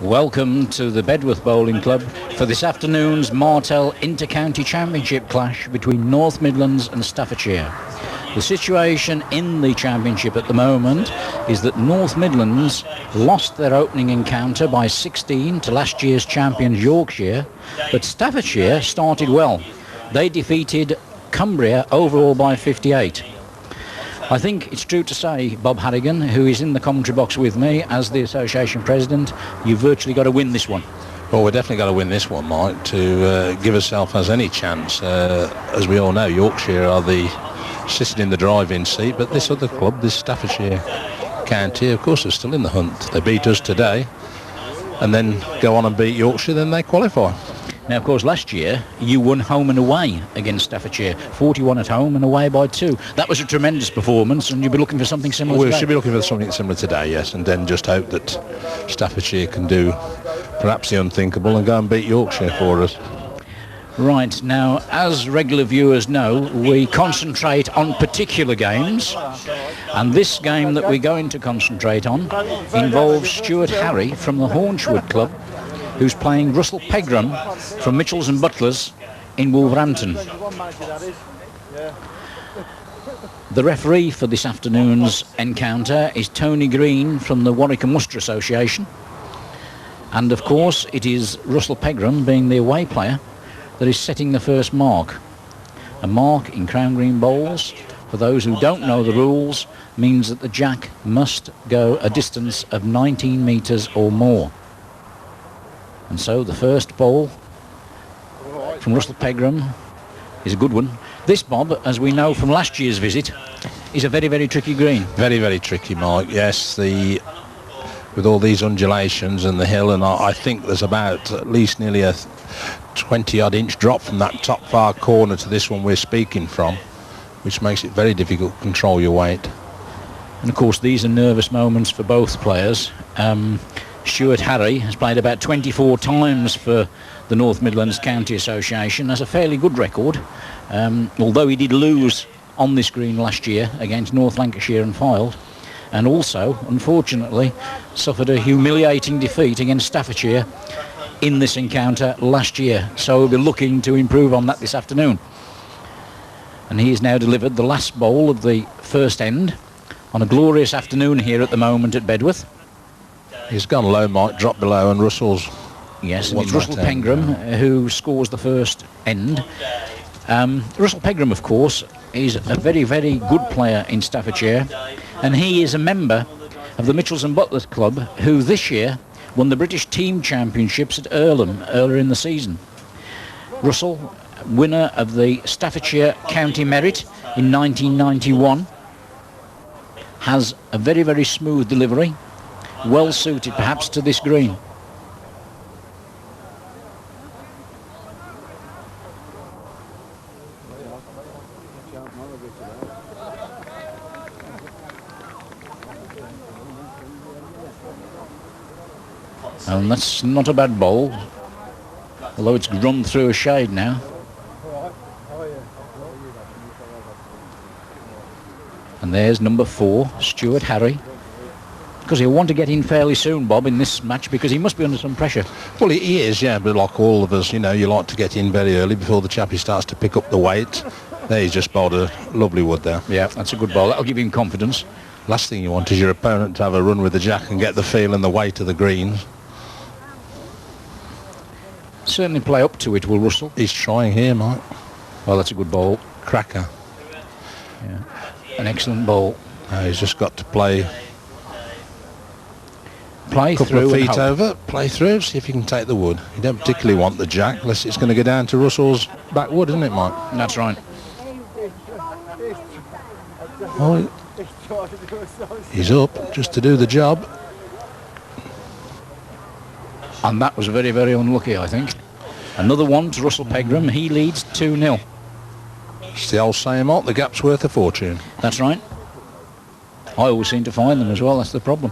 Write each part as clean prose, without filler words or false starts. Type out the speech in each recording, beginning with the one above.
Welcome to the Bedworth Bowling Club for this afternoon's Martell Inter-County Championship clash between North Midlands and Staffordshire. The situation in the championship at the moment is that North Midlands lost their opening encounter by 16 to last year's champions Yorkshire, but Staffordshire started well. They defeated Cumbria overall by 58. I think it's true to say, Bob Harrigan, who is in the commentary box with me as the association president, you've virtually got to win this one. Well, we're definitely got to win this one, Mike, to give ourselves as any chance. As we all know, Yorkshire are sitting in the driving seat, but this other club, this Staffordshire County, of course, are still in the hunt. They beat us today and then go on and beat Yorkshire, then they qualify. Now, of course, last year you won home and away against Staffordshire, 41 at home and away by 2. That was a tremendous performance, and you'll be looking for something similar today. We should be looking for something similar today, yes, and then just hope that Staffordshire can do perhaps the unthinkable and go and beat Yorkshire for us. Right, now, as regular viewers know, we concentrate on particular games, and this game that we're going to concentrate on involves Stuart Harry from the Haunchwood Club, who's playing Russell Pegram from Mitchells and Butlers in Wolverhampton. The referee for this afternoon's encounter is Tony Green from the Warwick and Worcester Association, and of course it is Russell Pegram, being the away player, that is setting the first mark. A mark in Crown Green bowls, for those who don't know the rules, means that the jack must go a distance of 19 metres or more. And so the first bowl from Russell Pegram is a good one. This, Bob, as we know from last year's visit, is a very, very tricky green. Very, very tricky, Mike. Yes, with all these undulations and the hill, and I think there's about at least nearly a 20-odd inch drop from that top far corner to this one we're speaking from, which makes it very difficult to control your weight. And of course, these are nervous moments for both players. Stuart Harry has played about 24 times for the North Midlands County Association, has a fairly good record, although he did lose on this green last year against North Lancashire and Fylde, and also, unfortunately, suffered a humiliating defeat against Staffordshire in this encounter last year. So we'll be looking to improve on that this afternoon. And he has now delivered the last bowl of the first end on a glorious afternoon here at the moment at Bedworth. He's gone low, Mike, dropped below, and Russell's... Yes, and it's Russell Pegram who scores the first end. Russell Pegram, of course, is a very, very good player in Staffordshire, and he is a member of the Mitchells and Butlers Club, who this year won the British Team Championships at Earlham earlier in the season. Russell, winner of the Staffordshire County Merit in 1991, has a very, very smooth delivery, well suited perhaps to this green. And that's not a bad bowl, although it's run through a shade now. And there's number 4, Stuart Harry. Because he'll want to get in fairly soon, Bob, in this match, because he must be under some pressure. Well, he is, yeah, but like all of us, you know, you like to get in very early before the chappie starts to pick up the weight. There, he's just bowled a lovely wood there. Yeah, that's a good bowl. That'll give him confidence. Last thing you want is your opponent to have a run with the jack and get the feel and the weight of the greens. Certainly play up to it, will Russell? He's trying here, Mike. Well, that's a good bowl. Cracker. Yeah, an excellent bowl. He's just got to play through, couple of feet over, play through, see if you can take the wood. You don't particularly want the jack, unless it's going to go down to Russell's back wood, isn't it, Mike? That's right. Oh, he's up just to do the job. And that was very, very unlucky, I think. Another one to Russell Pegram. He leads 2-0. It's the old saying, Mark, the gap's worth a fortune. That's right. I always seem to find them as well, that's the problem.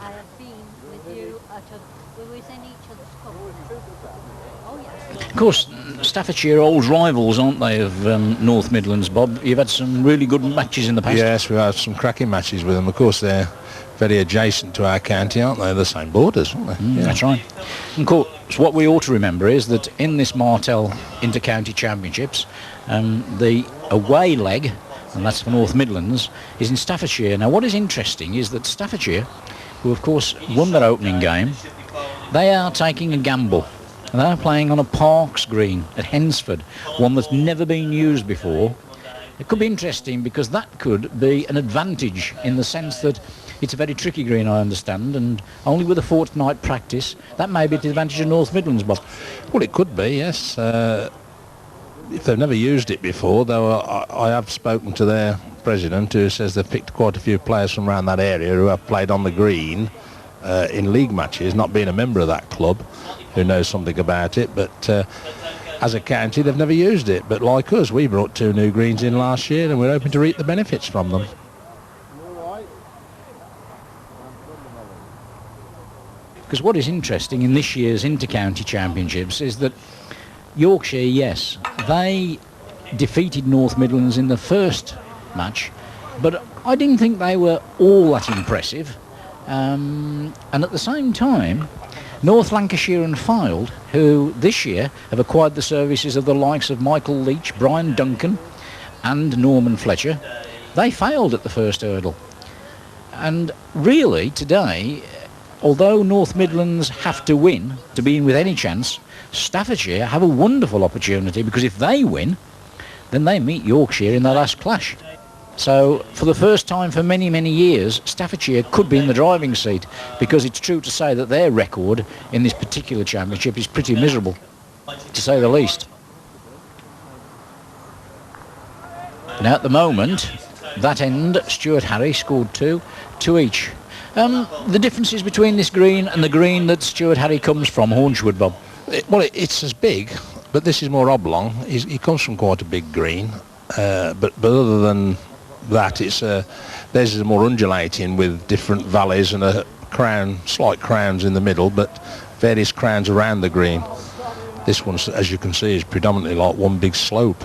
Of course, Staffordshire are old rivals, aren't they, of North Midlands, Bob? You've had some really good matches in the past. Yes, we've had some cracking matches with them. Of course, they're very adjacent to our county, aren't they? They're the same borders, aren't they? That's right. And of course, what we ought to remember is that in this Martell Inter-County Championships, the away leg, and that's for North Midlands, is in Staffordshire. Now, what is interesting is that Staffordshire, who of course won their opening game, they are taking a gamble. They're playing on a Parks green at Hensford, one that's never been used before. It could be interesting because that could be an advantage in the sense that it's a very tricky green, I understand, and only with a fortnight practice, that may be to the advantage of North Midlands, Bob. Well, it could be, yes. If they've never used it before, though, I have spoken to their president who says they've picked quite a few players from around that area who have played on the green in league matches, not being a member of that club, who knows something about it, but as a county they've never used it. But like us, we brought 2 new greens in last year and we're hoping to reap the benefits from them. Because what is interesting in this year's Inter-County Championships is that Yorkshire, yes, they defeated North Midlands in the first match, but I didn't think they were all that impressive. And at the same time, North Lancashire and Fylde, who this year have acquired the services of the likes of Michael Leach, Brian Duncan and Norman Fletcher, they failed at the first hurdle. And really today, although North Midlands have to win to be in with any chance, Staffordshire have a wonderful opportunity, because if they win, then they meet Yorkshire in their last clash. So for the first time for many, many years, Staffordshire could be in the driving seat, because it's true to say that their record in this particular championship is pretty miserable, to say the least. Now at the moment, that end, Stuart Harry scored 2 each. The differences between this green and the green that Stuart Harry comes from, Hornswood, Bob? It's as big, but this is more oblong. He comes from quite a big green, but other than that, it's theirs is more undulating with different valleys and a crown, slight crowns in the middle, but various crowns around the green. This one, as you can see, is predominantly like one big slope.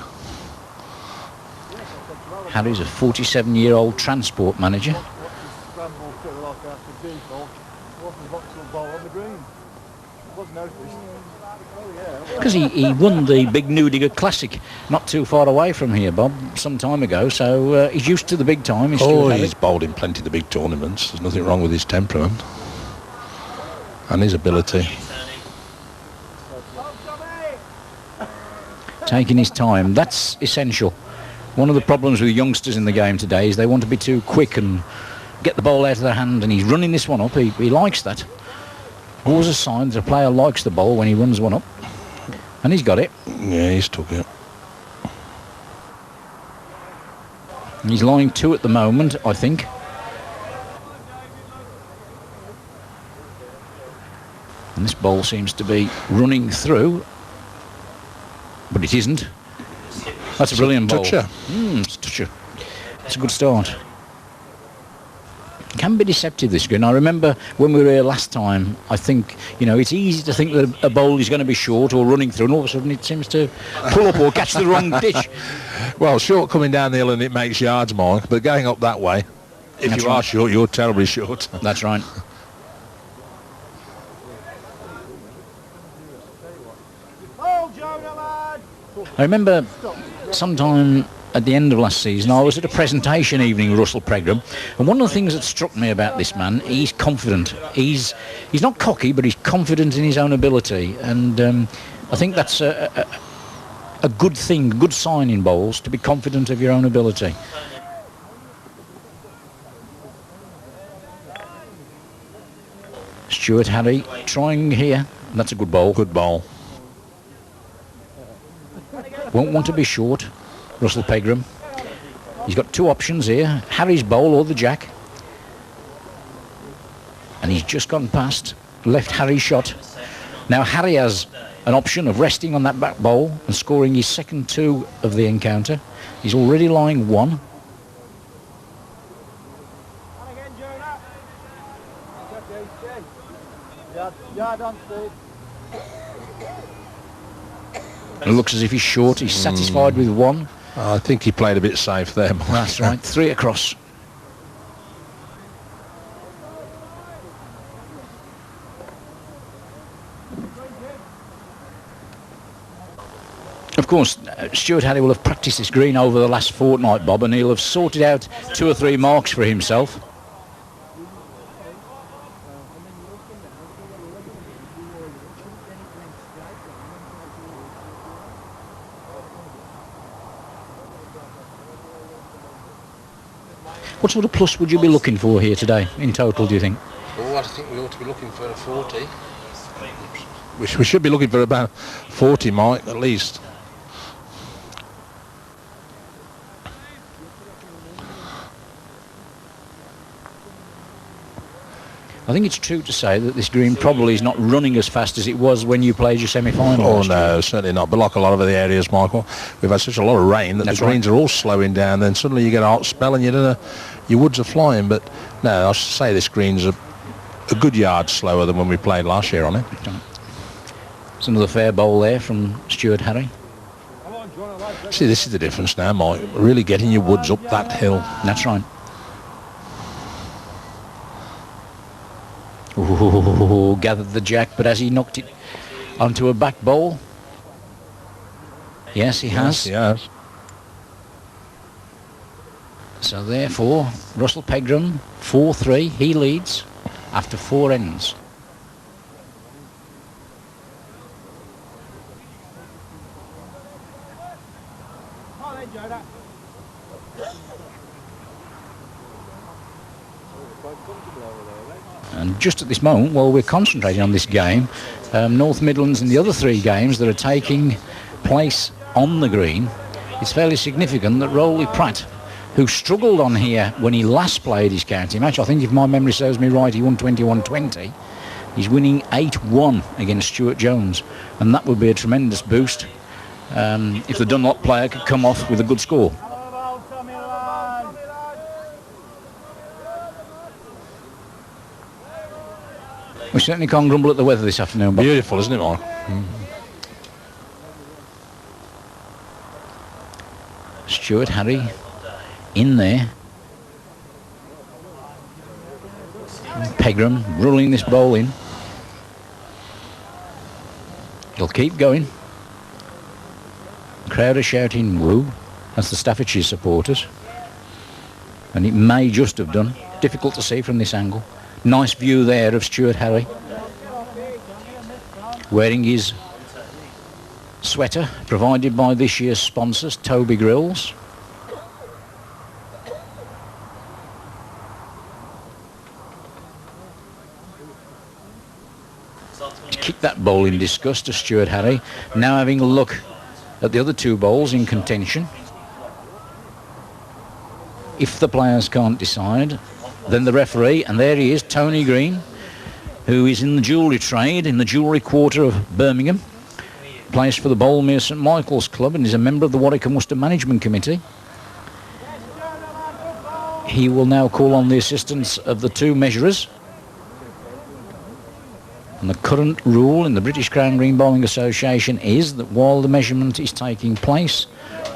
Harry's a 47-year-old transport manager. Because he won the Big Newdigger Classic not too far away from here, Bob, some time ago, so he's used to the big time. He's bowled in plenty of the big tournaments. There's nothing wrong with his temperament and his ability. Taking his time, that's essential. One of the problems with youngsters in the game today is they want to be too quick and get the ball out of their hand, and he's running this one up. He likes that. Always a sign that a player likes the ball when he runs one up. And he's got it. Yeah, he's took it. He's line 2 at the moment, I think. And this ball seems to be running through, but it isn't. That's a brilliant ball. Toucher. It's a toucher. It's a good start. It can be deceptive, this green. I remember when we were here last time, I think, it's easy to think that a bowl is going to be short or running through, and all of a sudden it seems to pull up or catch the wrong ditch. Well, short coming down the hill and it makes yards, Mike, but going up that way, if you are short, you're terribly short. That's right. I remember sometime at the end of last season, I was at a presentation evening with Russell Pegram, and one of the things that struck me about this man, he's confident. He's not cocky, but he's confident in his own ability, and I think that's a good thing, a good sign in bowls, to be confident of your own ability. Stuart Harry trying here. That's a good bowl. Good bowl. Won't want to be short, Russell Pegram. He's got 2 options here, Harry's bowl or the jack. And he's just gone past, left Harry's shot. Now Harry has an option of resting on that back bowl and scoring his second 2 of the encounter. He's already lying 1. It looks as if he's short. He's satisfied with one. I think he played a bit safe there. That's right. 3 across. Of course, Stuart Harry will have practiced this green over the last fortnight, Bob, and he'll have sorted out 2 or 3 marks for himself. What sort of plus would you be looking for here today, in total, do you think? Well, I think we ought to be looking for a 40. We should be looking for about 40, Mike, at least. I think it's true to say that this green probably is not running as fast as it was when you played your semi-final. Oh no, certainly not. But like a lot of the areas, Michael, we've had such a lot of rain that the greens are all slowing down. Then suddenly you get a hot spell and you don't know, your woods are flying. But no, I should say this green's a good yard slower than when we played last year on it. It's another fair bowl there from Stuart Harry. See, this is the difference now, Mike. Really getting your woods up that hill. That's right. Ooh, gathered the jack, but has he knocked it onto a back bowl? Yes, he has. Yes, he has. So therefore, Russell Pegram, 4-3, he leads after 4 ends. And just at this moment, while we're concentrating on this game, North Midlands and the other 3 games that are taking place on the green, it's fairly significant that Rowley Pratt, who struggled on here when he last played his county match, I think if my memory serves me right, he won 21-20. He's winning 8-1 against Stuart Jones, and that would be a tremendous boost if the Dunlop player could come off with a good score. We certainly can't grumble at the weather this afternoon. But beautiful, isn't it, Mark? Stuart Harry in there. Pegram rolling this bowl in. He'll keep going. The crowd are shouting woo. That's the Staffordshire supporters. And it may just have done. Difficult to see from this angle. Nice view there of Stuart Harry wearing his sweater provided by this year's sponsors, Toby Grills. He kicked that bowl in disgust to Stuart Harry. Now having a look at the other 2 bowls in contention. If the players can't decide, then the referee, and there he is, Tony Green, who is in the jewellery trade in the jewellery quarter of Birmingham, plays for the Boulmere St Michael's Club and is a member of the Warwick and Worcester Management Committee. He will now call on the assistance of the 2 measurers. And the current rule in the British Crown Green Bowling Association is that while the measurement is taking place,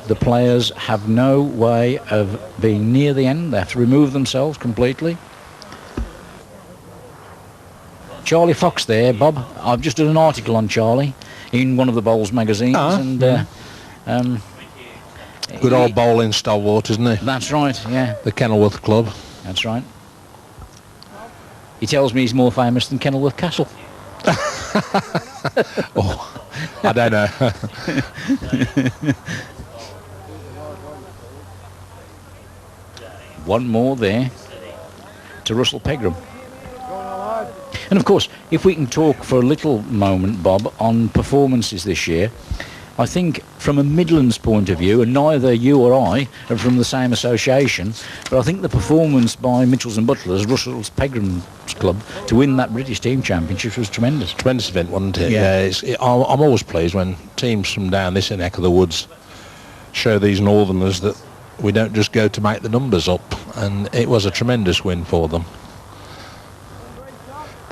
the players have no way of being near the end. They have to remove themselves completely. Charlie Fox there, Bob. I've just done an article on Charlie in one of the Bowls magazines. Good old bowling stalwart, isn't he? That's right, yeah. The Kenilworth Club. That's right. He tells me he's more famous than Kenilworth Castle. Oh, I don't know. One more there to Russell Pegram. And of course, if we can talk for a little moment, Bob, on performances this year, I think from a Midlands point of view, and neither you or I are from the same association, but I think the performance by Mitchells and Butlers, Russell Pegram's club, to win that British Team Championship was tremendous. Tremendous event, wasn't it? Yeah. I'm always pleased when teams from down this neck of the woods show these northerners that we don't just go to make the numbers up, and it was a tremendous win for them.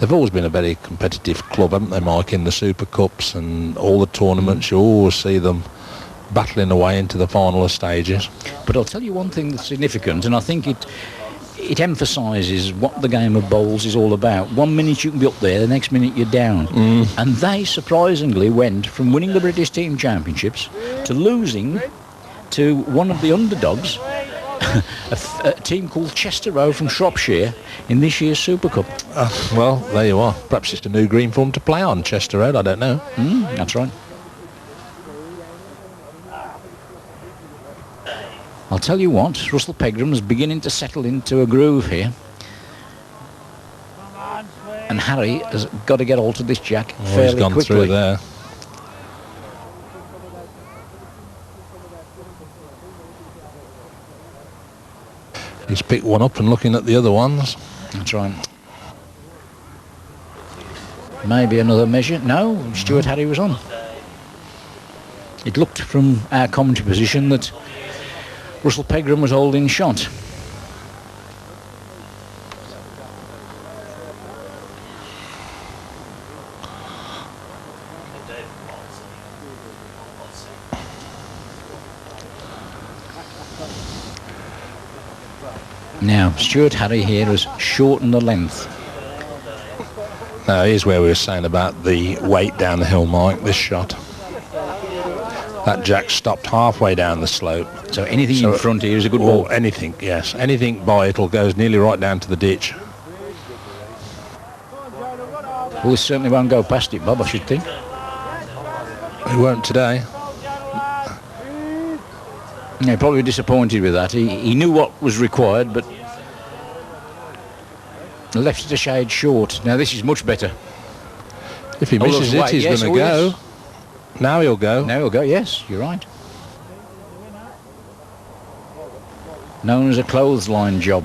They've always been a very competitive club, haven't they, Mike, in the Super Cups and all the tournaments. You always see them battling away into the final stages. But I'll tell you one thing that's significant, and I think it emphasises what the game of bowls is all about. 1 minute you can be up there, the next minute you're down. And they surprisingly went from winning the British Team Championships to losing to one of the underdogs, a team called Chester Road from Shropshire, in this year's Super Cup. Well, there you are. Perhaps it's a new green for them to play on, Chester Road, I don't know. That's right. I'll tell you what, Russell Pegram's beginning to settle into a groove here. And Harry has got to get hold of this jack fairly he's gone quickly. Through there. He's picked one up and looking at the other ones. That's right. Maybe another measure. No, Stuart Harry was on. It looked from our commentary position that Russell Pegram was holding shot. Now, Stuart Harry here has shortened the length. Now, here's where we were saying about the weight down the hill, Mike, this shot. That jack stopped halfway down the slope. So anything in front here is a good ball. Anything, yes. Anything by it'll goes nearly right down to the ditch. Well, this certainly won't go past it, Bob, I should think. He won't today. Yeah, probably disappointed with that. He knew what was required, but left it a shade short. Now this is much better. If he misses it, he's going to go. Yes. Now he'll go. Now he'll go, yes, you're right. Known as a clothesline job.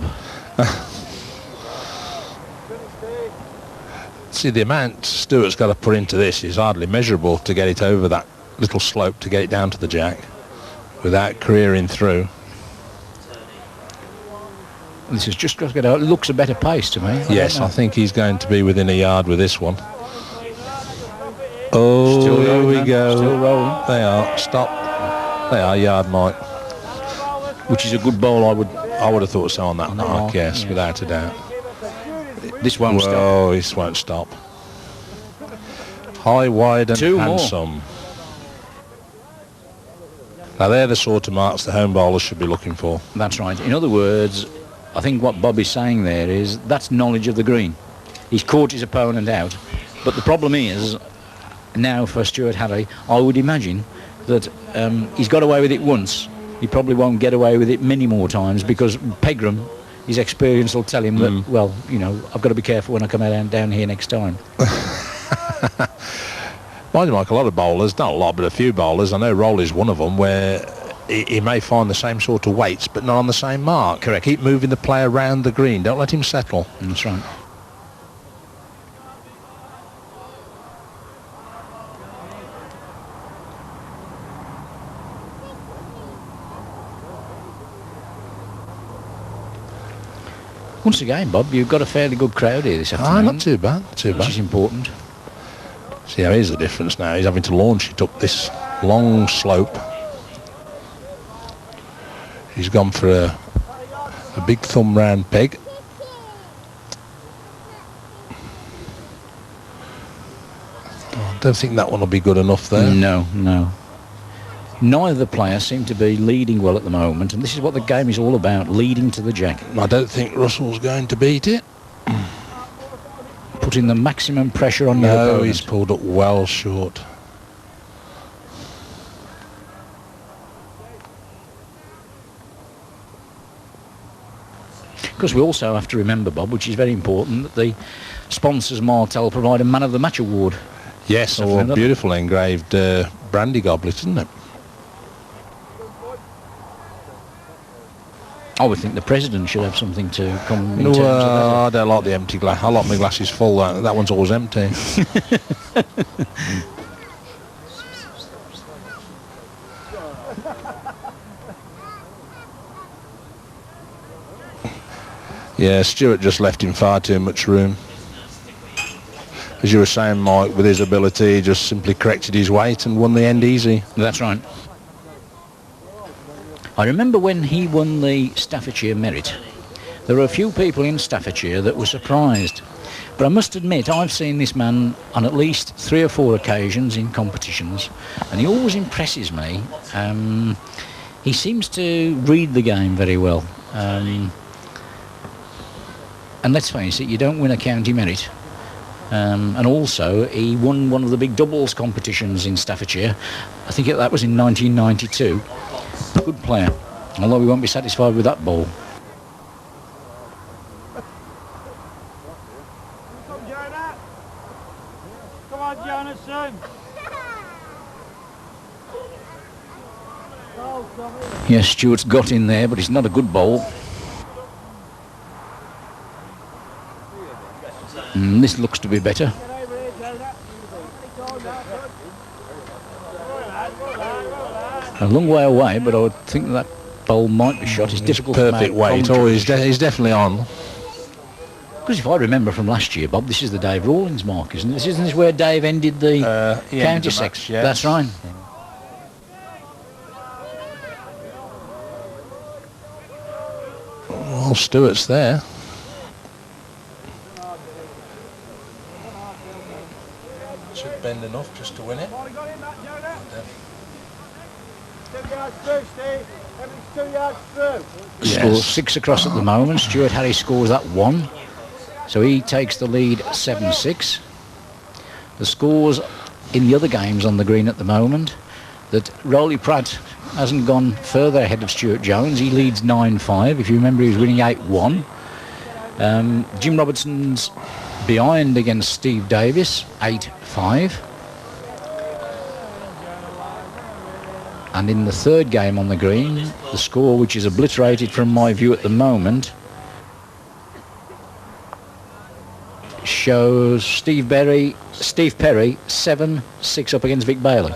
See, the amount Stuart's got to put into this is hardly measurable to get it over that little slope to get it down to the jack without careering through. This has just got to get out. It looks a better pace to me. Yes, I think he's going to be within a yard with this one. Oh, still here rolling, we go. Still rolling. They are. Stop. They are yard mark. Which is a good bowl, I would have thought so on that mark, yes, yeah. Without a doubt. This won't stop. Oh, this won't stop. High, wide and Two handsome. More. Now they're the sort of marks the home bowlers should be looking for. That's right. In other words, I think what Bobby's saying there is that's knowledge of the green. He's caught his opponent out. But the problem is, now for Stuart Harry, I would imagine that he's got away with it once. He probably won't get away with it many more times because Pegram, his experience will tell him that, well, you know, I've got to be careful when I come out down here next time. Mind you, Mike, a lot of bowlers, not a lot, but a few bowlers, I know Rowley's one of them, where he may find the same sort of weights, but not on the same mark. Correct. Keep moving the player around the green. Don't let him settle. That's right. Once again, Bob, you've got a fairly good crowd here this afternoon. Not too bad, Which is important. See, how here's the difference now. He's having to launch it up this long slope. He's gone for a big thumb round peg. I don't think that one will be good enough there. No. Neither player seem to be leading well at the moment, and this is what the game is all about, leading to the jack. I don't think Russell's going to beat it. Putting the maximum pressure on your opponent. No, he's pulled up well short. Because we also have to remember, Bob, which is very important, that the sponsors Martell provide a Man of the Match award. Yes, a beautiful engraved brandy goblet, isn't it? I would think the president should have something to come in terms of that. I don't like the empty glass. I like my glasses full. That one's always empty. Yeah, Stuart just left him far too much room. as you were saying, Mike, with his ability, he just simply corrected his weight and won the end easy. That's right. I remember when he won the Staffordshire Merit, there were a few people in Staffordshire that were surprised. But I must admit, I've seen this man on at least 3 or 4 occasions in competitions, and he always impresses me. He seems to read the game very well. And let's face it, you don't win a county merit. And also, he won one of the big doubles competitions in Staffordshire. I think that was in 1992. Good player, although we won't be satisfied with that ball. Come on, Jonathan. Yes, Stuart's got in there, but it's not a good bowl. This looks to be better. A long way away, but I would think that bowl might be shot. It's difficult to make. Perfect weight. Oh, he's definitely on. Because if I remember from last year, Bob, this is the Dave Rawlings mark, isn't it? Isn't this where Dave ended the county section? Yes. That's right. Well, Stuart's there. Should bend enough just to win it. Score 6 across at the moment. Stuart Harry scores that 1. So he takes the lead 7-6. The scores in the other games on the green at the moment, that Rowley Pratt hasn't gone further ahead of Stuart Jones. He leads 9-5. If you remember, he was winning 8-1. Jim Robertson's behind against Steve Davis, 8-5. And in the third game on the green, the score, which is obliterated from my view at the moment, shows Steve Perry 7-6 up against Vic Bailey.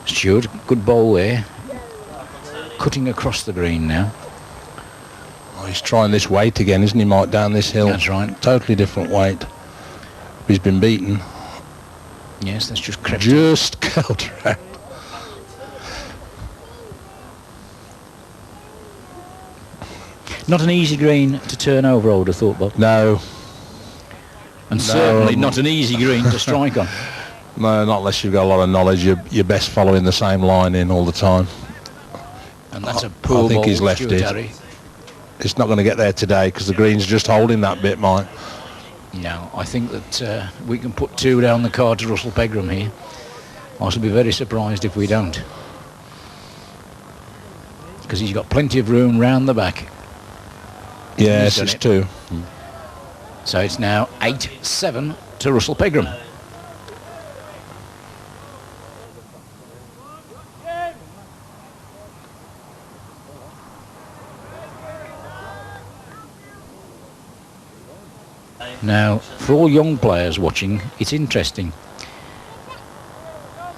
Stuart, good ball there. Cutting across the green now. Oh, he's trying this weight again, isn't he, Mike, down this hill? That's right. Totally different weight. He's been beaten. Yes, that's just crept. Just counteract. Not an easy green to turn over, I would have thought, Bob. No. And certainly not an easy green to strike on. No, not unless you've got a lot of knowledge. You're best following the same line in all the time. And that's a poor I think ball, he's left Stuart it. Harry. It's not going to get there today because the green's just holding that bit, Mike. No, I think that we can put 2 down the card to Russell Pegram here. I shall be very surprised if we don't. Because he's got plenty of room round the back. Yes, it's 2. So it's now 8-7 to Russell Pegram. Now, for all young players watching, it's interesting.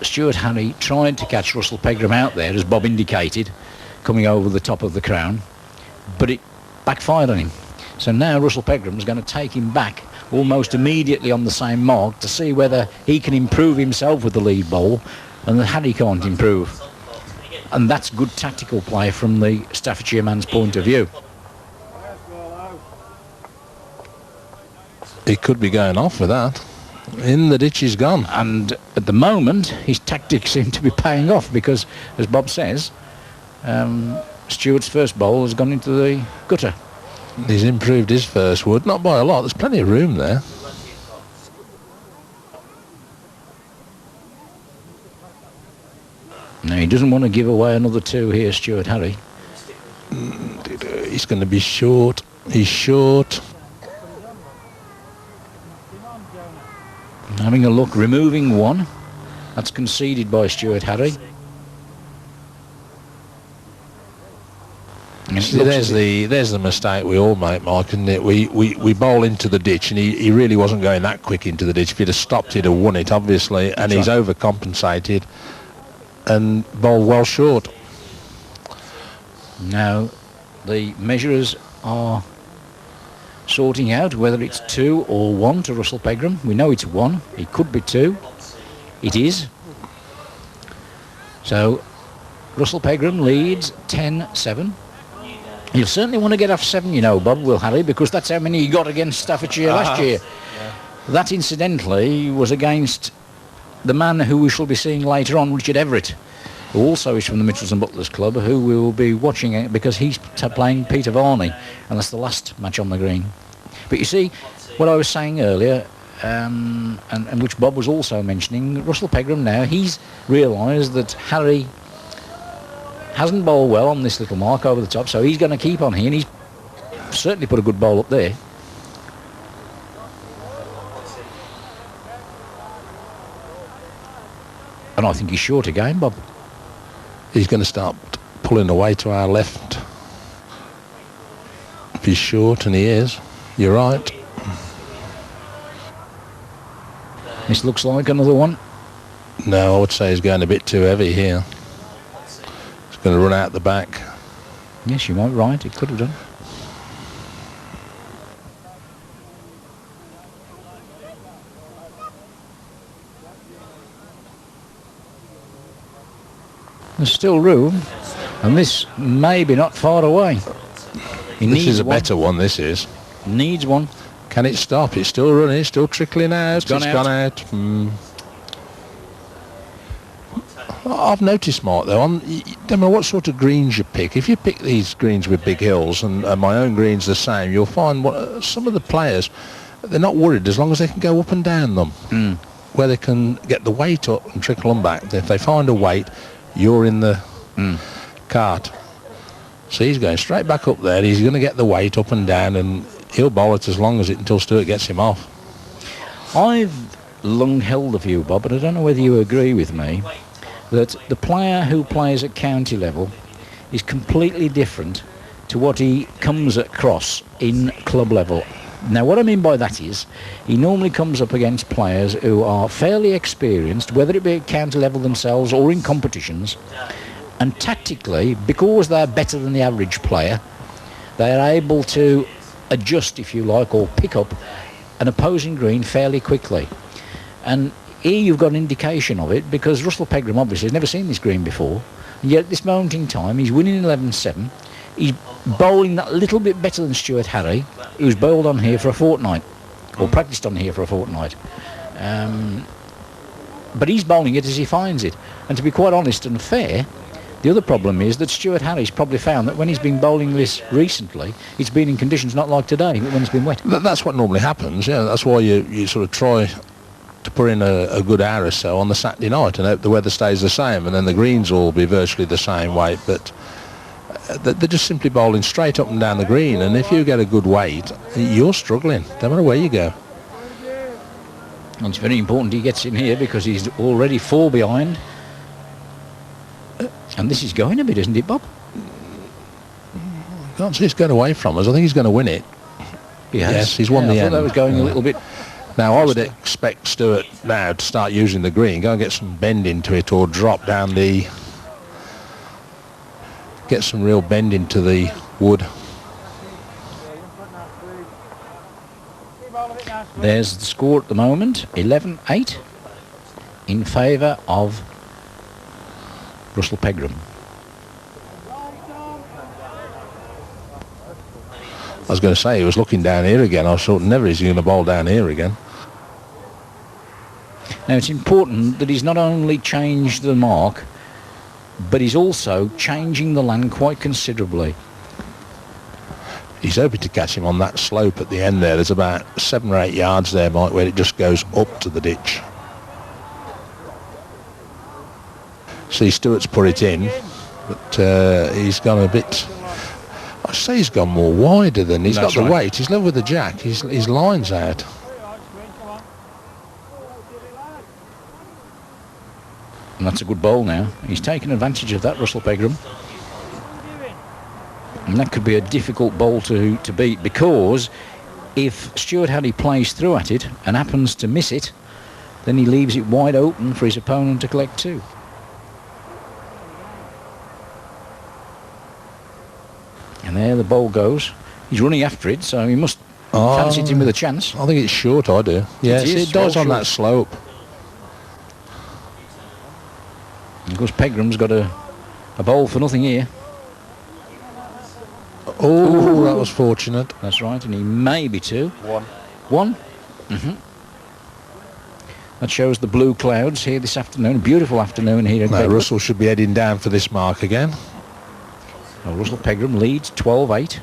Stuart Harry tried to catch Russell Pegram out there, as Bob indicated, coming over the top of the crown, but it backfired on him. So now Russell Pegram's going to take him back almost immediately on the same mark to see whether he can improve himself with the lead bowl and that Harry can't improve. And that's good tactical play from the Staffordshire man's point of view. He could be going off with that. In the ditch he's gone. And at the moment, his tactics seem to be paying off because, as Bob says, Stuart's first bowl has gone into the gutter. He's improved his first wood, not by a lot. There's plenty of room there. No, he doesn't want to give away another 2 here, Stuart Harry. He's going to be short. He's short. Having a look, removing 1. That's conceded by Stuart Harry. it See, looks as there's the mistake we all make, Mike, isn't it? We bowl into the ditch, and he really wasn't going that quick into the ditch. If he'd have stopped, he'd have won it, obviously, and he's overcompensated and bowled well short. Now, the measurers are sorting out whether it's 2 or 1 to Russell Pegram. We know it's 1. It could be 2. It is. So, Russell Pegram leads 10-7. He'll certainly want to get off 7, you know, Bob, will Harry, because that's how many he got against Staffordshire last year. Yeah. That, incidentally, was against the man who we shall be seeing later on, Richard Everett, who also is from the Mitchells and Butlers Club, who we will be watching because he's playing Peter Varney, and that's the last match on the green. But you see, what I was saying earlier, and which Bob was also mentioning, Russell Pegram now, he's realised that Harry hasn't bowled well on this little mark over the top, so he's going to keep on here, and he's certainly put a good bowl up there. And I think he's short again, Bob. He's going to start pulling away to our left. If he's short, and he is, you're right. This looks like another one. No, I would say he's going a bit too heavy here. He's going to run out the back. Yes, you might be right. It could have done. There's still room, and this may be not far away. This is a better one, this is. Needs one. Can it stop? It's still running, it's still trickling out. It's gone out. I've noticed, Mark, though, no matter what sort of greens you pick, if you pick these greens with big hills, and my own greens the same, you'll find some of the players, they're not worried as long as they can go up and down them, where they can get the weight up and trickle them back. If they find a weight, you're in the cart. So he's going straight back up there. He's going to get the weight up and down, and he'll bowl it as long as until Stuart gets him off. I've long held the view, Bob, but I don't know whether you agree with me, that the player who plays at county level is completely different to what he comes across in club level. Now, what I mean by that is he normally comes up against players who are fairly experienced, whether it be at county level themselves or in competitions, and tactically, because they're better than the average player, they are able to adjust, if you like, or pick up an opposing green fairly quickly. And here you've got an indication of it, because Russell Pegram obviously has never seen this green before, and yet at this moment in time he's winning 11-7. He's bowling that little bit better than Stuart Harry, who's bowled on here for a fortnight, or practiced on here for a fortnight. But he's bowling it as he finds it. And to be quite honest and fair, the other problem is that Stuart Harry's probably found that when he's been bowling this recently, it's been in conditions not like today, but when it's been wet. That's what normally happens, yeah. That's why you sort of try to put in a good hour or so on the Saturday night and hope the weather stays the same, and then the greens will be virtually the same weight, but they're just simply bowling straight up and down the green, and if you get a good weight, you're struggling, no matter where you go. And it's very important he gets in here, because he's already 4 behind. And this is going a bit, isn't it, Bob? I can't see it's going away from us. I think he's going to win it. He has. Yes, he's won the I end. thought that was going a little bit. Now, I would expect Stuart now to start using the green, go and get some bend into it, or drop down the... get some real bend into the wood. There's the score at the moment, 11-8 in favour of Russell Pegram. I was going to say, he was looking down here again. I thought never is he going to bowl down here again. Now, it's important that he's not only changed the mark, but he's also changing the land quite considerably. He's hoping to catch him on that slope at the end there. There's about 7 or 8 yards there, Mike, where it just goes up to the ditch. See, Stuart's put it in, but he's gone a bit... I say he's gone more wider than... He's got the weight. He's level with the jack. His line's out. And that's a good bowl now. He's taken advantage of that, Russell Pegram. And that could be a difficult bowl to beat, because if Stuart Harry plays through at it and happens to miss it, then he leaves it wide open for his opponent to collect 2. And there the ball goes. He's running after it, so he must fancy him with a chance. I think it's short, I do. Yes, it does on that slope. And of course, Pegram's got a bowl for nothing here. Oh, that was fortunate. That's right, and he may be 2. 1? Mm-hmm. That shows the blue clouds here this afternoon. Beautiful afternoon here at Pegram. Russell should be heading down for this mark again. Well, Russell Pegram leads 12-8.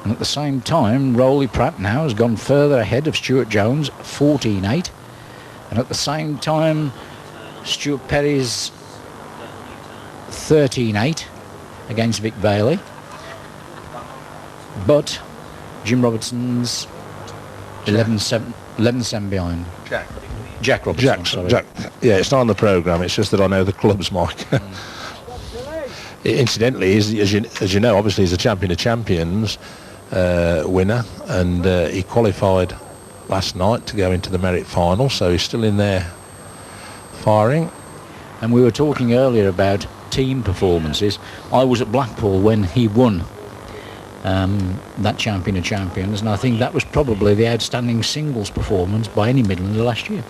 And at the same time, Rowley Pratt now has gone further ahead of Stuart Jones, 14-8. And at the same time, Stuart Perry's 13-8 against Vic Bailey. But Jim Robertson's 11-7 behind. Jack Robertson, sorry. Yeah, it's not on the programme, it's just that I know the clubs, Mike. Incidentally, as you know, obviously he's a Champion of Champions winner, and he qualified last night to go into the merit final, so he's still in there firing. And we were talking earlier about team performances. I was at Blackpool when he won that Champion of Champions, and I think that was probably the outstanding singles performance by any Midlander last year.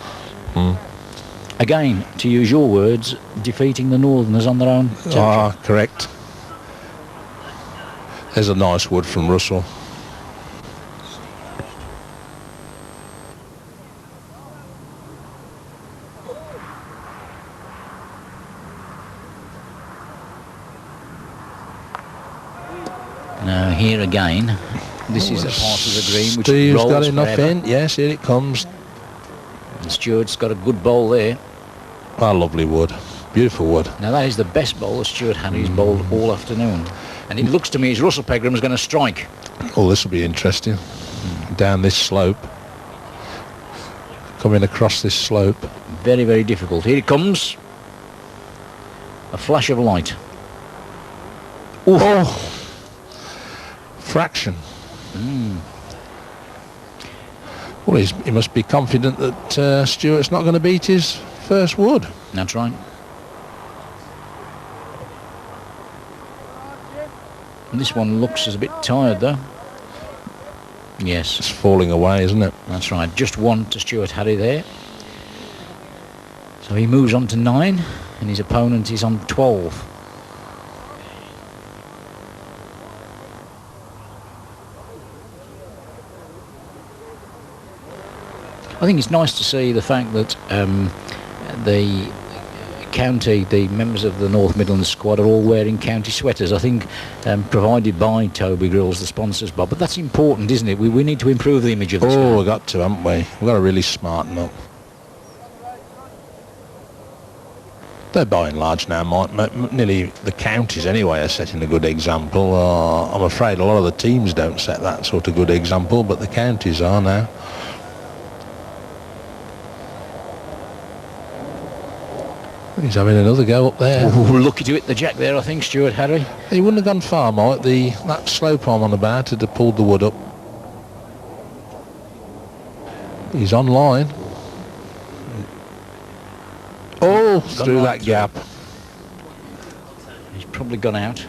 Again, to use your words, defeating the Northerners on their own territory. Correct. There's a nice wood from Russell. Now here again, this is a part of the green which Steve's rolls got enough forever. in. Yes, here it comes. And Stuart's got a good bowl there. Ah, lovely wood. Beautiful wood. Now that is the best bowl that Stuart Harry's bowled all afternoon. And it looks to me as Russell Pegram's going to strike. Oh, this will be interesting. Down this slope. Coming across this slope. Very, very difficult. Here it comes. A flash of light. Oof. Oh! Fraction. Well, he must be confident that Stuart's not going to beat his first wood. That's right. And this one looks as a bit tired though. Yes. It's falling away, isn't it? That's right. Just 1 to Stuart Harry there. So he moves on to 9 and his opponent is on 12. I think it's nice to see the fact that the county, the members of the North Midlands squad are all wearing county sweaters. I think provided by Toby Grills, the sponsors, Bob. But that's important, isn't it? We need to improve the image of this. Oh, we've got to, haven't we? We've got to really smarten up. They're by and large now, nearly the counties anyway are setting a good example. I'm afraid a lot of the teams don't set that sort of good example, but the counties are now. He's having another go up there. Ooh, lucky to hit the jack there, I think, Stuart Harry. He wouldn't have gone far, Mike. That slope I'm on about had have pulled the wood up. He's on line. Oh, through that gap. He's probably gone out.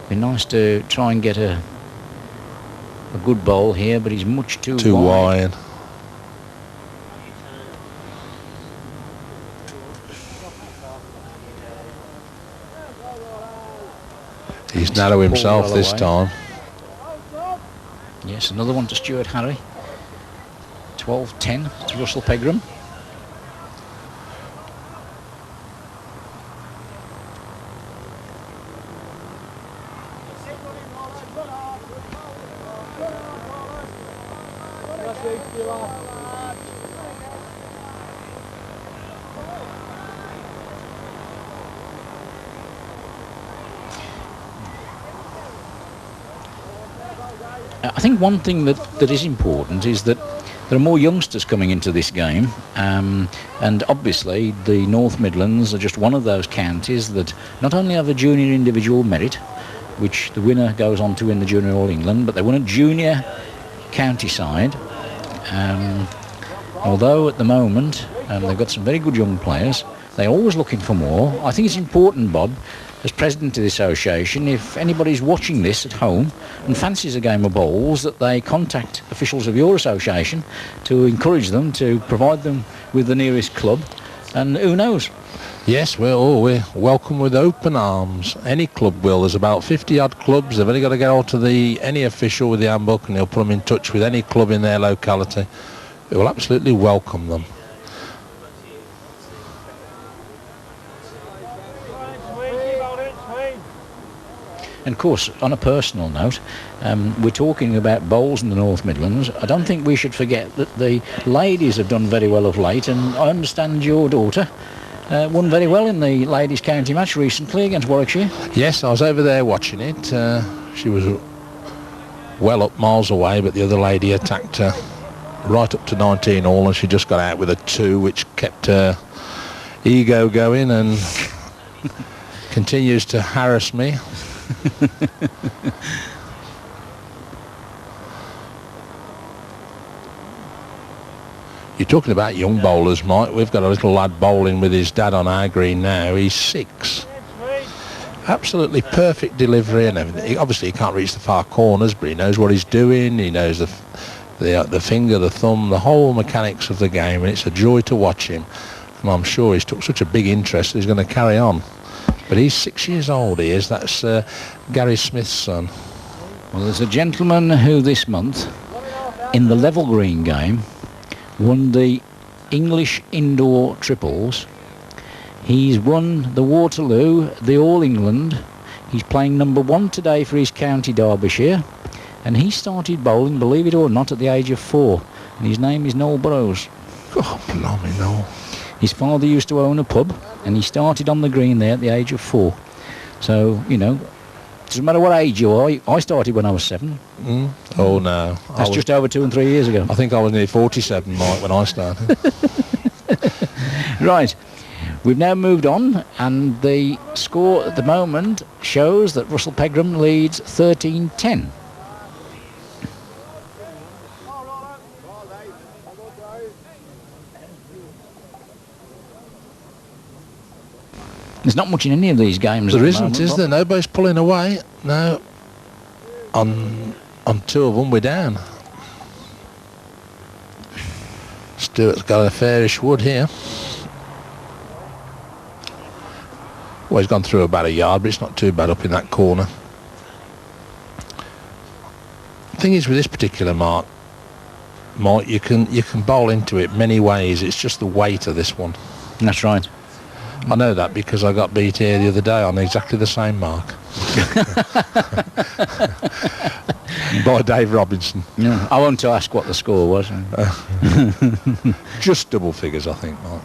Be nice to try and get a good bowl here, but he's much too wide. He's narrow himself this time. Yes, another one to Stuart Harry. 12-10 to Russell Pegram. I think one thing that is important is that there are more youngsters coming into this game, and obviously the North Midlands are just one of those counties that not only have a junior individual merit, which the winner goes on to win the Junior All England, but they won a junior county side. Although at the moment they've got some very good young players, they're always looking for more. I think it's important, Bob, as president of the association, if anybody's watching this at home and fancies a game of bowls, that they contact officials of your association to encourage them to provide them with the nearest club, and who knows. Yes, we're welcome with open arms. Any club will. There's about 50 odd clubs. They've only got to get hold to any official with the handbook, and he'll put them in touch with any club in their locality. It will absolutely welcome them. And of course, on a personal note, we're talking about bowls in the North Midlands. I don't think we should forget that the ladies have done very well of late, and I understand your daughter won very well in the ladies' county match recently against Warwickshire. Yes, I was over there watching it. She was well up miles away, but the other lady attacked her right up to 19 all, and she just got out with a 2, which kept her ego going and continues to harass me. You're talking about young bowlers, Mike. We've got a little lad bowling with his dad on our green now. He's 6. Absolutely perfect delivery and everything. Obviously, he can't reach the far corners, but he knows what he's doing. He knows the finger, the thumb, the whole mechanics of the game, and it's a joy to watch him. And I'm sure he's took such a big interest that he's going to carry on. But he's 6 years old, he is. That's Gary Smith's son. Well, there's a gentleman who this month, in the level green game, won the English indoor triples. He's won the Waterloo, the All England. He's playing number 1 today for his county, Derbyshire. And he started bowling, believe it or not, at the age of 4. And his name is Noel Burrows. Oh, blimey, Noel. His father used to own a pub, and he started on the green there at the age of 4. So, you know, doesn't matter what age you are. I started when I was 7. Oh, no. That's just over 2 and 3 years ago. I think I was nearly 47, Mike, when I started. Right. We've now moved on, and the score at the moment shows that Russell Pegram leads 13-10. There's not much in any of these games. There isn't, is there? Nobody's pulling away. No. On 2 of them, we're down. Stewart's got a fairish wood here. Well, he's gone through about a yard, but it's not too bad up in that corner. The thing is with this particular mark, Mike, you can bowl into it many ways. It's just the weight of this one. That's right. I know that because I got beat here the other day on exactly the same mark. By Dave Robinson. No, I want to ask what the score was. Just double figures, I think, Mark.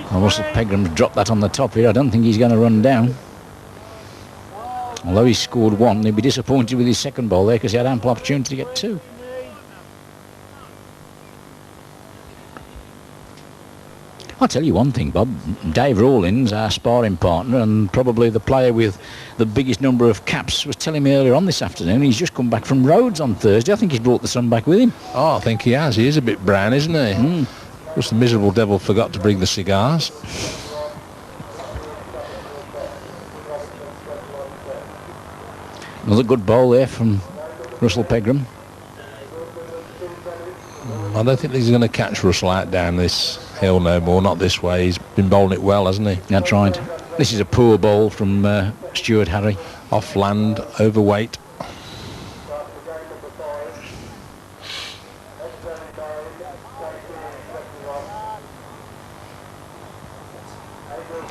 Well, Russell Pegram's dropped that on the top here. I don't think he's going to run down. Although he's scored 1, he'll be disappointed with his second ball there because he had ample opportunity to get 2. I'll tell you one thing, Bob. Dave Rawlins, our sparring partner and probably the player with the biggest number of caps, was telling me earlier on this afternoon he's just come back from Rhodes on Thursday. I think he's brought the sun back with him. Oh, I think he has. He is a bit brown, isn't he? Of course, the miserable devil forgot to bring the cigars. Another good ball there from Russell Pegram. I don't think he's going to catch Russell out down this hill no more, not this way. He's been bowling it well, hasn't he? That's right. This is a poor bowl from Stuart Harry. Off land, overweight.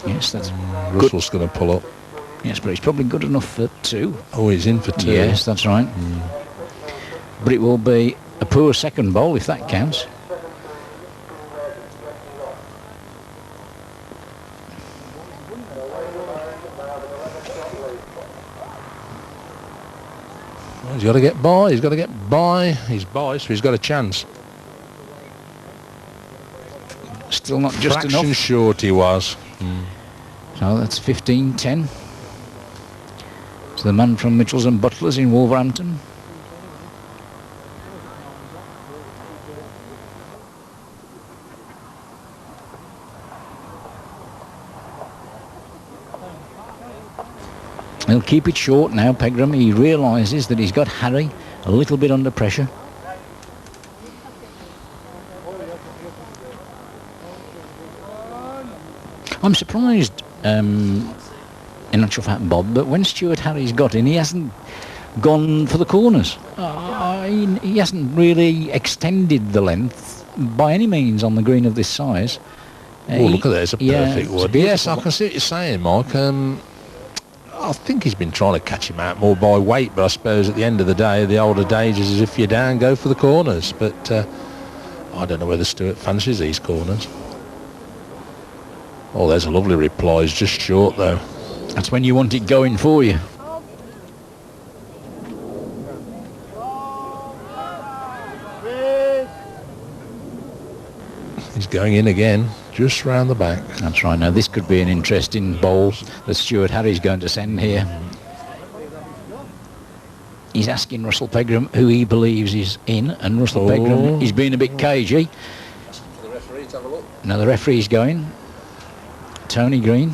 Yes, that's Russell's going to pull up. Yes, but he's probably good enough for 2. Oh, he's in for 2. Yes, that's right. But it will be a poor second bowl if that counts. Well, he's got to get by. He's got to get by. He's by, so he's got a chance. Still not just Fraction enough. short he was. So that's 15-10. To the man from Mitchells and Butlers in Wolverhampton. He'll keep it short now, Pegram. He realises that he's got Harry a little bit under pressure. I'm surprised, in actual fact, Bob, but when Stuart Harry's got in, he hasn't gone for the corners. He hasn't really extended the length by any means on the green of this size. Oh, look at that. It's a perfect wood. Yes, I one. can see what you're saying, Mike. I think he's been trying to catch him out more by weight, but I suppose at the end of the day, the older days is if you're down, go for the corners. But I don't know whether Stuart fancies these corners. Oh, there's a lovely reply. He's just short, though. That's when you want it going for you. He's going in again, just round the back. That's right. Now, this could be an interesting bowl that Stuart Harry's going to send here. He's asking Russell Pegram who he believes is in, and Russell Pegram is being a bit cagey. Now, the referee's going. Tony Green.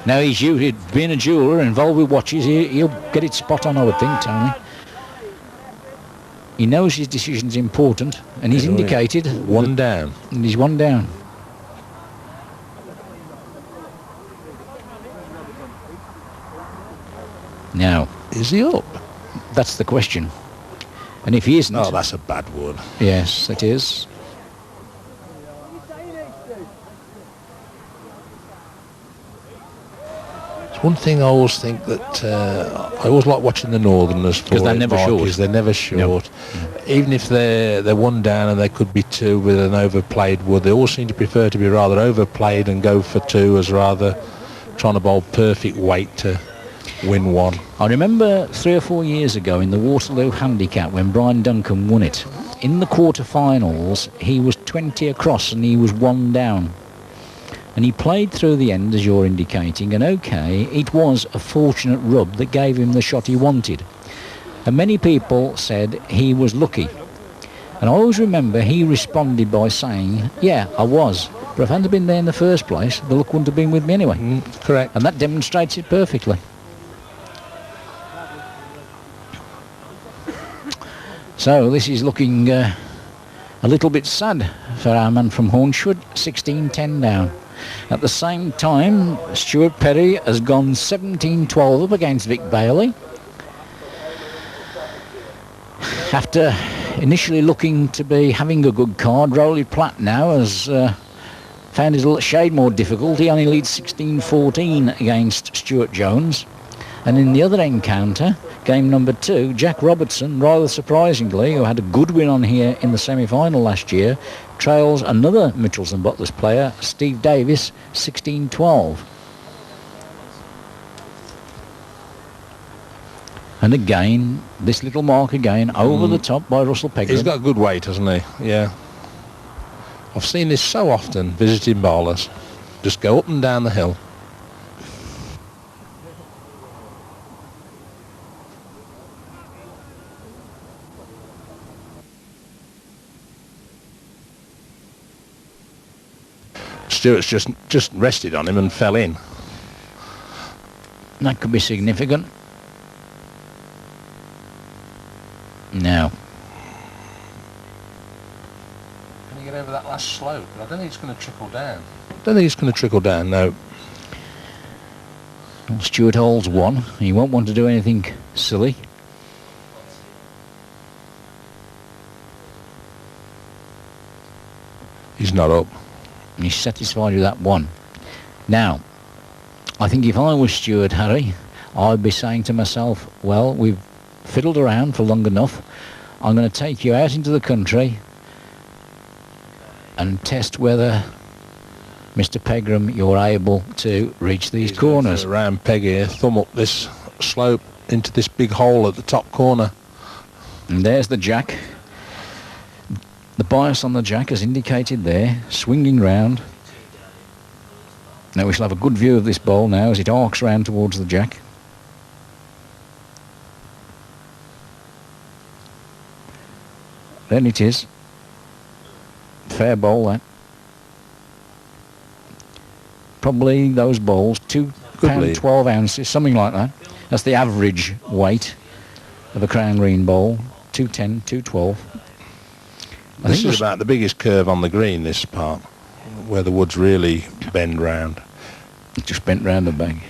Now, he's being a jeweller involved with watches. He'll get it spot on, I would think, Tony. He knows his decision's important, and he's indicated... One down. And he's one down. Now... Is he up? That's the question. And if he isn't... Oh, that's a bad one. Yes, it is. One thing I always think that I always like watching the Northerners because they're never short. They're never short. Nope. Even if they're one down and they could be 2 with an overplayed wood, they all seem to prefer to be rather overplayed and go for 2 as rather trying to bowl perfect weight to win 1. I remember 3 or 4 years ago in the Waterloo Handicap when Brian Duncan won it. In the quarter-finals, he was 20 across and he was 1 down. And he played through the end, as you're indicating, and OK, it was a fortunate rub that gave him the shot he wanted. And many people said he was lucky. And I always remember he responded by saying, yeah, I was. But if I hadn't been there in the first place, the luck wouldn't have been with me anyway. Correct. And that demonstrates it perfectly. So this is looking a little bit sad for our man from Hornchwood, 16-10 down. At the same time, Stuart Perry has gone 17-12 up against Vic Bailey. After initially looking to be having a good card, Rowley Platt now has found it a little shade more difficult. He only leads 16-14 against Stuart Jones. And in the other encounter, game number 2, Jack Robertson, rather surprisingly, who had a good win on here in the semi-final last year, trails another Mitchells and Butlers player, Steve Davis, 16-12. And again, this little mark again, over the top by Russell Pegram. He's got a good weight, hasn't he? Yeah. I've seen this so often, visiting bowlers. Just go up and down the hill. Stewart's just rested on him and fell in. That could be significant. Now. Can you get over that last slope? I don't think it's going to trickle down. I don't think it's going to trickle down, no. Well, Stuart holds 1. He won't want to do anything silly. He's not up. He's satisfied with that 1. Now, I think if I was Stuart Harry, I'd be saying to myself, well, we've fiddled around for long enough. I'm going to take you out into the country and test whether, Mr. Pegram, you're able to reach these corners. Round peg here, thumb up this slope into this big hole at the top corner. And there's the jack. The bias on the jack is indicated there, swinging round. Now we shall have a good view of this bowl now as it arcs round towards the jack. Then it is. Fair bowl, that. Probably those bowls, £2 12 ounces, something like that. That's the average weight of a Crown Green bowl, 210, 212. This is about the biggest curve on the green, this part, where the woods really bend round. It just bent round the bank.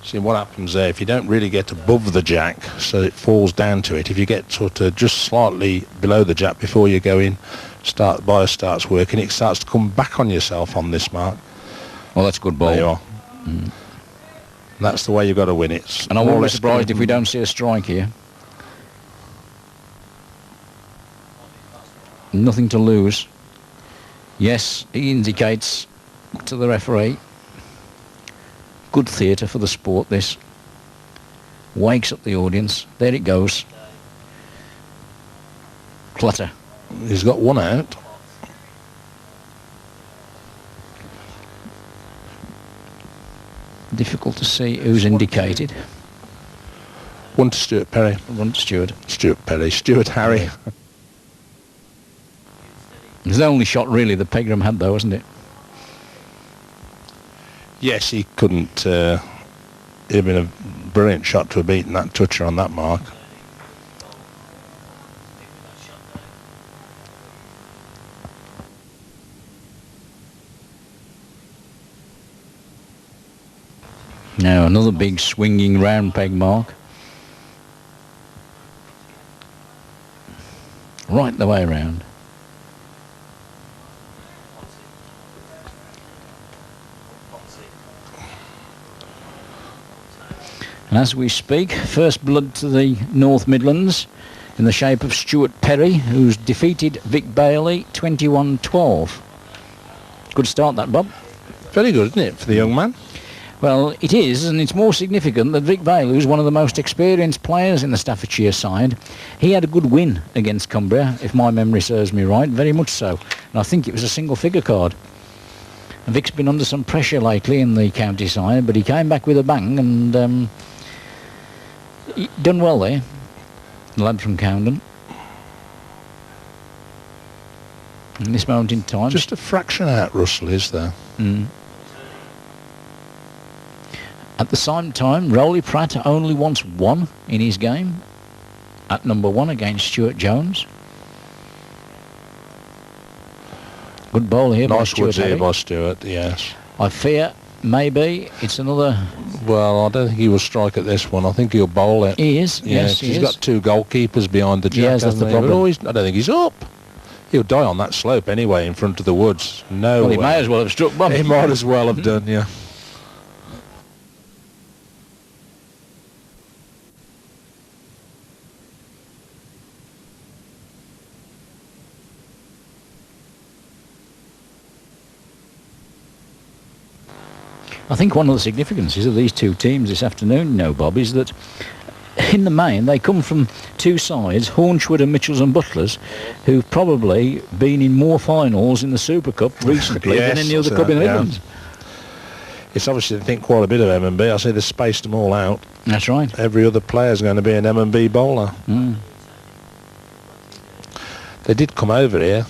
See what happens there, if you don't really get above the jack so it falls down to it, if you get sort of just slightly below the jack before you go in, bias starts working, it starts to come back on yourself on this mark. Well, that's good bowl. There you are. That's the way you've got to win it. And I won't be surprised if we don't see a strike here. Nothing to lose. Yes, he indicates to the referee. Good theatre for the sport, this. Wakes up the audience. There it goes. Clutter. He's got one out. Difficult to see who's indicated. One to Stuart Perry. One to Stuart. Stuart Perry. Stuart Harry. Yeah. It was the only shot really that Pegram had though, wasn't it? Yes, he couldn't. It'd have been a brilliant shot to have beaten that toucher on that mark. Now another big swinging round peg mark. Right the way around. And as we speak, first blood to the North Midlands in the shape of Stuart Perry, who's defeated Vic Bailey 21-12. Good start that, Bob. Very good, isn't it, for the young man? Well, it is, and it's more significant that Vic Bailey, who's one of the most experienced players in the Staffordshire side, he had a good win against Cumbria, if my memory serves me right, very much so. And I think it was a single-figure card. And Vic's been under some pressure lately in the county side, but he came back with a bang and he done well there, the lad from Camden. In this moment in time. Just a fraction out, Russell, is there? At the same time, Rowley Pratt only once won in his game at number 1 against Stuart Jones. Good bowl here by Stuart. Nice woods here by Stuart, yes. I fear maybe it's another... Well, I don't think he will strike at this one. I think he'll bowl it. He is, yes, he he's is. got 2 goalkeepers behind the jack. Yes, that's the problem. But I don't think he's up. He'll die on that slope anyway in front of the woods. No Well, way. he may as well have struck one. He might as well have done, yeah. I think one of the significances of these two teams this afternoon, you know, Bob, is that in the main they come from two sides, Hornchwood and Mitchells and Butlers, who've probably been in more finals in the Super Cup recently Yes, than any other cup in the Midlands. It's obviously, I think, quite a bit of M&B. I say they've spaced them all out. That's right. Every other player's going to be an M&B bowler. They did come over here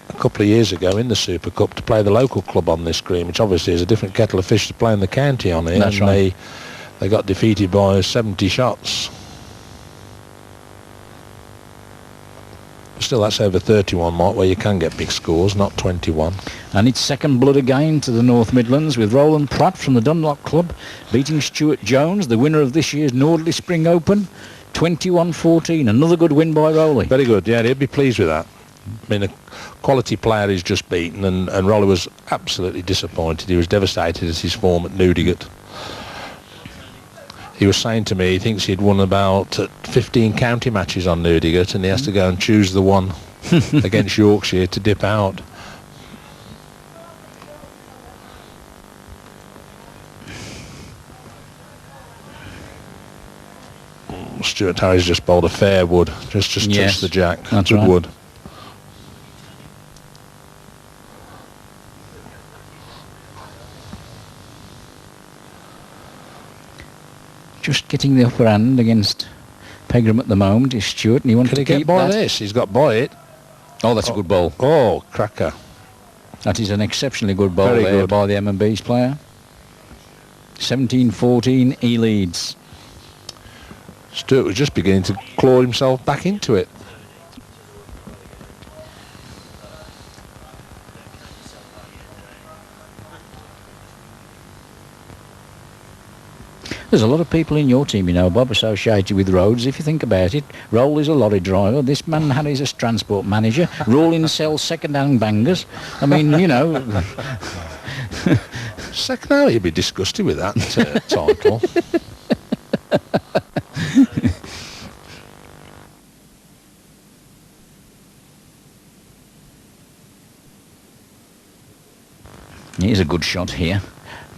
a couple of years ago in the Super Cup to play the local club on this green, which obviously is a different kettle of fish to playing the county on here. That's and right. They got defeated by 70 shots. Still, that's over 31, Mike, where you can get big scores, not 21. And it's second blood again to the North Midlands, with Roland Pratt from the Dunlop Club beating Stuart Jones, the winner of this year's Nordley Spring Open, 21-14. Another good win by Rowley. Very good, yeah, he'll be pleased with that. I mean, a quality player is just beaten, and Rolly was absolutely disappointed. He was devastated at his form at Newdigate. He was saying to me he thinks he'd won about 15 county matches on Newdigate, and he has to go and choose the one against Yorkshire to dip out. Stuart Harry's just bowled a fair wood, just touched the jack. That's Good right. wood. Just getting the upper hand against Pegram at the moment is Stuart, and he wants Can to he get keep by that. this? He's got by it. Oh, that's a good bowl. Oh, cracker. That is an exceptionally good bowl Very there good. by the M&B's player. 17-14, he leads. Stuart was just beginning to claw himself back into it. There's a lot of people in your team, you know, Bob, associated with Rhodes. If you think about it, Roll is a lorry driver. This man Harry's a transport manager. Rawlins sells second-hand bangers. I mean, you know. Second hour, you'd be disgusted with that title. Here's a good shot here.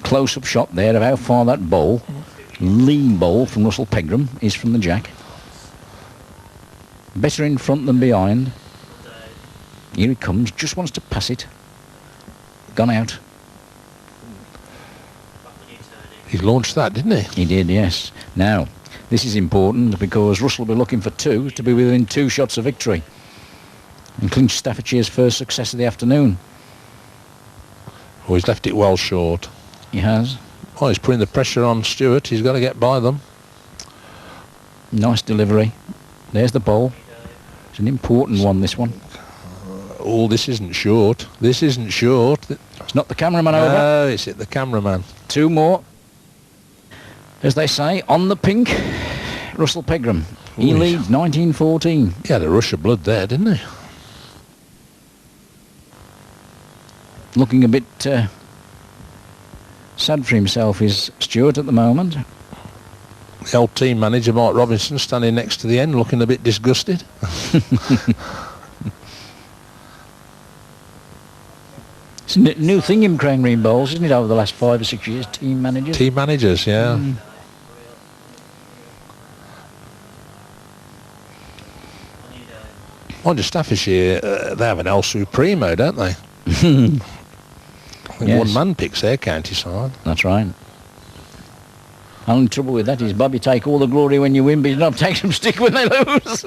Close-up shot there of how far that bowl, lean bowl from Russell Pegram, is from the jack. Better in front than behind. Here he comes, just wants to pass it. Gone out. He launched that, didn't he? He did, yes. Now, this is important because Russell will be looking for two to be within 2 shots of victory and clinch Staffordshire's first success of the afternoon. Oh, he's left it well short. He has. Oh, he's putting the pressure on Stuart. He's got to get by them. Nice delivery. There's the ball. It's an important one, this one. Oh, this isn't short. This isn't short. It's not the cameraman over. No, it's hit the cameraman. 2 more. As they say, on the pink, Russell Pegram. He Ooh. leads 19-14. He had a rush of blood there, didn't he? Looking a bit sad for himself is Stuart at the moment. The old team manager, Mark Robinson, standing next to the end, looking a bit disgusted. It's a new thing in Crane Green Bowls, isn't it, over the last 5 or 6 years, team managers? Team managers, yeah. Mind you, Staffordshire, they have an El Supremo, don't they? I think Yes. one man picks their county side. That's right. Only trouble with that is Bobby take all the glory when you win, but you don't take some stick when they lose.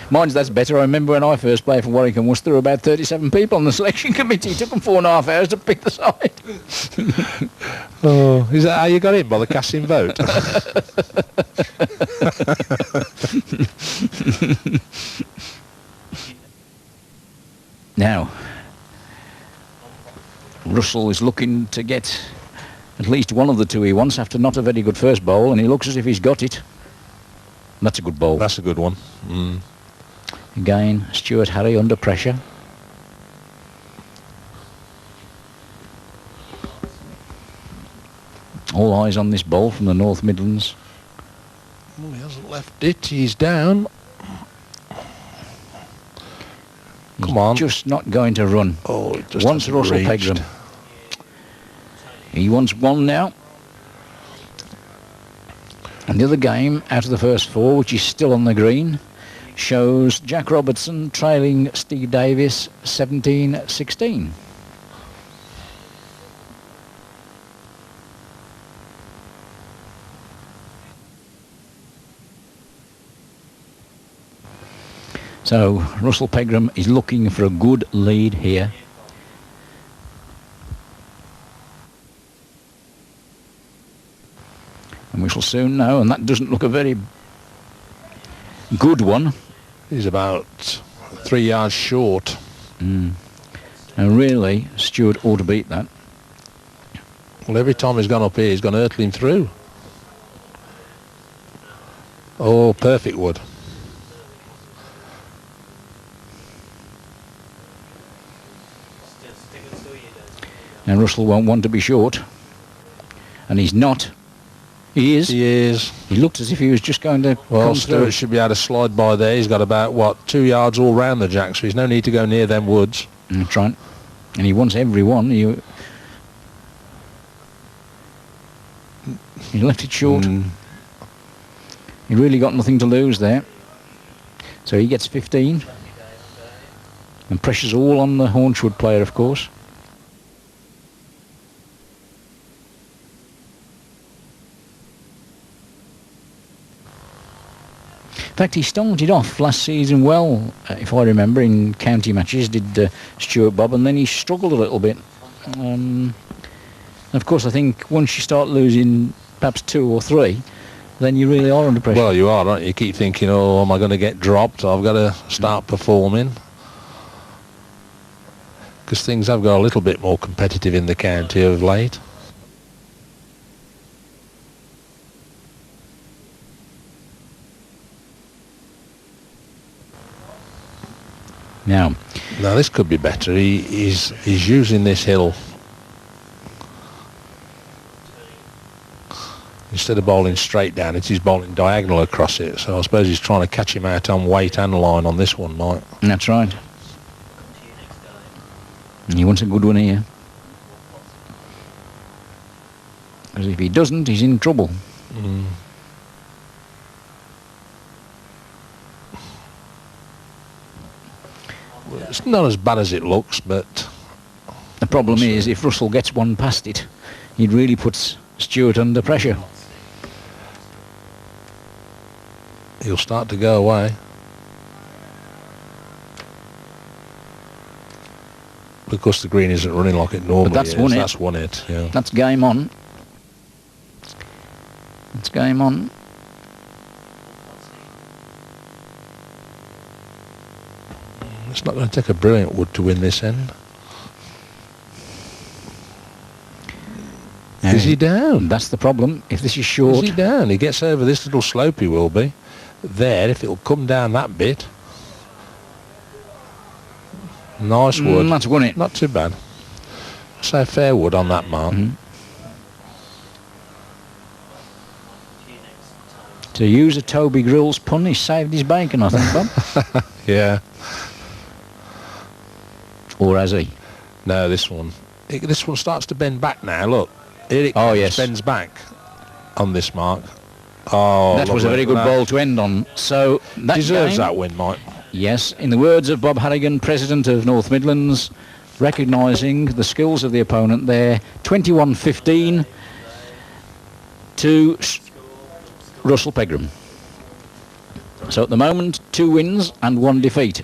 Mine's that's better. I remember when I first played for Warwick and Worcester, there were about 37 people on the selection committee. It took them 4.5 hours to pick the side. Oh, is that how you got in, by the casting vote? Now, Russell is looking to get at least one of the two he wants after not a very good first bowl, and he looks as if he's got it. That's a good bowl. That's a good one. Mm. Again, Stuart Harry under pressure. All eyes on this bowl from the North Midlands. Oh, he hasn't left it. He's down. He's Come on. just not going to run. Oh, it just Wants hasn't Russell reached. Pegram. He wants one now. And the other game, out of the first 4, which is still on the green, shows Jack Robertson trailing Steve Davis 17-16. So Russell Pegram is looking for a good lead here. And we shall soon know, and that doesn't look a very good one. He's about 3 yards short. And really, Stuart ought to beat that. Well, every time he's gone up here, he's gone hurtling through. Oh, perfect wood. And Russell won't want to be short. And he's not. He is. He is. He looked as if he was just going to Well, come Stewart through. should be able to slide by there. He's got about, 2 yards all round the jack, so he's no need to go near them woods. That's right. And he wants every one. He left it short. He really got nothing to lose there. So he gets 15. And pressure's all on the Haunchwood player, of course. In fact, he started off last season well, if I remember, in county matches, did Stuart Bob, and then he struggled a little bit. Of course, I think once you start losing perhaps 2 or 3, then you really are under pressure. Well, you are, aren't you? You keep thinking, oh, am I going to get dropped? I've got to start performing. Because things have got a little bit more competitive in the county of late. Now, this could be better. He's using this hill. Instead of bowling straight down it, he's bowling diagonal across it. So I suppose he's trying to catch him out on weight and line on this one, Mike. That's right. And he wants a good one here. Because if he doesn't, he's in trouble. Well, it's not as bad as it looks, but... The problem is, if Russell gets one past it, he really puts Stewart under pressure. He'll start to go away. Because the green isn't running like it normally that's is. won it. That's won it, yeah. That's game on. It's game on. It's not going to take a brilliant wood to win this end. Is he down? That's the problem. If this is short... Is he down? He gets over this little slope, he will be. There, if it'll come down that bit. Nice wood. That's won it. Not too bad. So fair wood on that mark. To use a Toby Grills pun, he saved his bacon, I think, Bob. Yeah. Or has he? No, this one. This one starts to bend back now, look. Here it yes. bends back on this mark. Oh, that was a very good ball to end on. So that deserves game, that win, Mike. Yes, in the words of Bob Harrigan, President of North Midlands, recognising the skills of the opponent there, 21-15 to Russell Pegram. So at the moment, 2 wins and 1 defeat.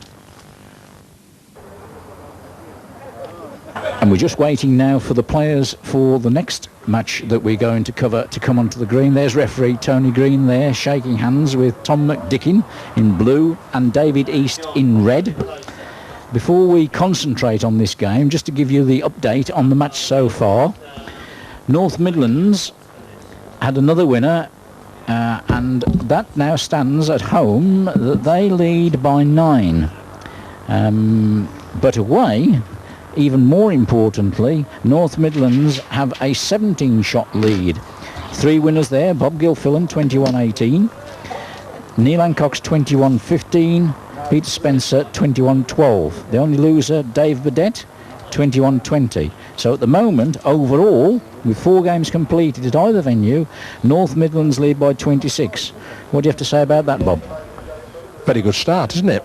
And we're just waiting now for the players for the next match that we're going to cover to come onto the green. There's referee Tony Green there shaking hands with Tom McDickin in blue and David East in red. Before we concentrate on this game, just to give you the update on the match so far, North Midlands had another winner and that now stands at home that they lead by 9. But away, even more importantly, North Midlands have a 17-shot lead. 3 winners there, Bob Gilfillan 21-18, Neil Hancock's 21-15, Peter Spencer 21-12. The only loser, Dave Burdett, 21-20. So at the moment, overall, with 4 games completed at either venue, North Midlands lead by 26. What do you have to say about that, Bob? Very good start, isn't it?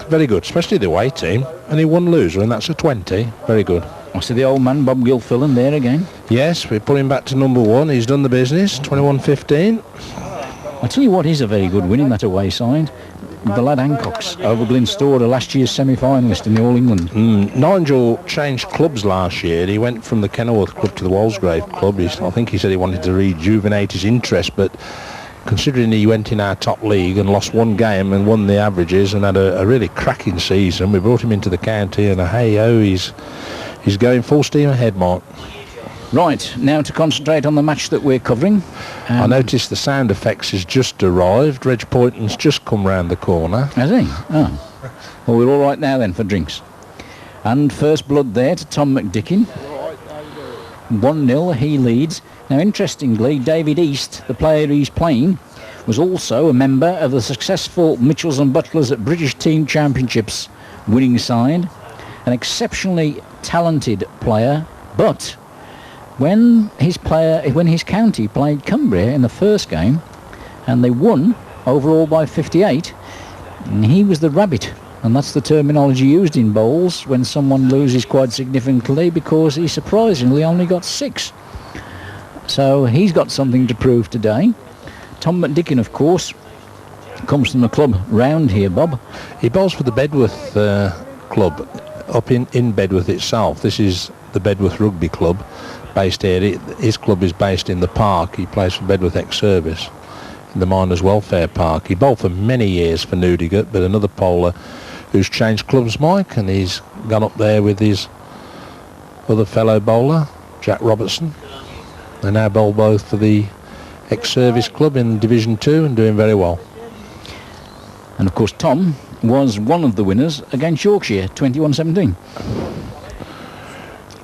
Very good, especially the away team. Only 1 loser, and that's a 20. Very good. I see the old man, Bob Gilfillan, there again. Yes, we put him back to number 1. He's done the business, 21-15. I tell you what is a very good win in that away side. The lad Hancock's over Glynstora, last year's semi-finalist in the All England. Nigel changed clubs last year. He went from the Kenilworth club to the Walsgrave club. I think he said he wanted to rejuvenate his interest, but considering he went in our top league and lost 1 game and won the averages and had a really cracking season, we brought him into the county and hey-ho, he's going full steam ahead, Mark. Right, now to concentrate on the match that we're covering. I noticed the sound effects has just arrived. Reg Poynton's just come round the corner. Has he? Oh. Well, we're all right now then for drinks. And first blood there to Tom McDickin. 1-0, he leads. Now, interestingly, David East, the player he's playing, was also a member of the successful Mitchells and Butlers at British Team Championships winning side. An exceptionally talented player, but when his county played Cumbria in the first game and they won overall by 58, he was the rabbit. And that's the terminology used in bowls when someone loses quite significantly, because he surprisingly only got 6. So he's got something to prove today. Tom McDicken, of course, comes from the club round here, Bob. He bowls for the Bedworth club up in Bedworth itself. This is the Bedworth Rugby Club based here. His club is based in the park. He plays for Bedworth ex-service in the Miners Welfare Park. He bowled for many years for Newdigate, but another bowler who's changed clubs, Mike, and he's gone up there with his other fellow bowler, Jack Robertson. They now bowl both for the ex-service club in Division 2 and doing very well. And of course Tom was one of the winners against Yorkshire, 21-17.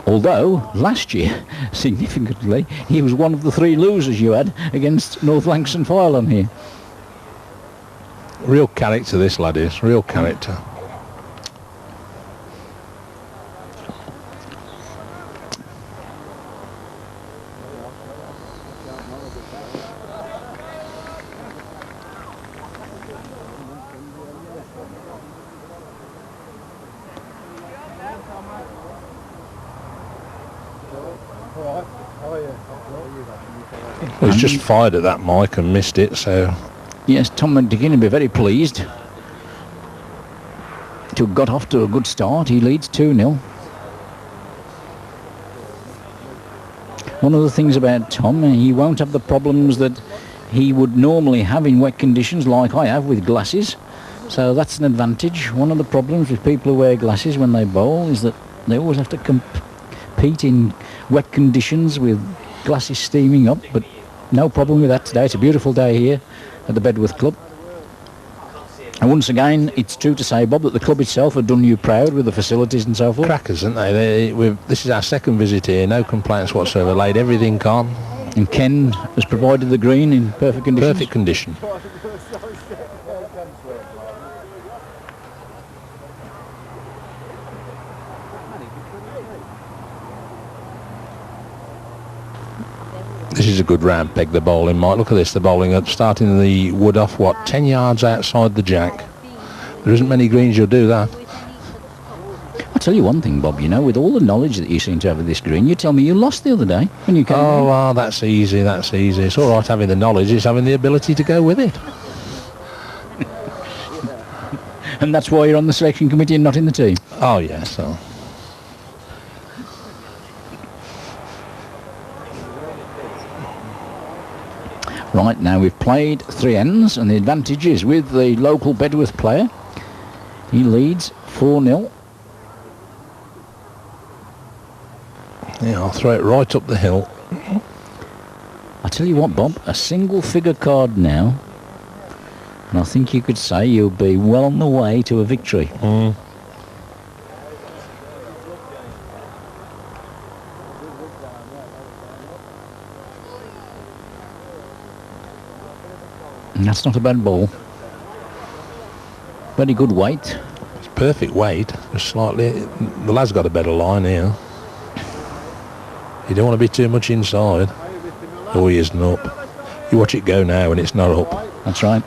Although last year, significantly, he was one of the 3 losers you had against North Lancashire File on here. Real character this lad is, real character. He's just fired at that Mike and missed it, so... Yes, Tom McDicken will be very pleased to have got off to a good start. He leads 2-0. One of the things about Tom, he won't have the problems that he would normally have in wet conditions, like I have with glasses. So that's an advantage. One of the problems with people who wear glasses when they bowl is that they always have to compete in wet conditions with glasses steaming up, but no problem with that today. It's a beautiful day here at the Bedworth Club. And once again, it's true to say, Bob, that the club itself have done you proud with the facilities and so forth. Crackers, aren't they? This is our second visit here, no complaints whatsoever, laid everything on. And Ken has provided the green in perfect conditions. Perfect condition. This is a good round peg, the bowling, Mike. Look at this, the bowling up, starting the wood off, 10 yards outside the jack. There isn't many greens you'll do that. I'll tell you one thing, Bob, with all the knowledge that you seem to have of this green, you tell me you lost the other day when you came Oh, well, that's easy. It's all right having the knowledge, it's having the ability to go with it. And that's why you're on the selection committee and not in the team? Oh, yes. So. Right, now we've played 3 ends, and the advantage is with the local Bedworth player. He leads 4-0. Yeah, I'll throw it right up the hill. I tell you what, Bob, a single figure card now, and I think you could say you'll be well on the way to a victory. And that's not a bad ball. Very good weight. It's perfect weight. Just slightly. The lad's got a better line here. You don't want to be too much inside. Oh, he isn't up. You watch it go now and it's not up. That's right.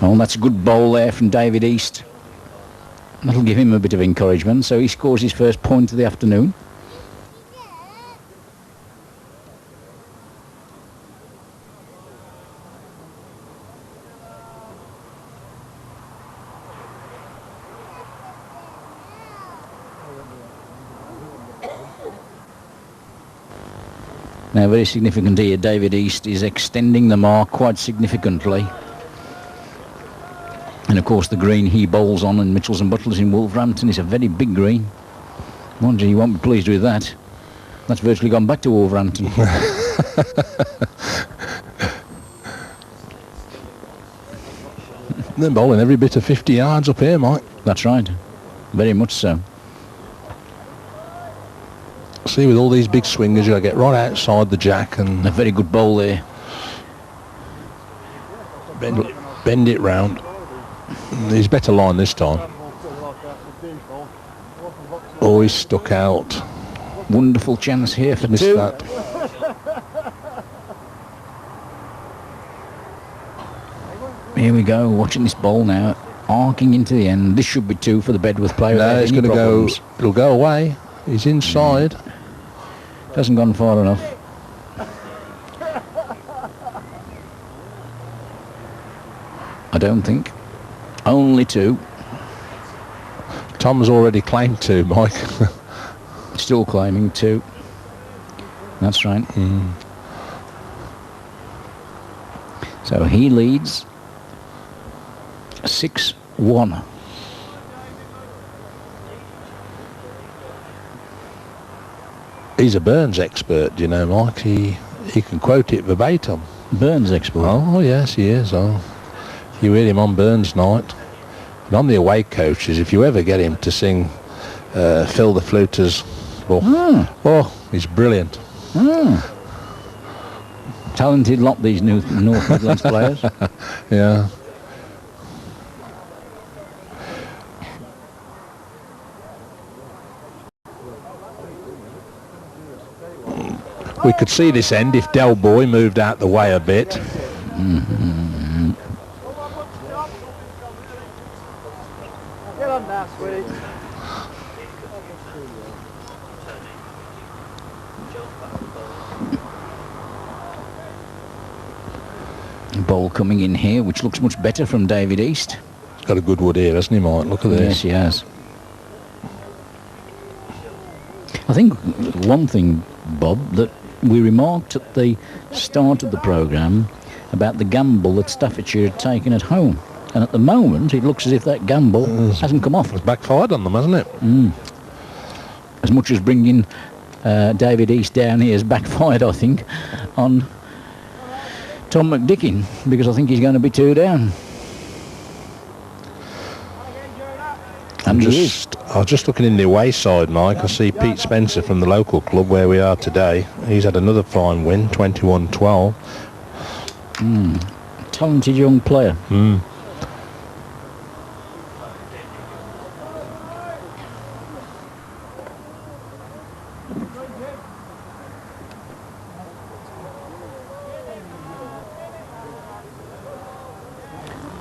Oh, that's a good bowl there from David East. That'll give him a bit of encouragement. So he scores his first point of the afternoon. Now, very significant here, David East is extending the mark quite significantly. And of course the green he bowls on in Mitchells and Butlers in Wolverhampton is a very big green. Mind you, he won't be pleased with that. That's virtually gone back to Wolverhampton. They're bowling every bit of 50 yards up here, Mike. That's right. Very much so. See, with all these big swingers, you've got to get right outside the jack and A very good bowl there. bend it round. He's better line this time. Oh, he's stuck out. Wonderful chance here for Missed two. that. Here we go, watching this bowl now, arcing into the end. This should be two for the Bedworth player. No, without it's any going to go. problems. It'll go away. He's inside. Hasn't gone far enough. I don't think. Only two. Tom's already claimed two, Mike. Still climbing two. That's right. So he leads 6-1. He's a Burns expert, you know, Mike. He can quote it verbatim. Burns expert. Oh, yes, he is. Oh, you hear him on Burns night. And on the away coaches, if you ever get him to sing Phil the Fluter's, oh, he's brilliant. Talented lot, these new North Midlands players. Yeah. We could see this end if Del Boy moved out the way a bit. Get on now, sweetie. Bowl coming in here, which looks much better from David East. He's got a good wood here, hasn't he, Mike? Look at Yes, this. he has. I think one thing, Bob, that we remarked at the start of the programme about the gamble that Staffordshire had taken at home. And at the moment, it looks as if that gamble hasn't come off. It's backfired on them, hasn't it? As much as bringing David East down here has backfired, I think, on Tom McDickin, because I think he's going to be two down. And he is. I was just looking in the away side, Mike. I see Pete Spencer from the local club where we are today. He's had another fine win, 21-12. Talented young player.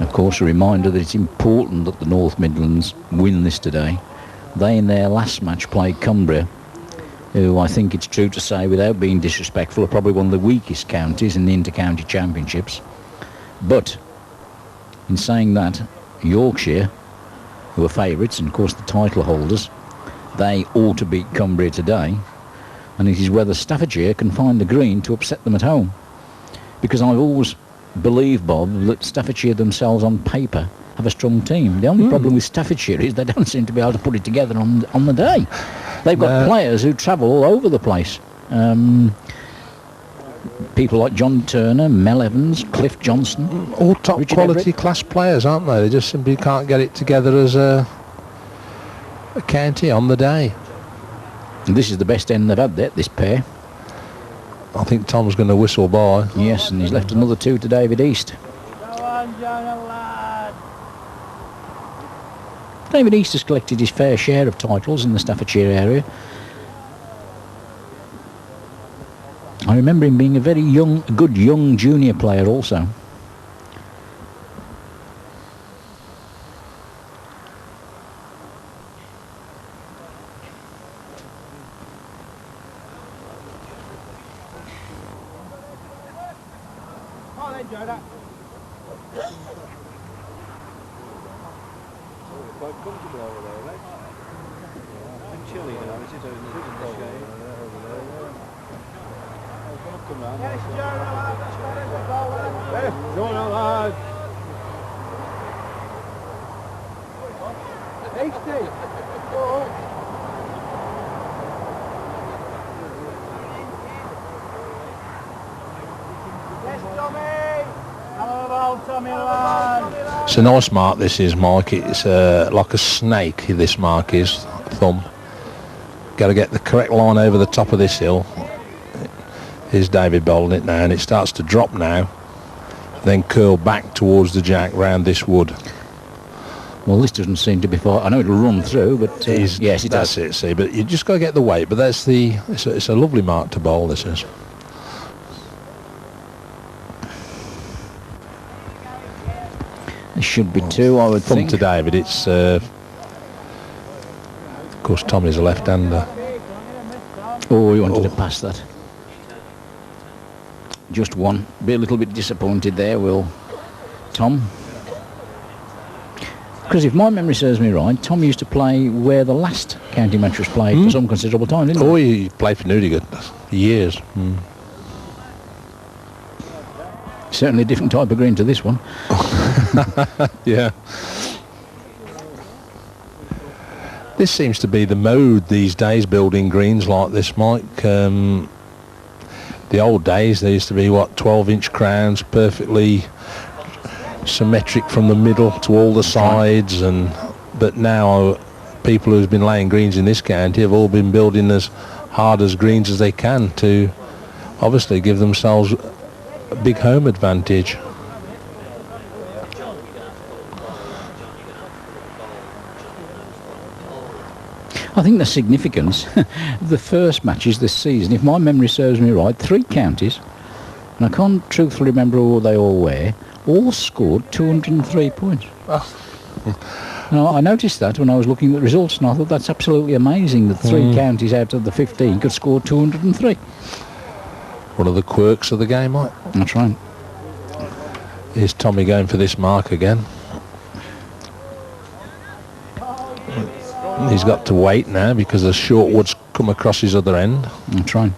Of course, a reminder that it's important that the North Midlands win this today. They, in their last match, played Cumbria, who I think it's true to say, without being disrespectful, are probably one of the weakest counties in the inter-county championships. But, in saying that, Yorkshire, who are favourites and of course the title holders, they ought to beat Cumbria today, and it is whether Staffordshire can find the green to upset them at home. Because I've always believed, Bob, that Staffordshire themselves on paper have a strong team. The only problem with Staffordshire is they don't seem to be able to put it together on the day. They've got players who travel all over the place. People like John Turner, Mel Evans, Cliff Johnson. All top Richard quality Everett. class players, aren't they? They just simply can't get it together as a county on the day. And this is the best end they've had there, this pair. I think Tom's going to whistle by. Yes, and he's left another two to David East. Go on, Jonah, lad. David East has collected his fair share of titles in the Staffordshire area. I remember him being a very good young junior player also. Come on then, Jonah. Quite comfortable over there, right? It's chilly now, is it? Over the shade. Yes, Jonah, lad. Hasty. Yes, Tommy. Hello, Tommy, lad. It's a nice mark, this is, Mike. It's like a snake, this mark is, thumb. Got to get the correct line over the top of this hill. Here's David bowling it now, and it starts to drop now, then curl back towards the jack round this wood. Well, this doesn't seem to be far. I know it'll run through, but yes, it that's does. it, see, but you just got to get the weight. But that's it's a lovely mark to bowl, this is. There should be two, I would Thumb think. to David, it's of course Tommy's a left-hander. Oh, you wanted to pass that. Just one. Be a little bit disappointed there, will Tom. Because if my memory serves me right, Tom used to play where the last county match was played for some considerable time, didn't Oh, he? he played for Newdigate for years. Certainly a different type of green to this one. Yeah. This seems to be the mode these days, building greens like this, Mike. The old days, there used to be, 12-inch crowns, perfectly symmetric from the middle to all the sides, but now people who've been laying greens in this county have all been building as hard as greens as they can to obviously give themselves a big home advantage. I think the significance of the first matches this season, if my memory serves me right, 3 counties, and I can't truthfully remember who they all were, all scored 203 points. Now, I noticed that when I was looking at the results, and I thought that's absolutely amazing that 3 counties out of the 15 could score 203. One of the quirks of the game, Mike. That's right. Here's Tommy going for this mark again. He's got to wait now because the short wood's come across his other end. That's right.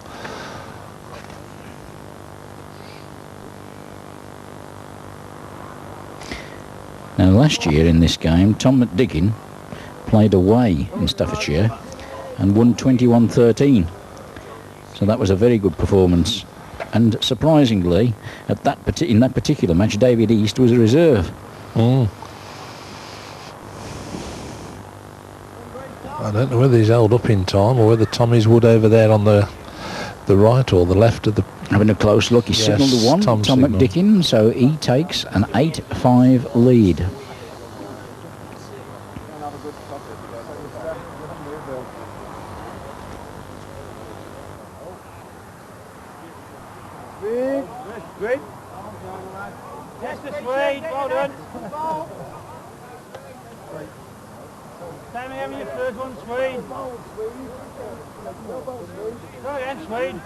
Now, last year in this game, Tom McDickin played away in Staffordshire and won 21-13. So that was a very good performance. And surprisingly, in that particular match, David East was a reserve. I don't know whether he's held up in time or whether Tommy's wood over there on the right or the left of the... Having a close look, he Yes, signalled the one, Tom Tom signalled. McDickin, so he takes an 8-5 lead. Great. Yes, the Swede. Well done. Time having your first one, Swede. Go again, Swede.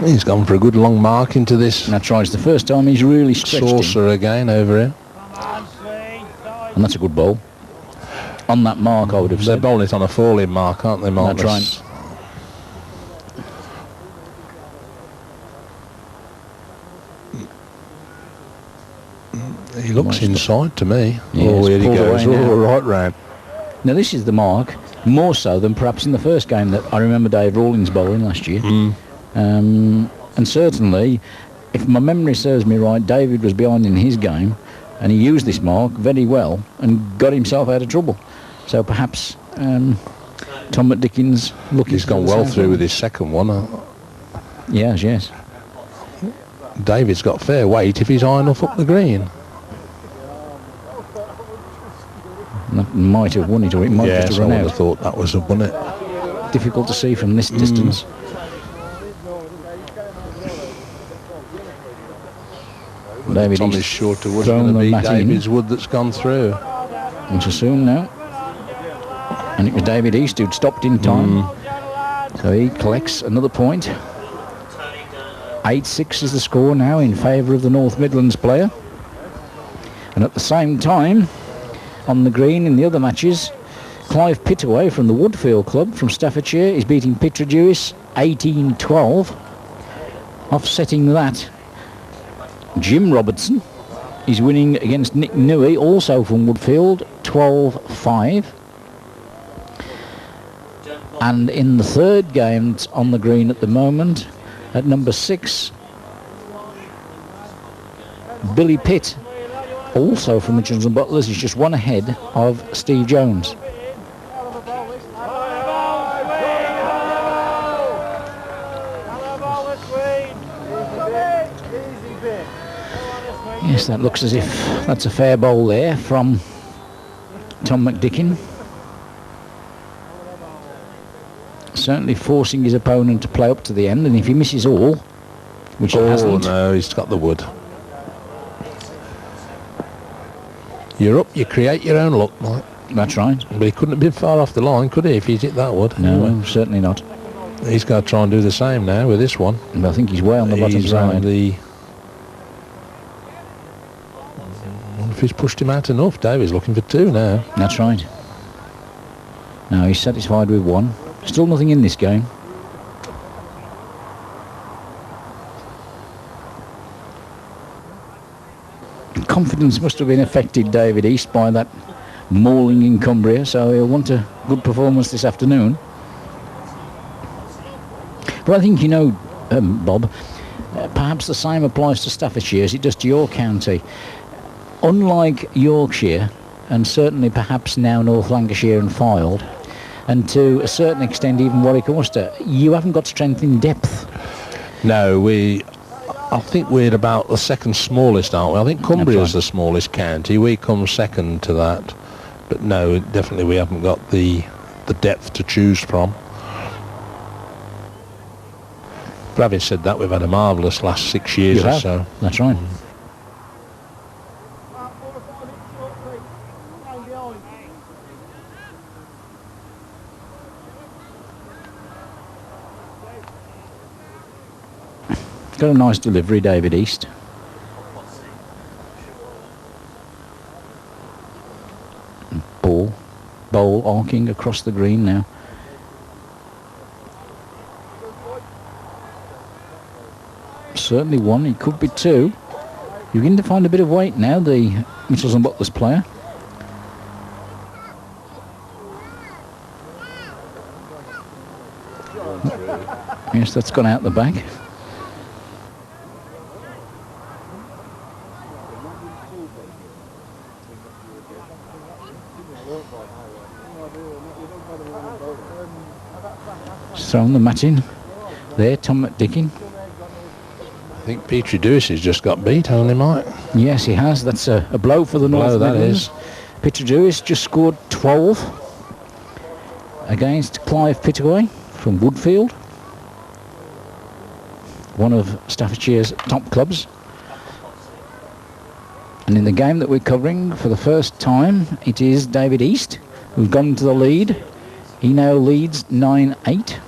He's gone for a good long mark into this And that's right, it's the first time he's really stretched him. saucer again over here. Come on, Swede. And that's a good bowl. On that mark, I would have They're said. bowling it on a falling mark, aren't they, Mark? That's right. He looks inside to me. Yeah, Oh, it's here he pulled goes. away now. Oh, right round. Now, this is the mark, more so than perhaps in the first game that I remember Dave Rawlings bowling last year. And certainly, if my memory serves me right, David was behind in his game, and he used this mark very well and got himself out of trouble. So perhaps Tom McDickin's looking... He's gone well through with his second one. Yes. David's got fair weight if he's high enough up the green. That might have won it, or it might Yes, just I have would run have out. thought that was a won it. Difficult to see from this distance. David Tommy's East shorter wood's thrown going to the be mat in. David's wood that's gone through. into soon now. And it was David East who'd stopped in time. So he collects another point. 8-6 is the score now in favour of the North Midlands player. And at the same time, on the green in the other matches, Clive Pittaway from the Woodfield Club from Staffordshire is beating Pittredewis 18-12. Offsetting that, Jim Robertson is winning against Nick Newey, also from Woodfield, 12-5. And in the third game that's on the green at the moment, at number 6, Billy Pitt, also from Mitchells and Butlers, is just one ahead of Steve Jones. Yes, that looks as if that's a fair bowl there from Tom McDickin. Certainly forcing his opponent to play up to the end, and if he misses all, which he hasn't... no, he's got the wood. You're up, you create your own luck, Mike. That's right. But he couldn't have been far off the line, could he, if he's hit that wood? No, Anyway, certainly not. he's got to try and do the same now with this one. I think he's way on the bottom He's side. round the... I wonder if he's pushed him out enough. David's looking for 2 now. That's right. No, he's satisfied with 1. Still nothing in this game. Confidence must have been affected, David East, by that mauling in Cumbria, so he'll want a good performance this afternoon. But I think, you know, Bob, perhaps the same applies to Staffordshire as it does to your county. Unlike Yorkshire, and certainly perhaps now North Lancashire and Fylde, and to a certain extent even Warwick Ulster, you haven't got strength in depth. No, I think we're about the second smallest, aren't we? I think Cumbria's the smallest county. We come second to that. But no, definitely we haven't got the depth to choose from. But having said that, we've had a marvellous last 6 years or so. That's right. Got a nice delivery, David East. Bowl arcing across the green now. Certainly 1, it could be 2. You're going to find a bit of weight now, the Mitchells and Butlers player. Yes, that's gone out the back. Thrown the mat in there, Tom McDickin. I think Pittredewis has just got beat, hasn't he, Mike? Yes, he has. That's a blow for the North Midlands. Pittredewis just scored 12 against Clive Pittaway from Woodfield, one of Staffordshire's top clubs. And in the game that we're covering for the first time, it is David East who's gone into the lead. He now leads 9-8.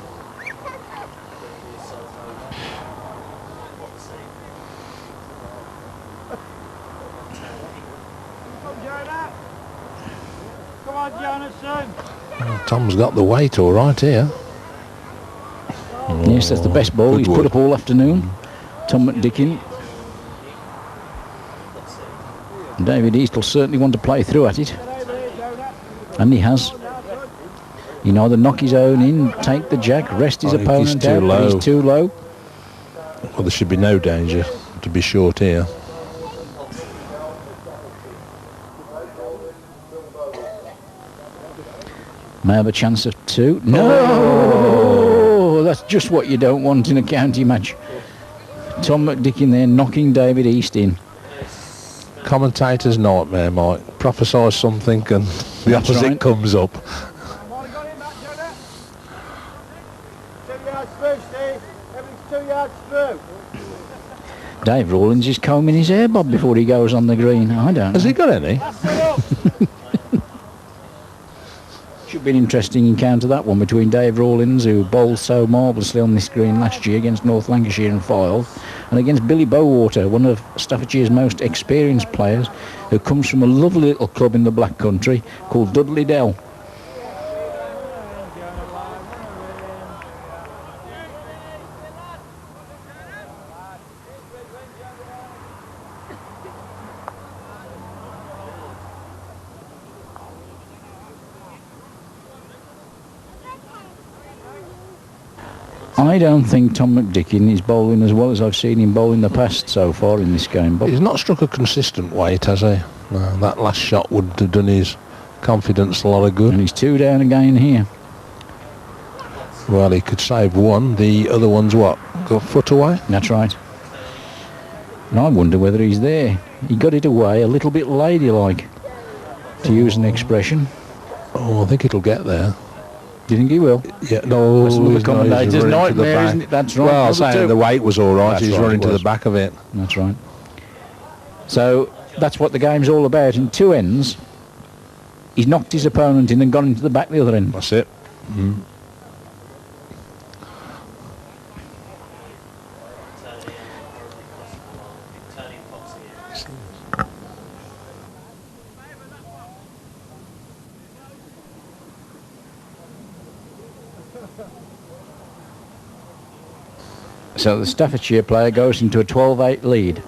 Tom's got the weight all right here. Yes, that's the best ball he's put up all afternoon. Tom McDickin. David East will certainly want to play through at it. And he has. You know, either knock his own in, take the jack, rest his opponent out, but he's too low. Well, there should be no danger to be short here. May have a chance of 2. No! That's just what you don't want in a county match. Tom McDickin there knocking David East in. Commentator's nightmare, Mike. Prophesise something and the opposite comes up. Dave Rawlins is combing his hair, Bob, before he goes on the green. I don't know. Has he got any? Should be an interesting encounter, that one, between Dave Rawlins, who bowled so marvellously on this green last year against North Lancashire and Fylde, and against Billy Bowater, one of Staffordshire's most experienced players, who comes from a lovely little club in the Black Country called Dudley Dell. I don't think Tom McDickin is bowling as well as I've seen him bowl in the past so far in this game, Bob. He's not struck a consistent weight, has he? No, that last shot would have done his confidence a lot of good. And he's 2 down again here. Well, he could save one. The other one's what? Got a foot away? That's right. And I wonder whether he's there. He got it away a little bit ladylike, to use an expression. Oh, I think it'll get there. Do you think he will? Yeah, no. That's another he's not. He's commentator's running to the nightmare, back. isn't it? That's right. Well, I was Number saying two. the weight was all right. That's He's right, running it to the was. back of it. That's right. So that's what the game's all about. In 2 ends, he's knocked his opponent in and gone into the back the other end. That's it. So the Staffordshire player goes into a 12-8 lead.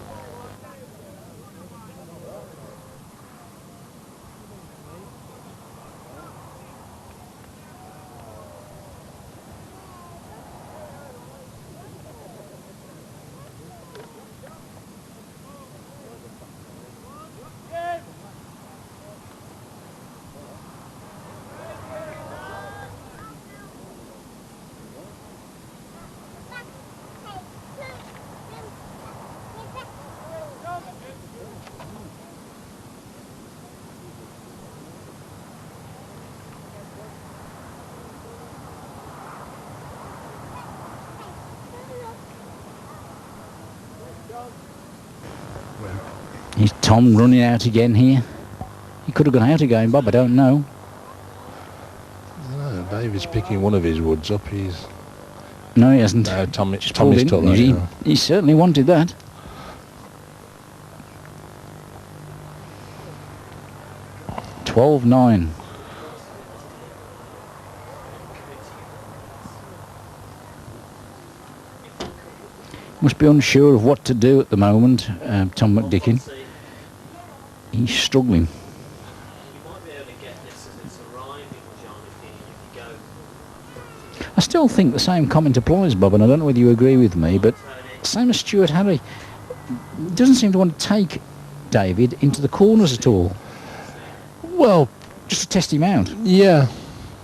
Is Tom running out again here? He could have gone out again, Bob, I don't know. No, David's picking one of his woods up. He's No, he hasn't. no, Pulled Tommy's in. took that. He, Yeah. he certainly wanted that. $12-9. Must be unsure of what to do at the moment, Tom McDickin. He's struggling. I still think the same comment applies, Bob, and I don't know whether you agree with me, but same as Stuart Harry, doesn't seem to want to take David into the corners at all, Well, just to test him out. yeah.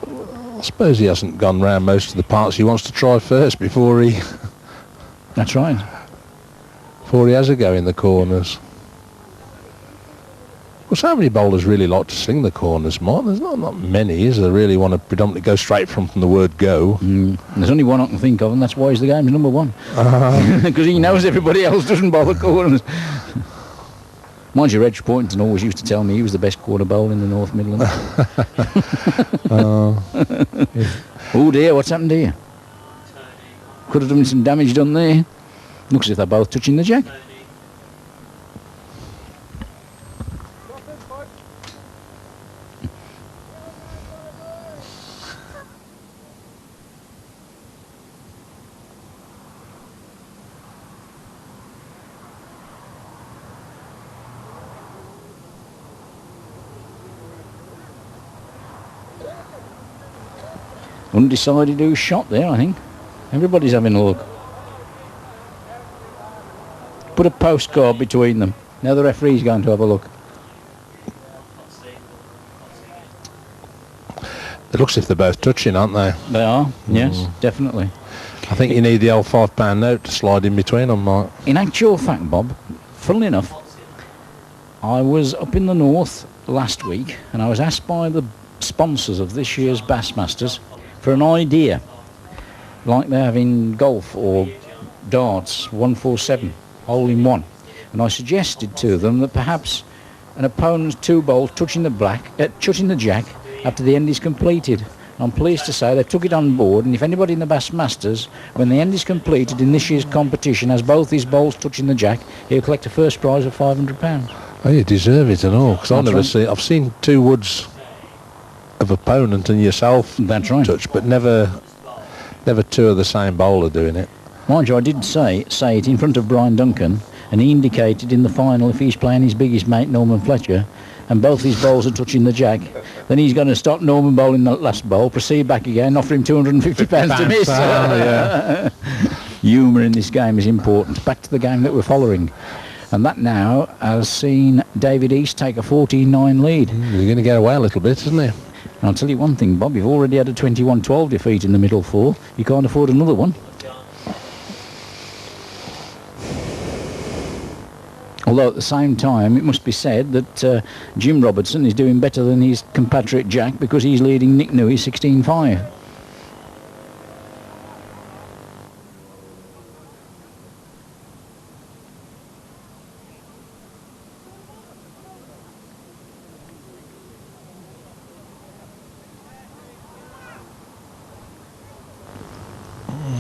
I suppose he hasn't gone round most of the parts he wants to try first before he That's right. has a go in the corners. Well, so many bowlers really like to sling the corners, Mark. There's not many, is there, really want to predominantly go straight from the word go. There's only one I can think of, and that's why he's the game's number one. Because he knows everybody else doesn't bowl the corners. Mind you, Reg Poynton always used to tell me he was the best corner bowler in the North Midlands. Oh dear, what's happened here? Could have done some damage done there. Looks as if they're both touching the jack. Undecided who shot there, I think. Everybody's having a look. Put a postcard between them. Now the referee's going to have a look. It looks as if they're both touching, aren't they? They are, yes, definitely. I think you need the old £5 note to slide in between them, Mark. In actual fact, Bob, funnily enough, I was up in the north last week and I was asked by the sponsors of this year's Bassmasters for an idea, like they have in golf or darts, 147, hole in one. And I suggested to them that perhaps an opponent's 2 bowls touching the jack after the end is completed. I'm pleased to say they took it on board, and if anybody in the Bassmasters, when the end is completed in this year's competition, has both his bowls touching the jack, he'll collect a first prize of £500. Oh, you deserve it and all, because That's right. I've seen 2 woods of opponent and yourself That's right. touch, but never 2 of the same bowler doing it. Mind you, I did say it in front of Brian Duncan, and he indicated in the final if he's playing his biggest mate Norman Fletcher, and both his bowls are touching the jack, Then he's going to stop Norman Bowl in that last bowl, proceed back again, offer him £250 to miss. Yeah. Humour in this game is important. Back to the game that we're following. And that now has seen David East take a 14-9 lead. He's going to get away a little bit, isn't he? And I'll tell you one thing, Bob, you've already had a 21-12 defeat in the middle four. You can't afford another one. Although at the same time, it must be said that Jim Robertson is doing better than his compatriot Jack because he's leading Nick Newey 16-5.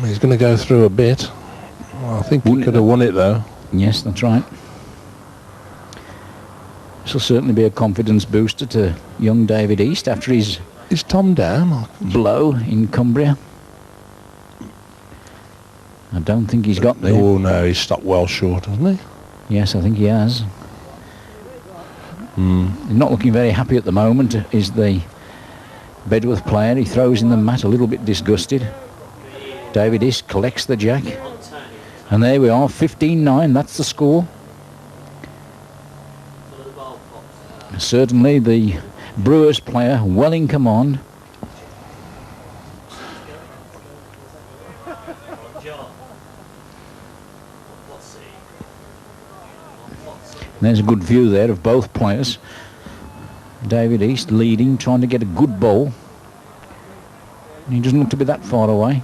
He's going to go through a bit. Well, I think he could have won it, though. Yes, that's right. This will certainly be a confidence booster to young David East after his Is Tom down? blow in Cumbria. I don't think he's got there. Oh, no, he's stopped well short, hasn't he? Yes, I think he has. He's not looking very happy at the moment, is the Bedworth player. He throws in the mat a little bit disgusted. David East collects the jack. And there we are, 15-9, that's the score. Certainly the Brewers player well in command. There's a good view there of both players. David East leading, trying to get a good bowl. He doesn't look to be that far away.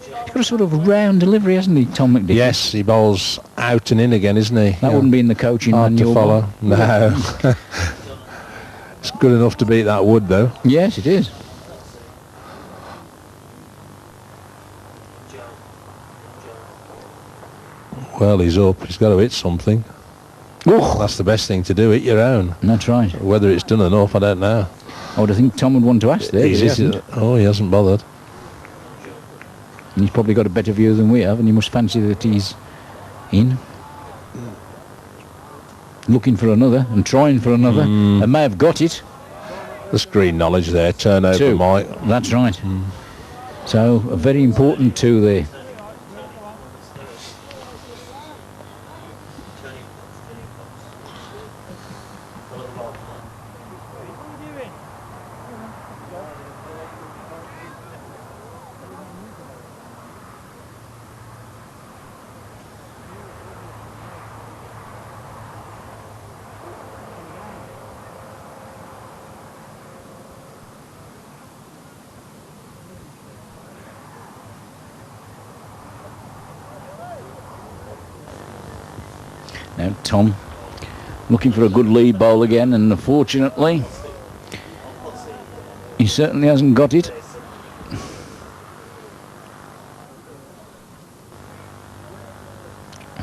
He's got a sort of round delivery, hasn't he, Tom McDick? Yes, he bowls out and in again, isn't he? That wouldn't be in the coaching hard manual. to follow. No. It's good enough to beat that wood, though. Yes, it is. Well, he's up. He's got to hit something. Oh, That's the best thing to do, hit your own. that's right. Whether it's done enough, I don't know. I would think Tom would want to ask there. But he hasn't. He hasn't bothered. And he's probably got a better view than we have, and he must fancy that he's in. Looking for another and trying for another, and may have got it. The screen knowledge there, turnover, Two. Mike. That's right. So a very important two there. Now Tom looking for a good lead bowl again, and unfortunately he certainly hasn't got it.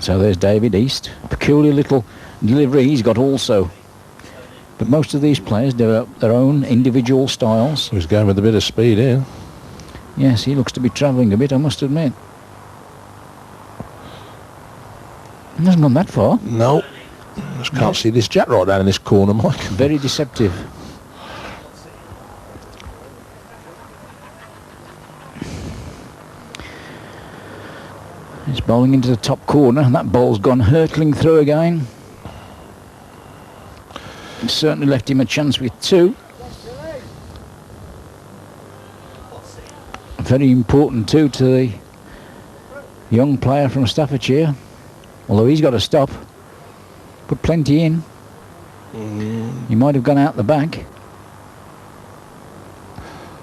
So there's David East. Peculiar little delivery he's got also. But most of these players develop their own individual styles. He's going with a bit of speed here. Yes, he looks to be travelling a bit, I must admit. He hasn't gone that far. No. Just can't see this jack right down in this corner, Mike. Very deceptive. He's bowling into the top corner, and that ball's gone hurtling through again. It certainly left him a chance with two. Very important too to the young player from Staffordshire. Although he's got to stop. Put plenty in. He might have gone out the back.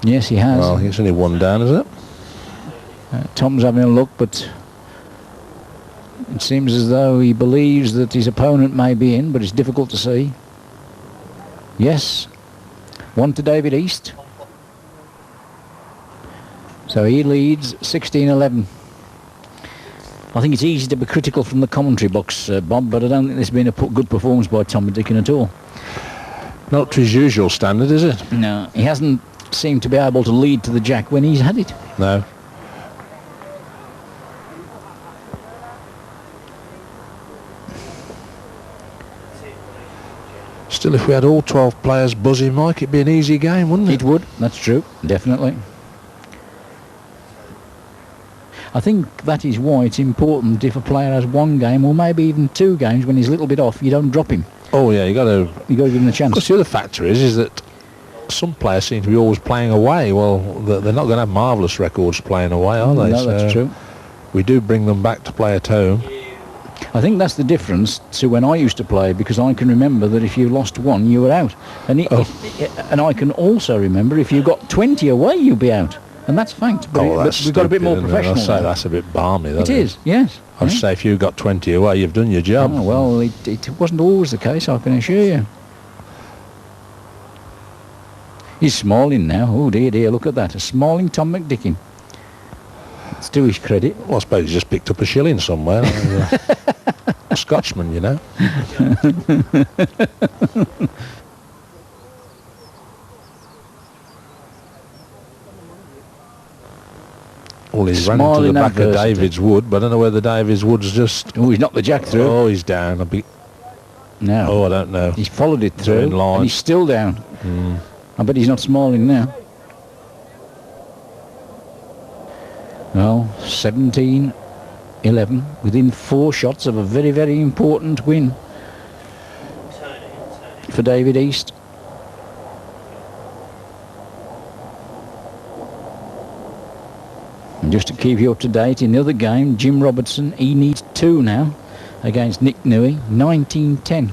Yes, he has. Well, it's only one down, is it? Tom's having a look, but it seems as though he believes that his opponent may be in, but it's difficult to see. Yes. One to David East. So he leads 16-11. I think it's easy to be critical from the commentary box, Bob, but I don't think there's been a good performance by Tom McDicken at all. Not to his usual standard, is it? No, he hasn't seemed to be able to lead to the jack when he's had it. No. Still, if we had all 12 players buzzing, Mike, it'd be an easy game, wouldn't it? It would, that's true, definitely. I think that is why it's important if a player has one game or maybe even two games when he's a little bit off, you don't drop him. Oh, yeah, you got to give him the chance. Of course, the other factor is that some players seem to be always playing away. Well, they're not going to have marvellous records playing away, are they? No, that's true. We do bring them back to play at home. I think that's the difference to when I used to play, because I can remember that if you lost one, you were out. And I can also remember if you got 20 away, you'd be out. And that's fact. But, we've got a bit more professional. I'd say that's a bit balmy. It is, yes. I'd say if you got 20 away, you've done your job. Oh, well, it wasn't always the case, I can assure you. He's smiling now. Oh, dear, dear, look at that. A smiling Tom McDickin. It's to his credit. Well, I suppose he just picked up a shilling somewhere. A Scotsman, you know. Well, he's ran into the back of David's Wood, but I don't know whether David's Wood's just... Oh, he's knocked the jack through. Oh, he's down. No. Oh, I don't know. He's followed it through, and he's still down. I bet he's not smiling now. Well, 17-11, within 4 shots of a very, very important win for David East. And just to keep you up to date, in the other game, Jim Robertson, he needs 2 now against Nick Newey, 19-10.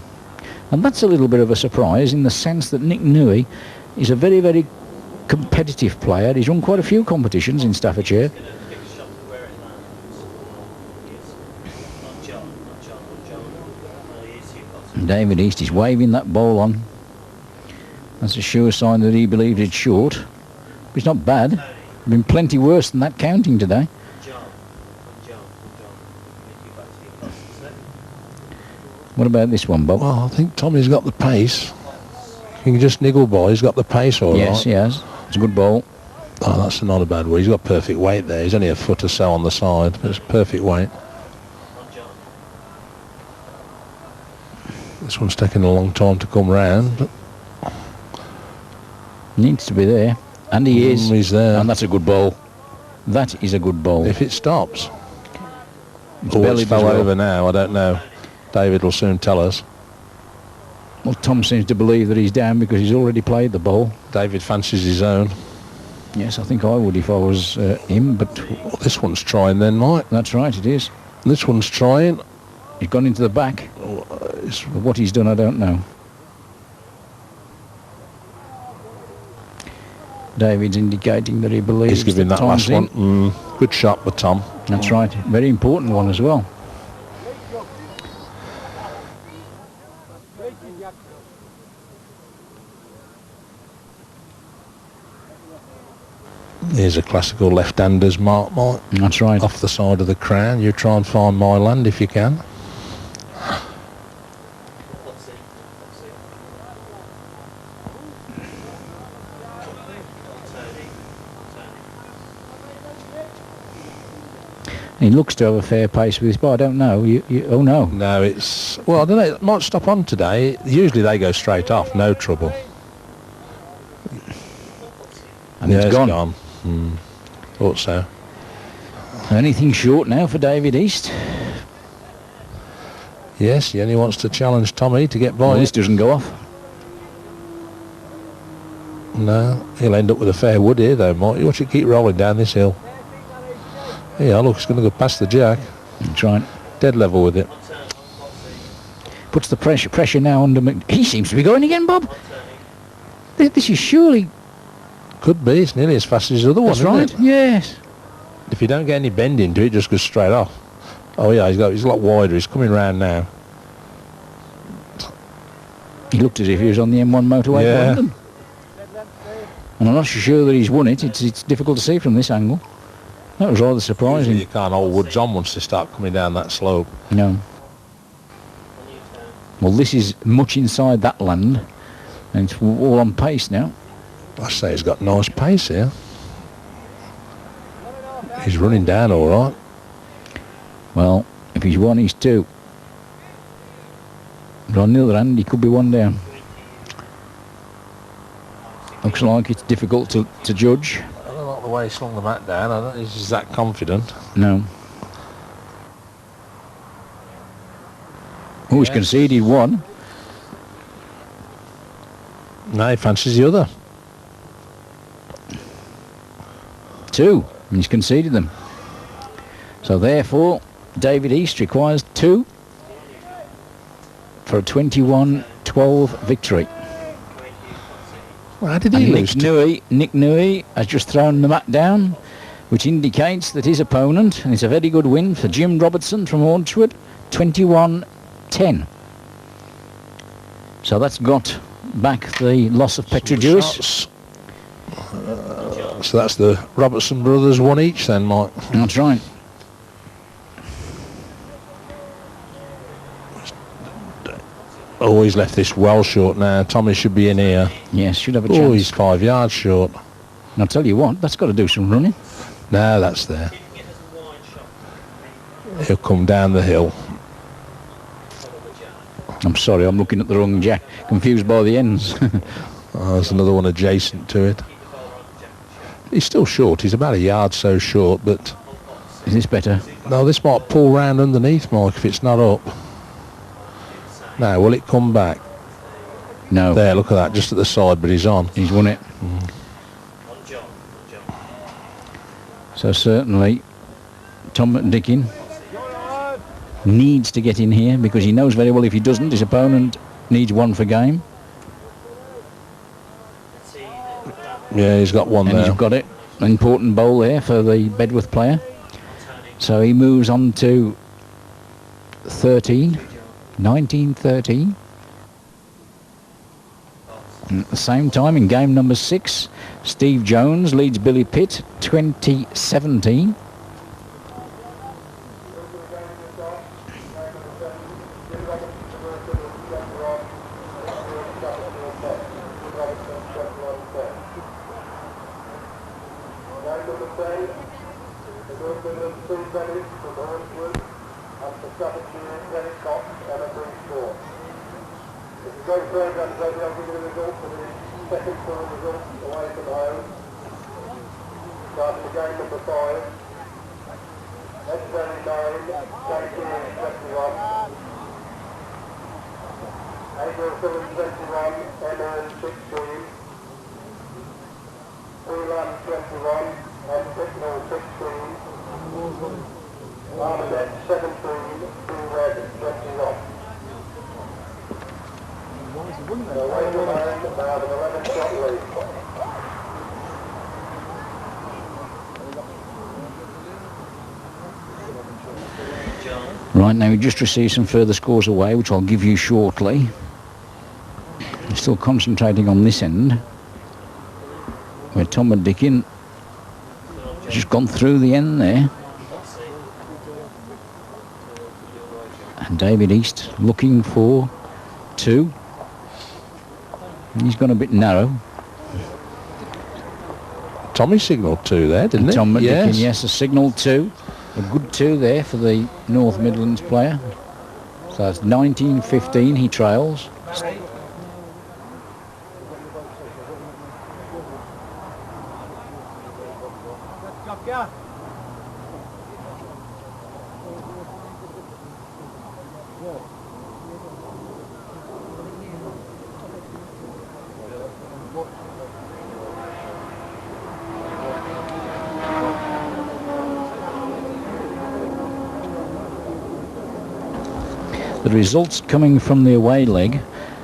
And that's a little bit of a surprise in the sense that Nick Newey is a very, very competitive player. He's won quite a few competitions in Staffordshire. And David East is waving that ball on. That's a sure sign that he believed it's short. But it's not bad. Been plenty worse than that counting today. What about this one, Bob? Well, I think Tommy's got the pace. He can just niggle ball. He's got the pace all right. Yes, he has. It's a good ball. Oh, that's not a bad one. He's got perfect weight there. He's only a foot or so on the side, but it's perfect weight. This one's taking a long time to come round, but needs to be there. And he is. He's there. And that's a good ball. That is a good ball. If it stops. It's fell over now, I don't know. David will soon tell us. Well, Tom seems to believe that he's down because he's already played the ball. David fancies his own. Yes, I think I would if I was him, but... Well, this one's trying then, Mike. That's right, it is. This one's trying. He's gone into the back. What he's done, I don't know. David's indicating that he believes he's giving that last one. Good shot with Tom. That's right. Very important one as well. Here's a classical left-hander's mark, Mike. That's right. Off the side of the crown. You try and find my land if you can. He looks to have a fair pace with this, but I don't know. Oh, no. No, it's... Well, I don't know. It might stop on today. Usually they go straight off. No trouble. And it's gone. Thought so. Anything short now for David East? Yes, he only wants to challenge Tommy to get by. Well, this doesn't go off. No, he'll end up with a fair wood here though, Mike. You watch it keep rolling down this hill. Yeah, look, it's going to go past the jack. That's right. Dead level with it. Puts the pressure now under He seems to be going again, Bob. This is surely... Could be. It's nearly as fast as the other one, That's right, isn't it? Yes. If you don't get any bend into it, it just goes straight off. Oh yeah, he's a lot wider. He's coming round now. He looked as if he was on the M1 motorway to London. And I'm not sure that he's won it. It's difficult to see from this angle. That was rather surprising. Usually you can't hold woods on once they start coming down that slope. No. Well, this is much inside that land, and it's all on pace now. I say he's got nice pace here. He's running down all right. Well, if he's one, he's two. But on the other hand, he could be one down. Looks like it's difficult to judge. I don't like the way he slung the mat down. I don't think he's that confident. No. Oh, he's Yes. conceded one. No, he fancies the other. Two. And he's conceded them. So therefore, David East requires two for a 21-12 victory. Well, how did he And lose? Nick Nui has just thrown the mat down, which indicates that his opponent, and it's a very good win for Jim Robertson from Orchwood, 21-10. So that's got back the loss of Petra Jewis. So that's the Robertson brothers, one each then, Mike. That's right. Oh, he's left this well short now. Tommy should be in here. Yes, should have a Oh, chance. he's 5 yards short. And I'll tell you what, that's got to do some running. No, that's there. He'll come down the hill. I'm sorry, I'm looking at the wrong jack. Confused by the ends. Oh, there's another one adjacent to it. He's still short. He's about a yard so short, but... Is this better? No, this might pull round underneath, Mike, if it's not up. Now, will it come back? No. There, look at that, just at the side, but he's on. He's won it. So certainly, Tom McDickin needs to get in here because he knows very well if he doesn't, his opponent needs one for game. Yeah, he's got one And there. he's got it. An important bowl there for the Bedworth player. So he moves on to 19-13. And at the same time, in game number 6, Steve Jones leads Billy Pitt 20-17. Right, now we just received some further scores away, which I'll give you shortly. I'm still concentrating on this end, where Tom McDickin has just gone through the end there. And David East looking for 2. He's gone a bit narrow. Tommy signalled 2 there, didn't he? Tom McDickin, yes, a signal 2. A good 2 there for the North Midlands player. So that's 19-15, he trails. The results coming from the away leg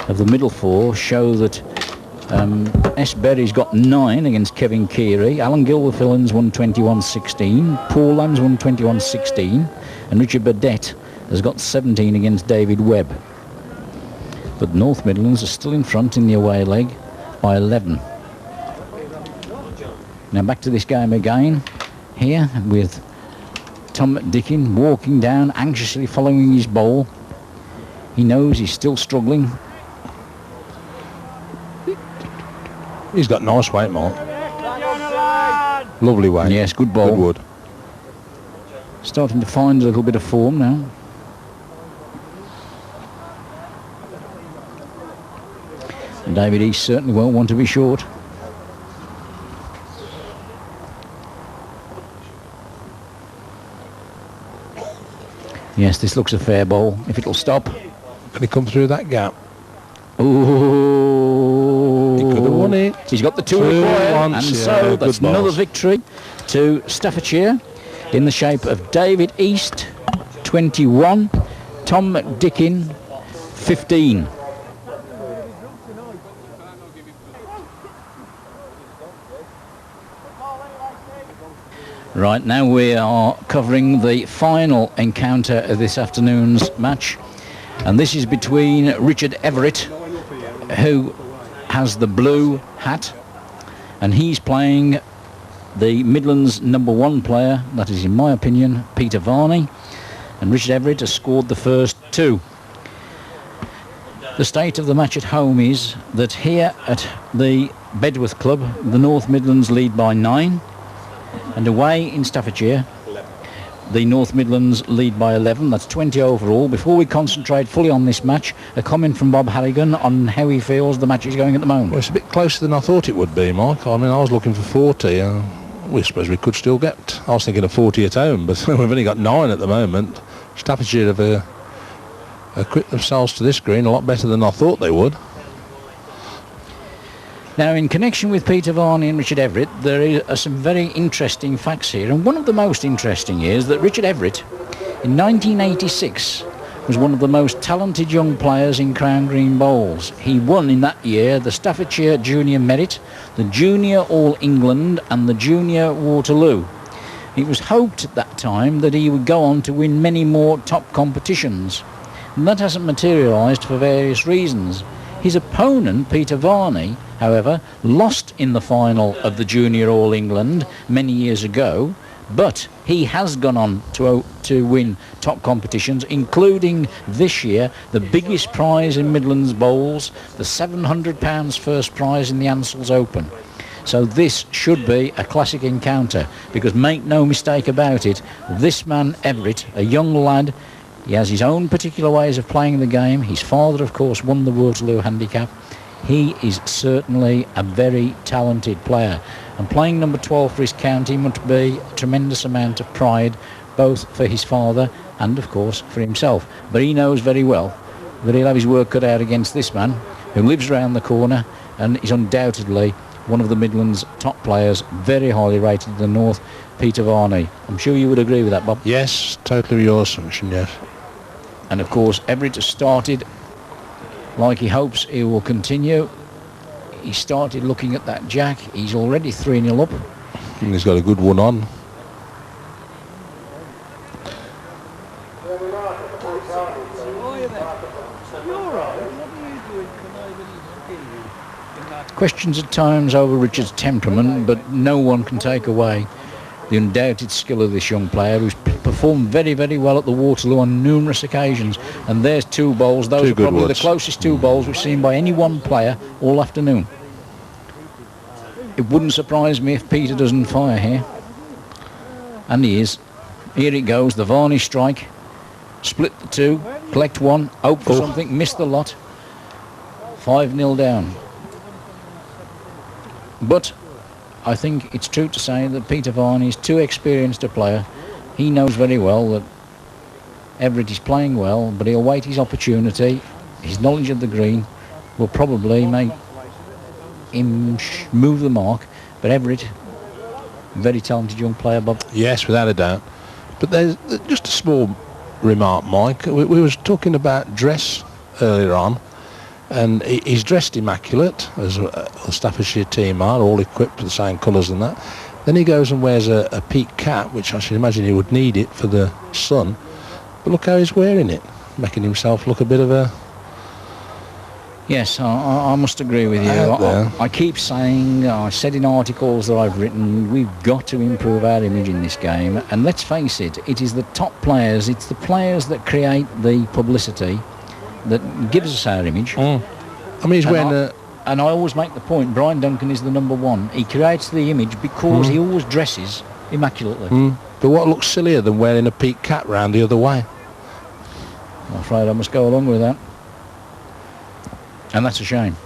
of the middle 4 show that S. Berry's got 9 against Kevin Keary. Alan Gilverfillins won 21-16. Paul Lambs won 21-16. And Richard Burdett has got 17 against David Webb. But North Midlands are still in front in the away leg by 11. Now back to this game again here with Tom McDickin walking down, anxiously following his bowl. He knows he's still struggling. He's got nice weight, Mark. Lovely weight. Yes, good ball. Good wood. Starting to find a little bit of form now. And David East certainly won't want to be short. Yes, this looks a fair ball. If it'll stop. Can he come through that gap? Ooh. He could have won it. He's got the two 2 required, once, and yeah, so that's good another balls. victory to Staffordshire in the shape of David East, 21, Tom McDickin, 15. Right, now we are covering the final encounter of this afternoon's match, and this is between Richard Everett, who has the blue hat, and he's playing the Midlands #1 player, that is in my opinion Peter Varney, and Richard Everett has scored the first 2. The state of the match at home is that here at the Bedworth Club the North Midlands lead by 9, and away in Staffordshire the North Midlands lead by 11. That's 20 overall. Before we concentrate fully on this match, a comment from Bob Harrigan on how he feels the match is going at the moment. Well, it's a bit closer than I thought it would be, Mike. I mean, I was looking for 40. We suppose we could still get... I was thinking of 40 at home, but we've only got 9 at the moment. Staffordshire have equipped themselves to this green a lot better than I thought they would. Now, in connection with Peter Varney and Richard Everett, there are some very interesting facts here, and one of the most interesting is that Richard Everett, in 1986, was one of the most talented young players in Crown Green Bowls. He won in that year the Staffordshire Junior Merit, the Junior All England and the Junior Waterloo. It was hoped at that time that he would go on to win many more top competitions, and that hasn't materialised for various reasons. His opponent, Peter Varney, however, lost in the final of the Junior All England many years ago, but he has gone on to win top competitions, including this year the biggest prize in Midlands Bowls, the £700 first prize in the Ansell's Open. So this should be a classic encounter, because make no mistake about it, this man Everett, a young lad, he has his own particular ways of playing the game. His father, of course, won the Waterloo Handicap. He is certainly a very talented player, and playing number 12 for his county must be a tremendous amount of pride, both for his father and of course for himself. But he knows very well that he'll have his work cut out against this man who lives round the corner and is undoubtedly one of the Midlands' top players, very highly rated in the North, Peter Varney. I'm sure you would agree with that, Bob. Yes, totally your assumption, yes. And of course Everett has started like he hopes he will continue. He started looking at that jack. He's already 3-0 up. And he's got a good one on. Questions at times over Richard's temperament, but no one can take away the undoubted skill of this young player, who's performed very, very well at the Waterloo on numerous occasions. And there's 2 bowls. Those are probably the closest 2 bowls we've seen by any one player all afternoon. It wouldn't surprise me if Peter doesn't fire here. And he is. Here it goes, the Varney strike. Split the 2, collect 1, hope for something, miss the lot. 5-0 down. But I think it's true to say that Peter Varney is too experienced a player. He knows very well that Everett is playing well, but he'll wait his opportunity. His knowledge of the green will probably make him move the mark. But Everett, very talented young player, Bob. Yes, without a doubt. But there's just a small remark, Mike. We was talking about dress earlier on, and he's dressed immaculate, as the Staffordshire team are, all equipped with the same colours and that. Then he goes and wears a peak cap, which I should imagine he would need it for the sun. But look how he's wearing it, making himself look a bit of a... Yes, I must agree with you. I keep saying, I said in articles that I've written, we've got to improve our image in this game. And let's face it, it is the top players, it's the players that create the publicity that gives us our image. I mean, he's wearing and I always make the point, Brian Duncan is the #1. He creates the image because he always dresses immaculately. But what looks sillier than wearing a peak cap round the other way? I'm afraid I must go along with that. And that's a shame.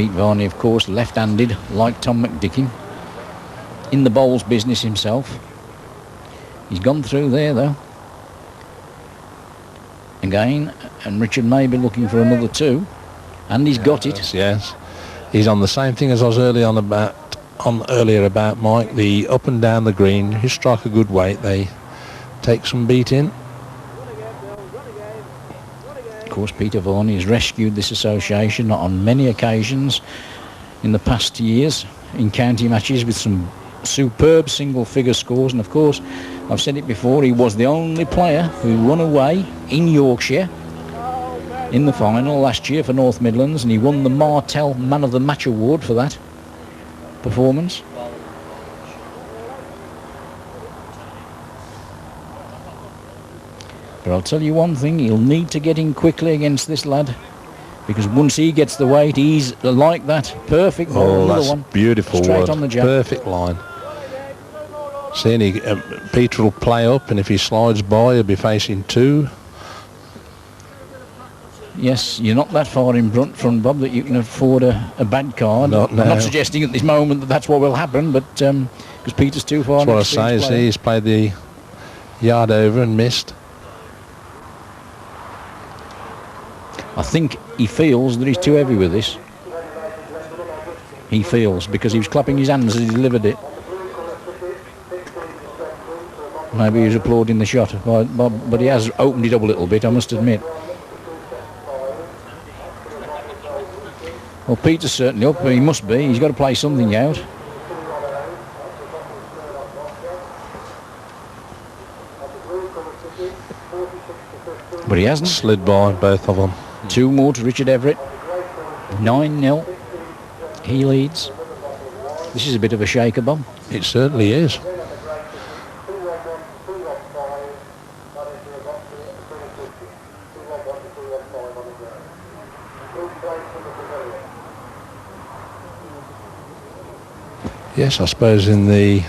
Pete Varney, of course, left-handed, like Tom McDickin. In the bowls business himself. He's gone through there, though. Again, and Richard may be looking for another 2. And he's got it. Yes. He's on the same thing as I was earlier about Mike. The up and down the green, you strike a good weight, they take some beating. Of course, Peter Varney has rescued this association on many occasions in the past years in county matches with some superb single-figure scores. And of course, I've said it before, he was the only player who won away in Yorkshire in the final last year for North Midlands, and he won the Martell Man of the Match award for that performance. But I'll tell you one thing, he'll need to get in quickly against this lad, because once he gets the weight, he's like that. Perfect ball, another one. Beautiful. Straight on the jab. Perfect line. Seeing Peter will play up, and if he slides by, he'll be facing 2. Yes, you're not that far in front, Bob, that you can afford a bad card. Not now. I'm not suggesting at this moment that that's what will happen, but because Peter's too far. That's what I say. He's played the yard over and missed. I think he feels that he's too heavy with this. He feels, because he was clapping his hands as he delivered it. Maybe he was applauding the shot, but he has opened it up a little bit, I must admit. Well, Peter's certainly up, he must be. He's got to play something out. But he hasn't. Slid by both of them. 2 more to Richard Everett. 9-0. He leads. This is a bit of a shaker, Bob. It certainly is. Yes, I suppose in the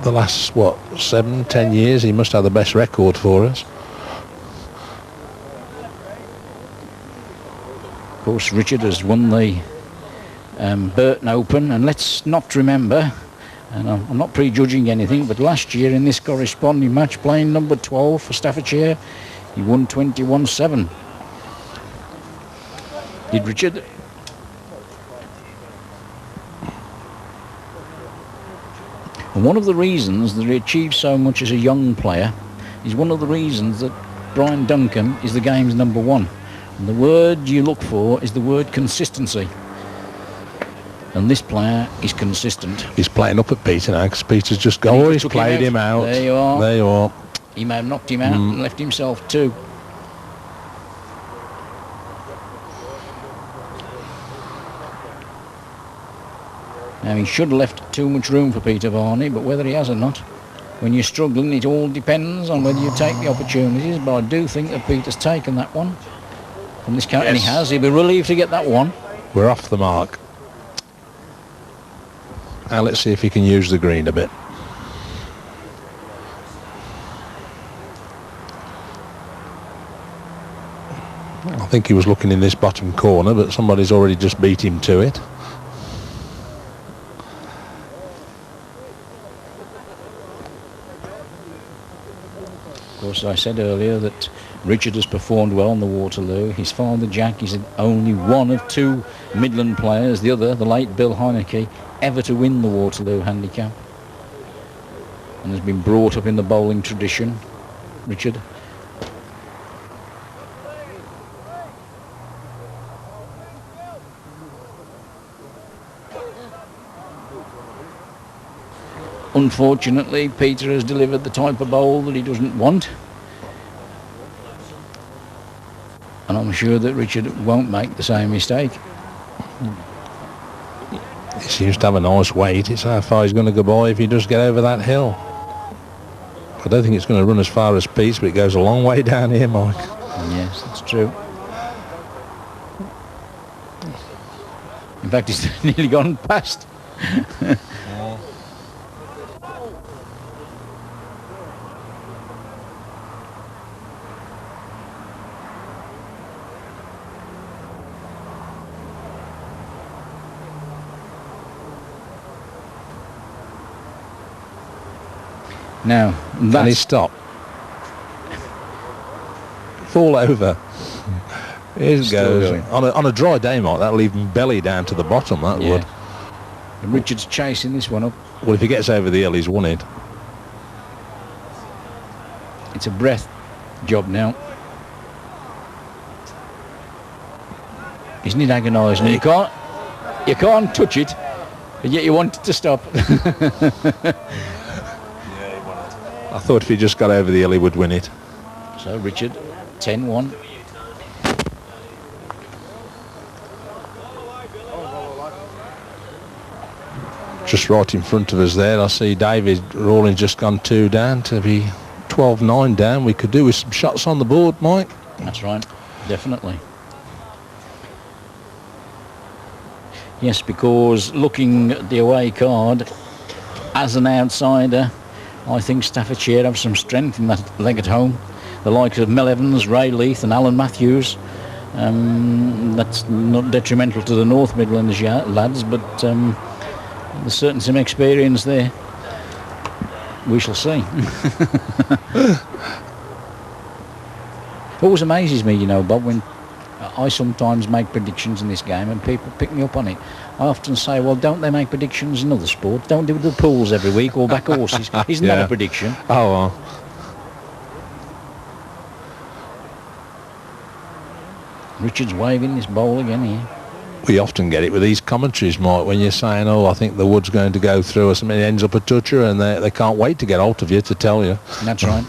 last, 7-10 years, he must have the best record for us. Of course, Richard has won the Burton Open, and let's not remember, and I'm not prejudging anything, but last year in this corresponding match, playing number 12 for Staffordshire, he won 21-7. Did Richard? And one of the reasons that he achieved so much as a young player is one of the reasons that Brian Duncan is the game's number 1. And the word you look for is the word consistency. And this player is consistent. He's playing up at Peter now, because Peter's just always played him out. There you are. There you are. He may have knocked him out and left himself 2. Now, he should have left too much room for Peter Varney, but whether he has or not, when you're struggling, it all depends on whether you take the opportunities. But I do think that Peter's taken that one from this count, and he has. He'll be relieved to get that one. We're off the mark. Now let's see if he can use the green a bit. I think he was looking in this bottom corner, but somebody's already just beat him to it. Of course, I said earlier that Richard has performed well on the Waterloo. His father, Jack, is only one of 2 Midland players, the other, the late Bill Heineke, ever to win the Waterloo handicap. And has been brought up in the bowling tradition, Richard. Unfortunately, Peter has delivered the type of bowl that he doesn't want. And I'm sure that Richard won't make the same mistake. He seems to have a nice weight. It's how far he's going to go by if he does get over that hill. I don't think it's going to run as far as Pete's, but it goes a long way down here, Mike. Yes, that's true. In fact, he's nearly gone past. Now, Can he that's stop? Fall over. Here it Still goes. going. On a dry day, Mike, that'll leave him belly down to the bottom, that yeah. would. And Richard's chasing this one up. Well, if he gets over the hill, he's won it. It's a breath job now. Isn't it agonising? You can't touch it, and yet you want it to stop. I thought if he just got over the hill, he would win it. So Richard, 10-1. Just right in front of us there, I see David Rawlings just gone 2 down to be 12-9 down. We could do with some shots on the board, Mike. That's right, definitely. Yes, because looking at the away card, as an outsider, I think Staffordshire have some strength in that leg at home. The likes of Mel Evans, Ray Leith and Alan Matthews. That's not detrimental to the North Midlands lads, but there's certainly some experience there. We shall see. Always amazes me, you know, Bob, when I sometimes make predictions in this game and people pick me up on it. I often say, well, don't they make predictions in other sports? Don't they do the pools every week or back horses? Isn't that a prediction? Oh, well. Richard's waving this bowl again here. We often get it with these commentaries, Mike, when you're saying, oh, I think the wood's going to go through or something, it ends up a toucher, and they can't wait to get hold of you to tell you. That's right.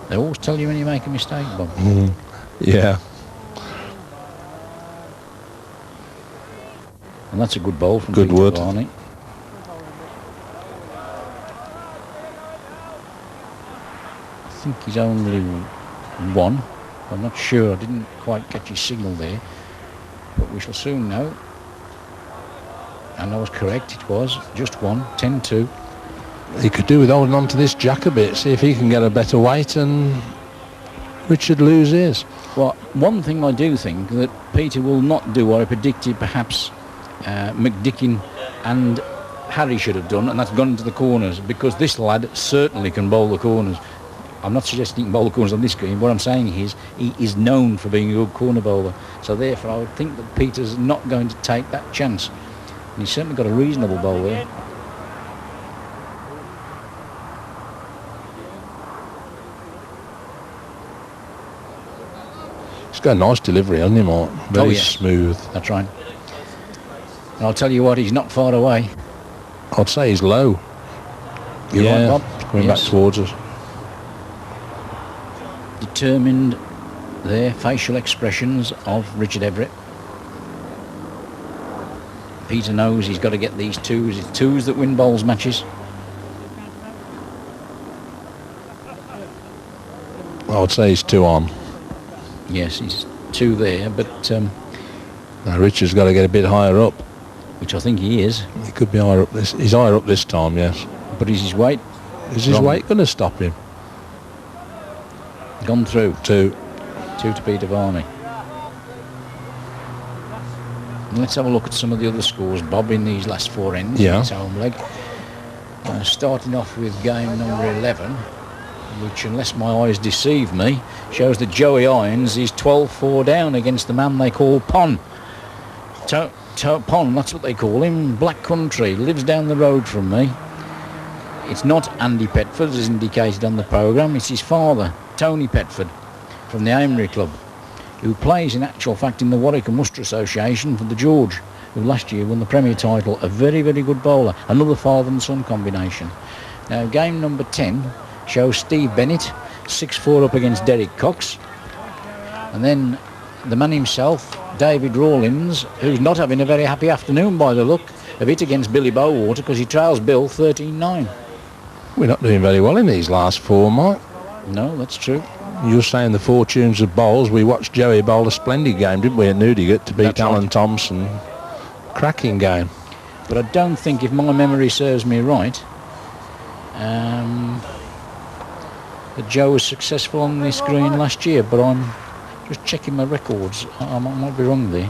They always tell you when you make a mistake, Bob. Yeah. And that's a good bowl from Good Peter wood. Varney. I think he's only one. I'm not sure. I didn't quite catch his signal there. But we shall soon know. And I was correct. It was just one. 10-2. He could do with holding on to this jack a bit, see if he can get a better weight, and Richard loses. Well, one thing I do think that Peter will not do what I predicted perhaps McDickin and Harry should have done, and that's gone into the corners, because this lad certainly can bowl the corners. I'm not suggesting he can bowl the corners on this green. What I'm saying is he is known for being a good corner bowler. So therefore I would think that Peter's not going to take that chance. And he's certainly got a reasonable bowl there. He's got a nice delivery, hasn't he, Mark? Very smooth. That's right. And I'll tell you what, he's not far away. I'd say he's low. You're yeah, right, Bob. coming back towards us. Determined there, facial expressions of Richard Everett. Peter knows he's got to get these twos. It's twos that win bowls matches. I would say he's 2 on. Yes, he's 2 there, but Now Richard's got to get a bit higher up. which I think he is. He could be higher up this. He's higher up this time, yes. But is his weight Is his weight going to stop him? gone through? 2. 2 to Peter Varney. And let's have a look at some of the other scores, Bob, in these last 4 ends. Yeah. His home leg. Starting off with game number 11, which, unless my eyes deceive me, shows that Joey Irons is 12-4 down against the man they call Pon. Pon, that's what they call him. Black Country, lives down the road from me. It's not Andy Petford, as indicated on the programme. It's his father, Tony Petford, from the Amery Club, who plays in actual fact in the Warwick and Worcester Association for the George, who last year won the Premier title. A very, very good bowler. Another father and son combination. Now, game number 10 shows Steve Bennett 6-4 up against Derek Cox. And then the man himself, David Rawlings, who's not having a very happy afternoon by the look of it against Billy Bowater, because he trails Bill 13-9. We're not doing very well in these last 4, Mike. No, that's true. You're saying the fortunes of bowls. We watched Joey bowl a splendid game, didn't we, at Newdigate to beat That's Alan right. Thompson. Cracking game. But I don't think, if my memory serves me right, that Joe was successful on this green last year, but I'm just checking my records. I might be wrong there.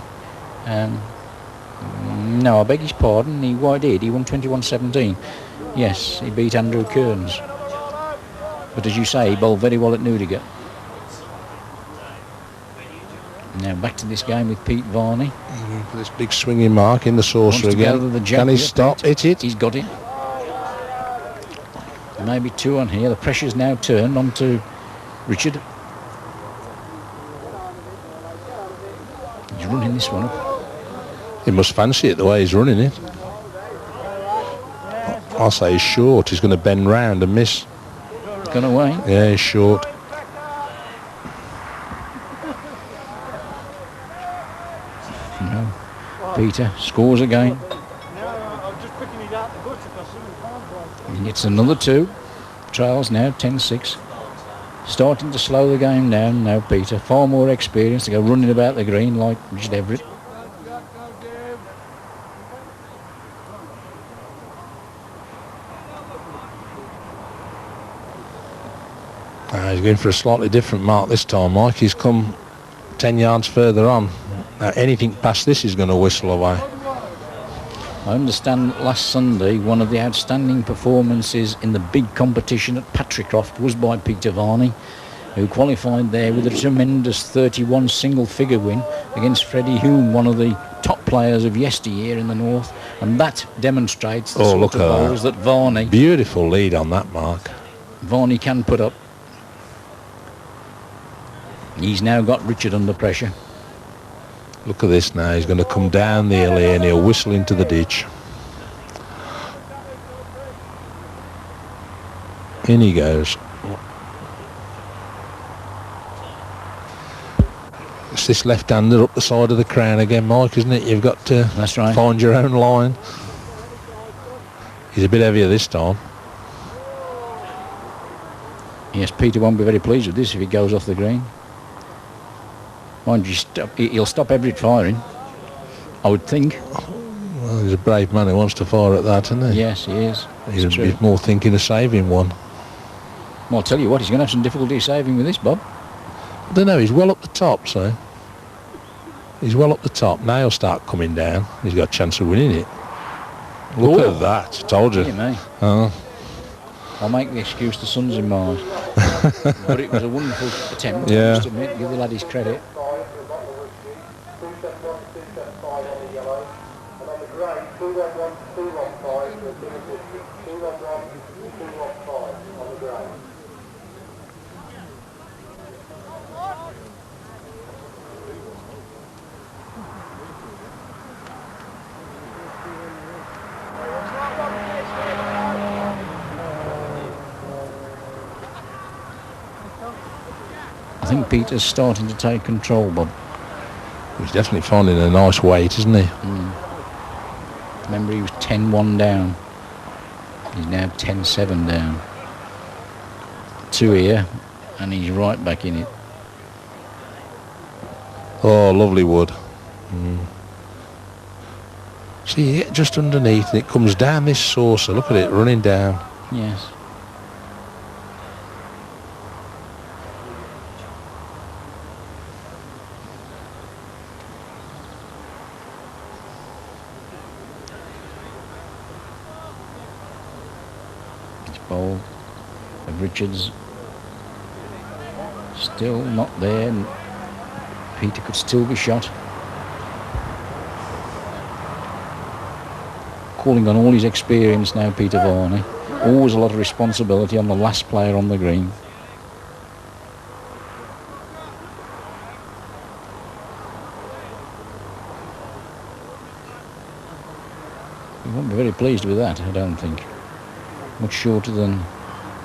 No, I beg his pardon. He did. He won 21-17. Yes, he beat Andrew Kearns. But as you say, he bowled very well at Newdigate. Now back to this game with Pete Varney. This big swinging mark in the saucer Wants to again. gather the jack Can he here, stop? Pete. Hit it. He's got it. Maybe 2 on here. The pressure's now turned onto Richard. He's running this one up. He must fancy it the way he's running it. I'll say he's short. He's going to bend round and miss. Gone away. Yeah, he's short. No. Peter scores again. I'm just picking it out the guts because He gets another 2. Trails now 10-6. Starting to slow the game down now, Peter. Far more experience to go running about the green like Richard Everett. He's going for a slightly different mark this time, Mike. He's come 10 yards further on. Now, anything past this is going to whistle away. I understand that last Sunday one of the outstanding performances in the big competition at Patricroft was by Peter Varney, who qualified there with a tremendous 31 single figure win against Freddie Hume, one of the top players of yesteryear in the north, and that demonstrates the sort of bowls that Varney Beautiful lead on that mark. Varney can put up. He's now got Richard under pressure. Look at this now. He's going to come down the hill here and he'll whistle into the ditch. In he goes. It's this left-hander up the side of the crown again, Mike, isn't it? You've got to That's right. find your own line. He's a bit heavier this time. Yes, Peter won't be very pleased with this if he goes off the green. Mind you, he'll stop Everett firing, I would think. Well, he's a brave man who wants to fire at that, isn't he? Yes, he is. He's more thinking of saving one. Well, I'll tell you what, he's going to have some difficulty saving with this, Bob. I don't know, he's well up the top, so. He's well up the top. Now he'll start coming down. He's got a chance of winning it. Look at that, told you. I'll make the excuse the sun's in Mars. But it was a wonderful attempt, Yeah. I must admit. Give the lad his credit. I think Peter's starting to take control, Bob. He's definitely finding a nice weight, isn't he? Remember, he was 10-1 down. He's now 10-7 down. 2 here, and he's right back in it. Oh, lovely wood. See, you get just underneath and it comes down this saucer. Look at it running down. Yes. Bowl of Richards still not there, and Peter could still be shot. Calling on all his experience now, Peter Varney. Always a lot of responsibility on the last player on the green. He won't be very pleased with that, I don't think. Much shorter than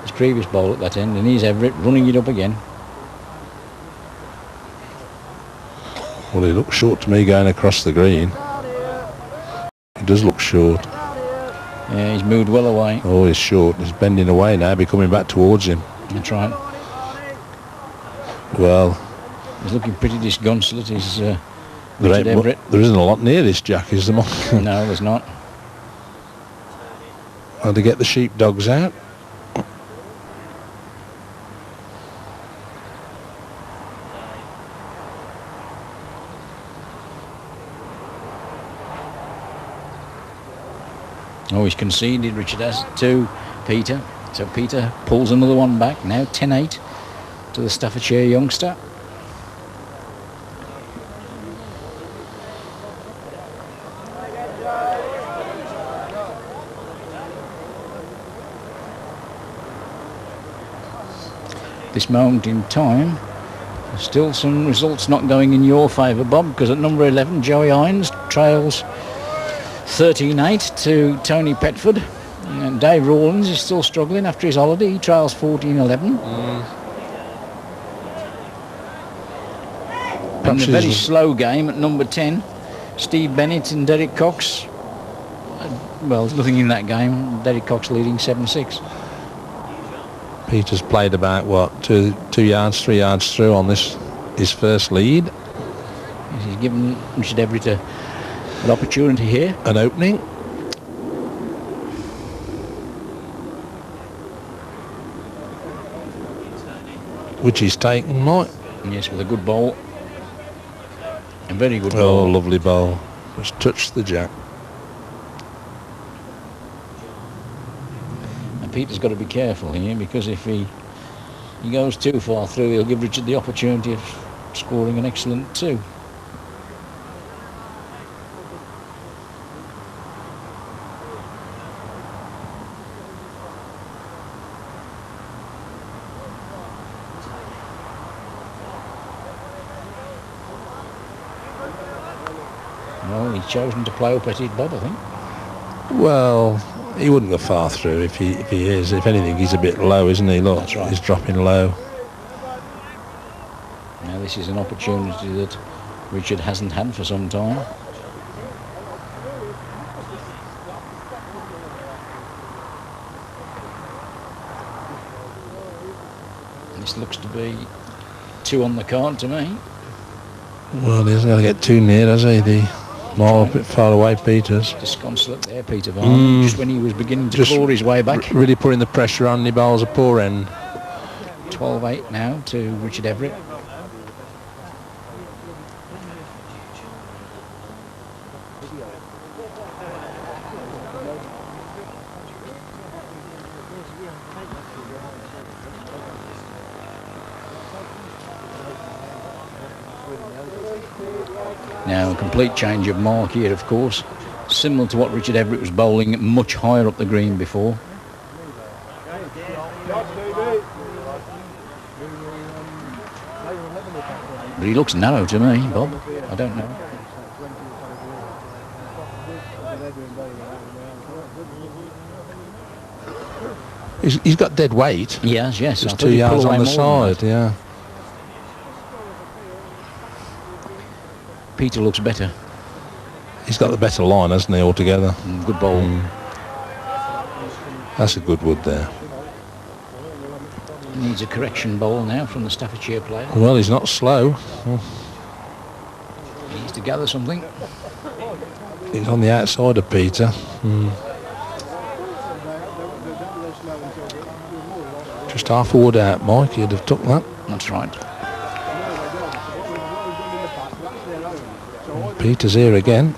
his previous bowl at that end, and here's Everett running it up again. Well, he looks short to me going across the green. He does look short. Yeah, he's moved well away. Oh, he's short. He's bending away now, be coming back towards him. That's right. Well, He's looking pretty disconsolate, is there Richard Everett. isn't a lot near this Jack, is there, Mike? No, there's not. Had to get the sheepdogs out. Oh, he's conceded, Richard has, to Peter. So Peter pulls another one back. Now 10-8 to the Staffordshire youngster. This moment in time, still some results not going in your favour, Bob, because at number 11, Joey Hines trails 13-8 to Tony Petford. And Dave Rawlins is still struggling after his holiday. He trails 14-11. And a very slow game at number 10, Steve Bennett and Derek Cox. Well, there's nothing in that game. Derek Cox leading 7-6. Peter's played about, what, 2 yards, 3 yards through on this, his first lead. He's given Richard Everett an opportunity here. An opening. Which he's taken, Mike. Yes, with a good bowl. A very good bowl. bowl. Lovely bowl. Just touched the jack. Peter's got to be careful here, because if he goes too far through, he'll give Richard the opportunity of scoring an excellent 2. Well, he's chosen to play up at it, Bob, I think. Well, he wouldn't go far through if he is. If anything, he's a bit low, isn't he? Look, that's right. He's dropping low. Now this is an opportunity that Richard hasn't had for some time. This looks to be 2 on the card to me. Well, he hasn't got to get too near, has he? The mile a bit far away, Peters. Disconsolate there, Peter Varney, just when he was beginning to claw his way back. Really putting the pressure on, he bowls a poor end. 12-8 now to Richard Everett. Now a complete change of mark here, of course, similar to what Richard Everett was bowling much higher up the green before. But he looks narrow to me, Bob. I don't know. He's got dead weight. He has, yes. Just 2 yards on the side, yeah. Peter looks better. He's got the better line, hasn't he, altogether? Good bowl. That's a good wood there. Needs a correction bowl now from the Staffordshire player. Well, he's not slow. He needs to gather something. He's on the outside of Peter. Just half a wood out, Mike. He'd have took that. That's right. Peter's here again.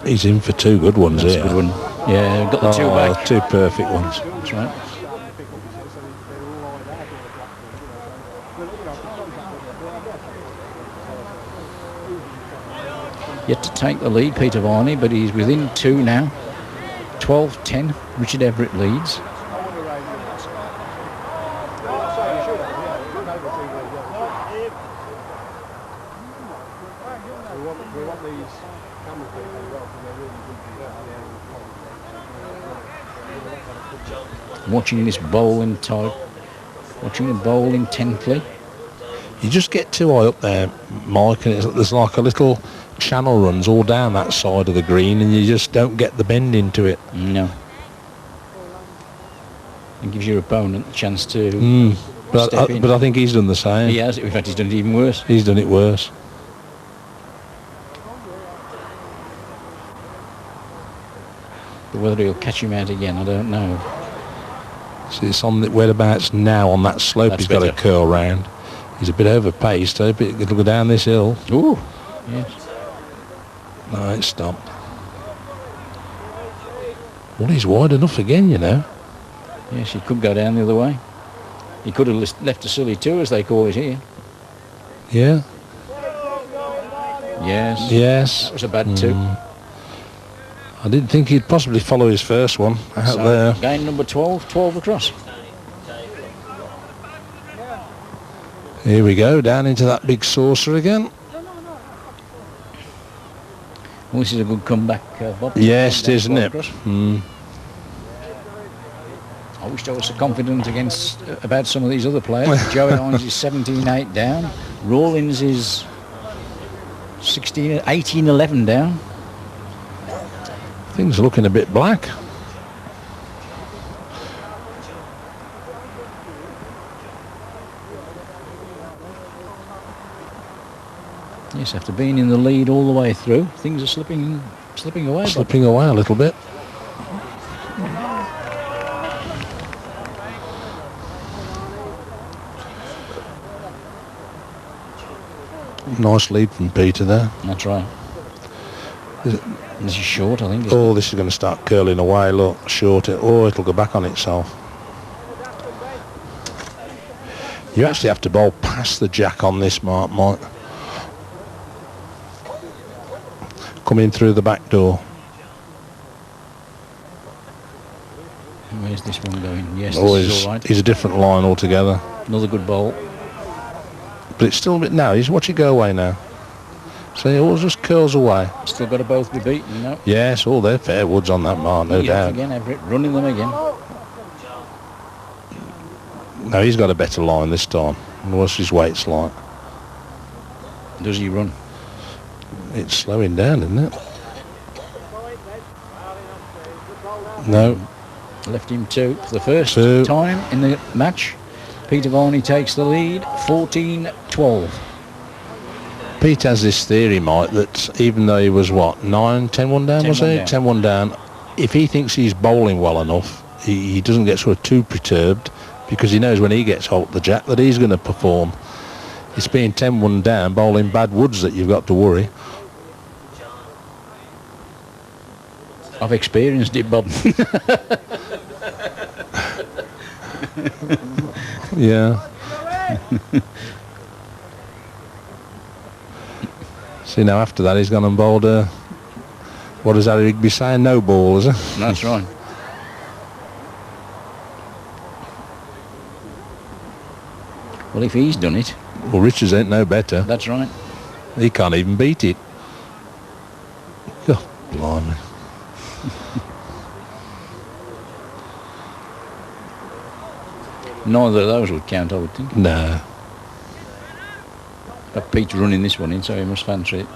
He's in for 2 good ones here. That's a good one. Yeah, got the 2 back. 2 perfect ones. That's right. Yet to take the lead, Peter Varney, but he's within 2 now. 12-10, Richard Everett leads. Watching this bowling type, watching the bowl intently. You just get too high up there, Mike, and there's like a little channel runs all down that side of the green, and you just don't get the bend into it. No. It gives your opponent a chance to step in. But I think he's done the same. He has. In fact, he's done it even worse. He's done it worse. But whether he'll catch him out again, I don't know. See, it's on the whereabouts now on that slope. That's he's got better. to curl round. He's a bit overpaced. I hope it'll go down this hill. Ooh, yes. No, it stopped. Well, he's wide enough again, you know. Yes, he could go down the other way. He could have left a silly two, as they call it here. Yeah. Yes. Yes. That was a bad two. I didn't think he'd possibly follow his first one out there. Game number 12, 12 across. Here we go, down into that big saucer again. Well, this is a good comeback, Bob. Yes, it is, isn't it? I wish I was so confident about some of these other players. Joey Hines is 17-8 down. Rawlins is 18-11 down. Things are looking a bit black. Yes, after being in the lead all the way through, things are slipping away. Slipping away a little bit. Nice lead from Peter there. That's right. This is short, I think. Oh, this is going to start curling away. Look, short. Oh, it'll go back on itself. You actually have to bowl past the jack on this, Mark. Coming through the back door. Where's this one going? Yes, Oh, this is all right. He's a different line altogether. Another good bowl. But it's still a bit... Now, he's watch it go away now. So it all just curls away. Still got to both be beaten, no? Yes, all they're fair woods on that, Mark, no doubt. Again, Everett, running them again. No, he's got a better line this time. What's his weight's like? Does he run? It's slowing down, isn't it? No. Left him two for the first Two. time in the match. Peter Varney takes the lead, 14-12. Pete has this theory, Mike, that even though he was, what, 10-1 down, was he? 10-1 down. If he thinks he's bowling well enough, he doesn't get sort of too perturbed, because he knows when he gets hold of the jack that he's going to perform. It's being 10-1 down, bowling bad woods that you've got to worry. I've experienced it, Bob. Yeah. See, now after that he's gone and bowled a... What does Harry Rigby say? No ball, is it? That's right. Well, if he's done it... Well, Richards ain't no better. That's right. He can't even beat it. God, blimey. Neither of those would count, I would think. No. But Pete's running this one in, so he must fancy it.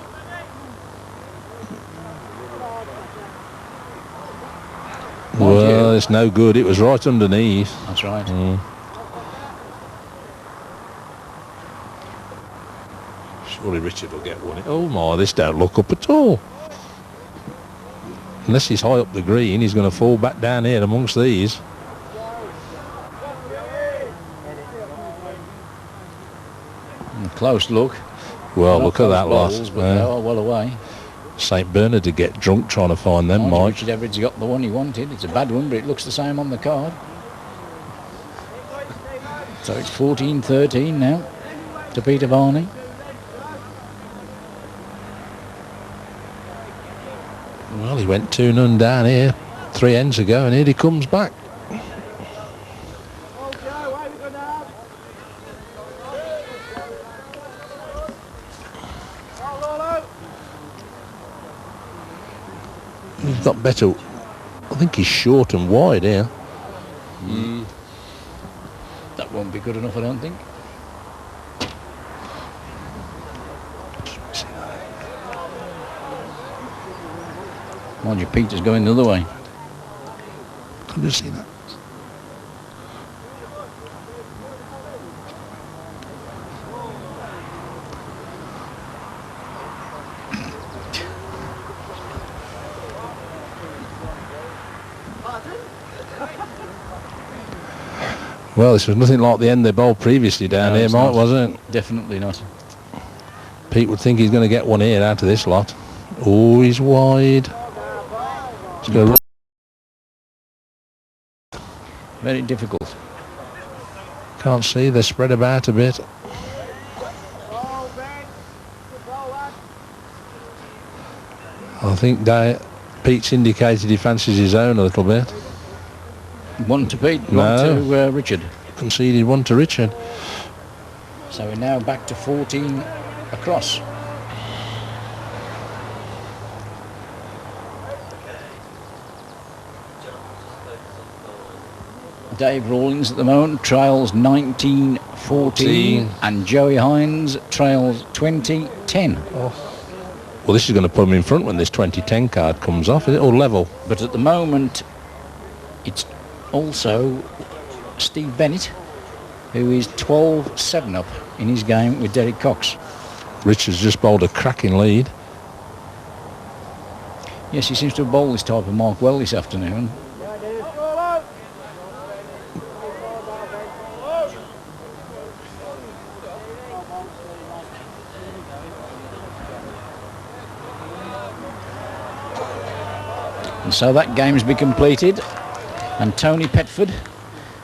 Well, it's no good. It was right underneath. That's right. Surely Richard will get one. Oh my, this don't look up at all. Unless he's high up the green, he's going to fall back down here amongst these. Close look. Well, look at that lot. Balls, but they are well away. St Bernard to get drunk trying to find them, Mike. Richard Everett's got the one he wanted. It's a bad one, but it looks the same on the card. So it's 14-13 now to Peter Varney. Well, he went 2-0 down here 3 ends ago, and here he comes back. He's got better. I think he's short and wide here. That won't be good enough, I don't think. Mind you, Peter's going the other way. Can you see that? Well, this was nothing like the end they bowled previously down here, Mike, was it? Definitely not. Pete would think he's going to get one here out of this lot. Oh, he's wide. He's going to Very difficult. Can't see, they're spread about a bit. I think Pete's indicated he fancies his own a little bit. One to Pete, No. one to Richard. Conceded one to Richard. So we're now back to 14 across. Dave Rawlings at the moment trails 19-14 and Joey Hines trails 20-10. Well, this is going to put him in front when this 2010 card comes off, is it? Or level? But at the moment, it's also Steve Bennett, who is 12-7 up in his game with Derek Cox. Richard's just bowled a cracking lead. Yes, he seems to have bowled this type of mark well this afternoon. And so that game's been completed, and Tony Petford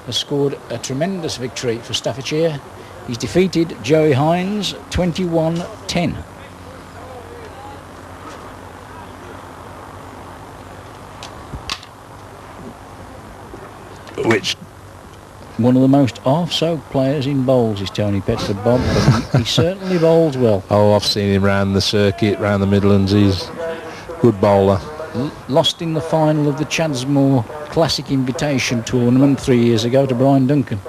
has scored a tremendous victory for Staffordshire. He's defeated Joey Hines 21-10. Which, one of the most half-soaked players in bowls is Tony Petford, Bob. But he certainly bowls well. oh, I've seen him round the circuit, round the Midlands. He's a good bowler. Lost in the final of the Chadsmore Classic Invitation Tournament 3 years ago to Brian Duncan.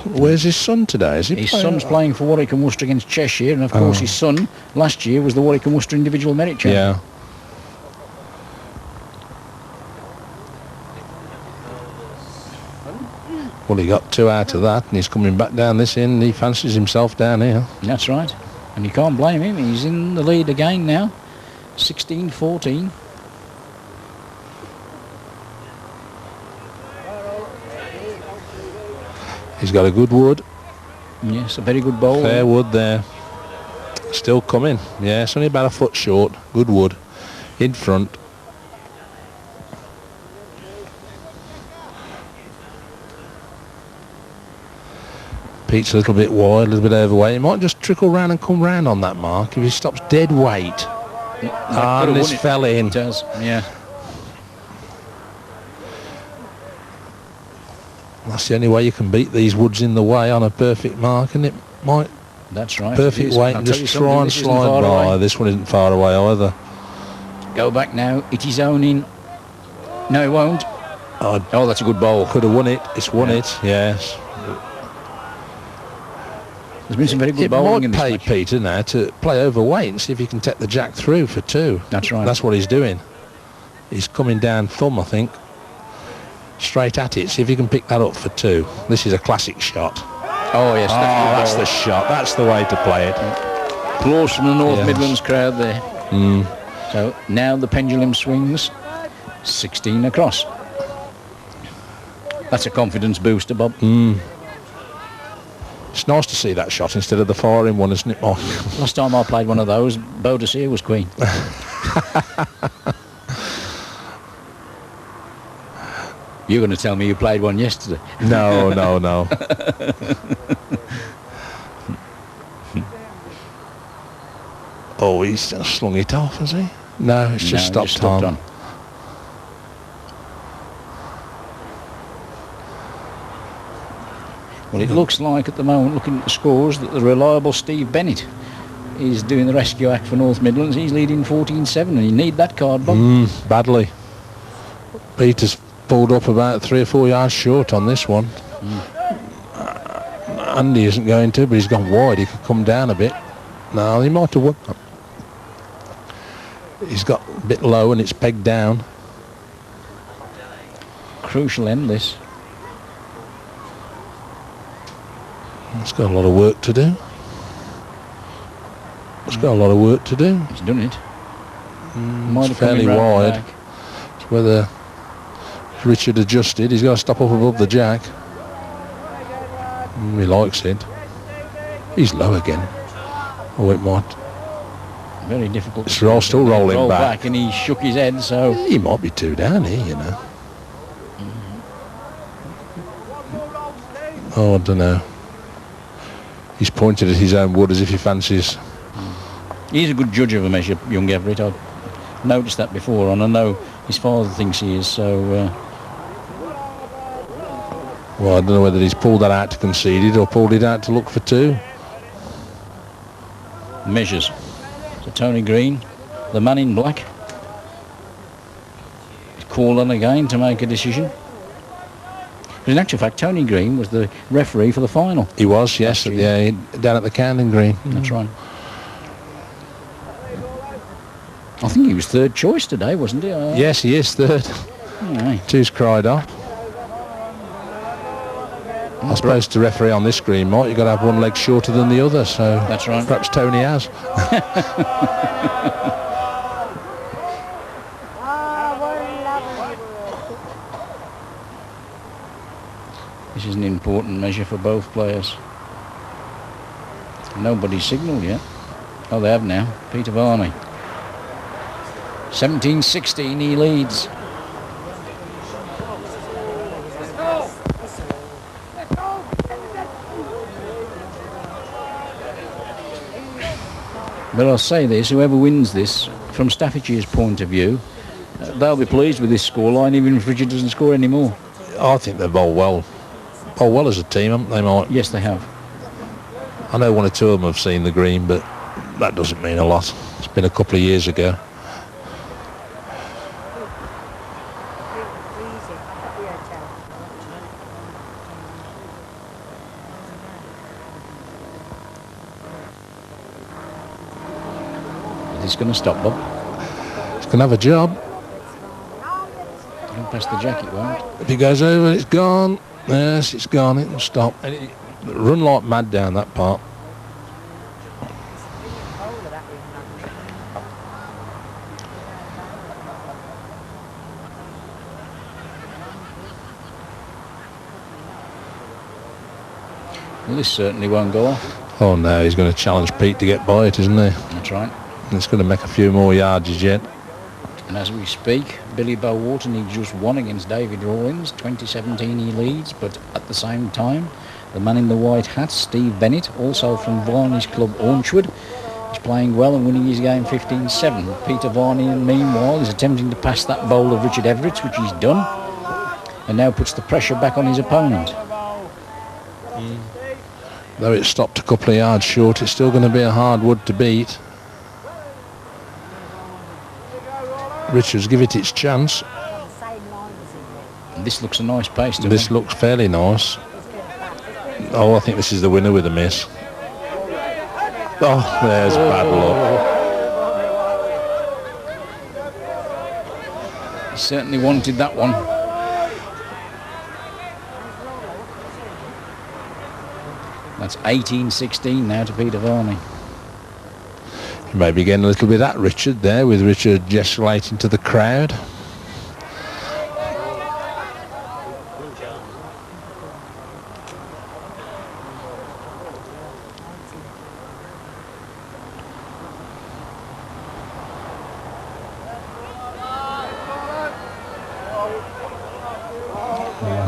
Where's his son today? Is he His playing? son's playing for Warwick and Worcester against Cheshire, and of course his son last year was the Warwick and Worcester Individual Merit Champion. Yeah. Well, he got 2 out of that, and he's coming back down this end. He fancies himself down here. That's right. And you can't blame him. He's in the lead again now. 16-14. He's got a good wood. Yes, a very good bowl. Fair wood there. Still coming. Yeah, it's only about a foot short. Good wood. In front. Pete's a little bit wide, a little bit overweight. He might just trickle round and come round on that mark if he stops dead weight. And this fell in. It does, yeah. That's the only way you can beat these woods in the way on a perfect mark, and it might That's right. perfect weight and just try and slide by. This one isn't far away either. Go back now. It is owning. No, it won't. Oh, that's a good bowl. Could have won it. It's won it. Yes. There's been some very good It bowling might in this pay match. Peter now to play overweight and see if he can take the jack through for 2. That's right. That's what he's doing. He's coming down thumb, I think. Straight at it. See if he can pick that up for 2. This is a classic shot. Oh, yes. That's the shot. That's the way to play it. Applause from the North Yes. Midlands crowd there. So now the pendulum swings 16 across. That's a confidence booster, Bob. It's nice to see that shot instead of the firing one, isn't it, Mark? Last time I played one of those, Boadicea was queen. You're going to tell me you played one yesterday. No, no, no. Oh, he's just slung it off, has he? No, it's just stopped on. Well, it looks like at the moment, looking at the scores, that the reliable Steve Bennett is doing the rescue act for North Midlands. He's leading 14-7, and you need that card, Bob. Badly. Peter's pulled up about 3 or 4 yards short on this one. Andy isn't going to, but he's gone wide. He could come down a bit. No, he might have won. He's got a bit low and it's pegged down. Crucial end, this. It's got a lot of work to do. It's got a lot of work to do. He's done it. It's fairly wide. It's whether Richard adjusted. He's got to stop up above the jack. He likes it. He's low again. Oh, it might. Very difficult. It's still rolling Rolled back. and he shook his head, so... He might be 2 down here, you know. Oh, I don't know. He's pointed at his own wood as if he fancies. He's a good judge of a measure, young Everett. I've noticed that before, and I know his father thinks he is, so... Well, I don't know whether he's pulled that out to concede it or pulled it out to look for 2. measures. So Tony Green, the man in black, called on again to make a decision. But in actual fact, Tony Green was the referee for the final. He was, yes, down at the Counting Green. That's right. I think he was third choice today, wasn't he? Yes, he is third. Aye. 2's cried off. I suppose to referee on this green, Mike, you've got to have one leg shorter than the other, so that's right. Perhaps Tony has. This is an important measure for both players. Nobody's signalled yet. Oh, they have now. Peter Varney. 17-16, he leads. But I'll say this, whoever wins this, from Staffordshire's point of view, they'll be pleased with this scoreline, even if Richard doesn't score anymore. I think they've bowled well. Bowled well as a team, haven't they, Mike? Yes, they have. I know 1 or 2 of them have seen the green, but that doesn't mean a lot. It's been a couple of years ago. He's going to stop, Bob. He's going to have a job. Don't pass the jacket, won't. If he goes over, it's gone. Yes, it's gone. It will stop. And it run like mad down that part. Well, this certainly won't go off. Oh no, he's going to challenge Pete to get by it, isn't he? That's right. And it's going to make a few more yardages yet. And as we speak, Billy Bowarton, he just won against David Rawlins. 2017 he leads, but at the same time, the man in the white hat, Steve Bennett, also from Varney's club Ornchwood, is playing well and winning his game 15-7. Peter Varney, meanwhile, is attempting to pass that bowl of Richard Everett's, which he's done, and now puts the pressure back on his opponent. Though it stopped a couple of yards short, it's still going to be a hard wood to beat. Richards give it its chance. And this looks a nice pace to This me. looks fairly nice. Oh, I think this is the winner with a miss. Oh, there's bad luck. He certainly wanted that one. That's 18-16 now to Peter Varney. You may be getting a little bit at Richard there, with Richard gesticulating to the crowd.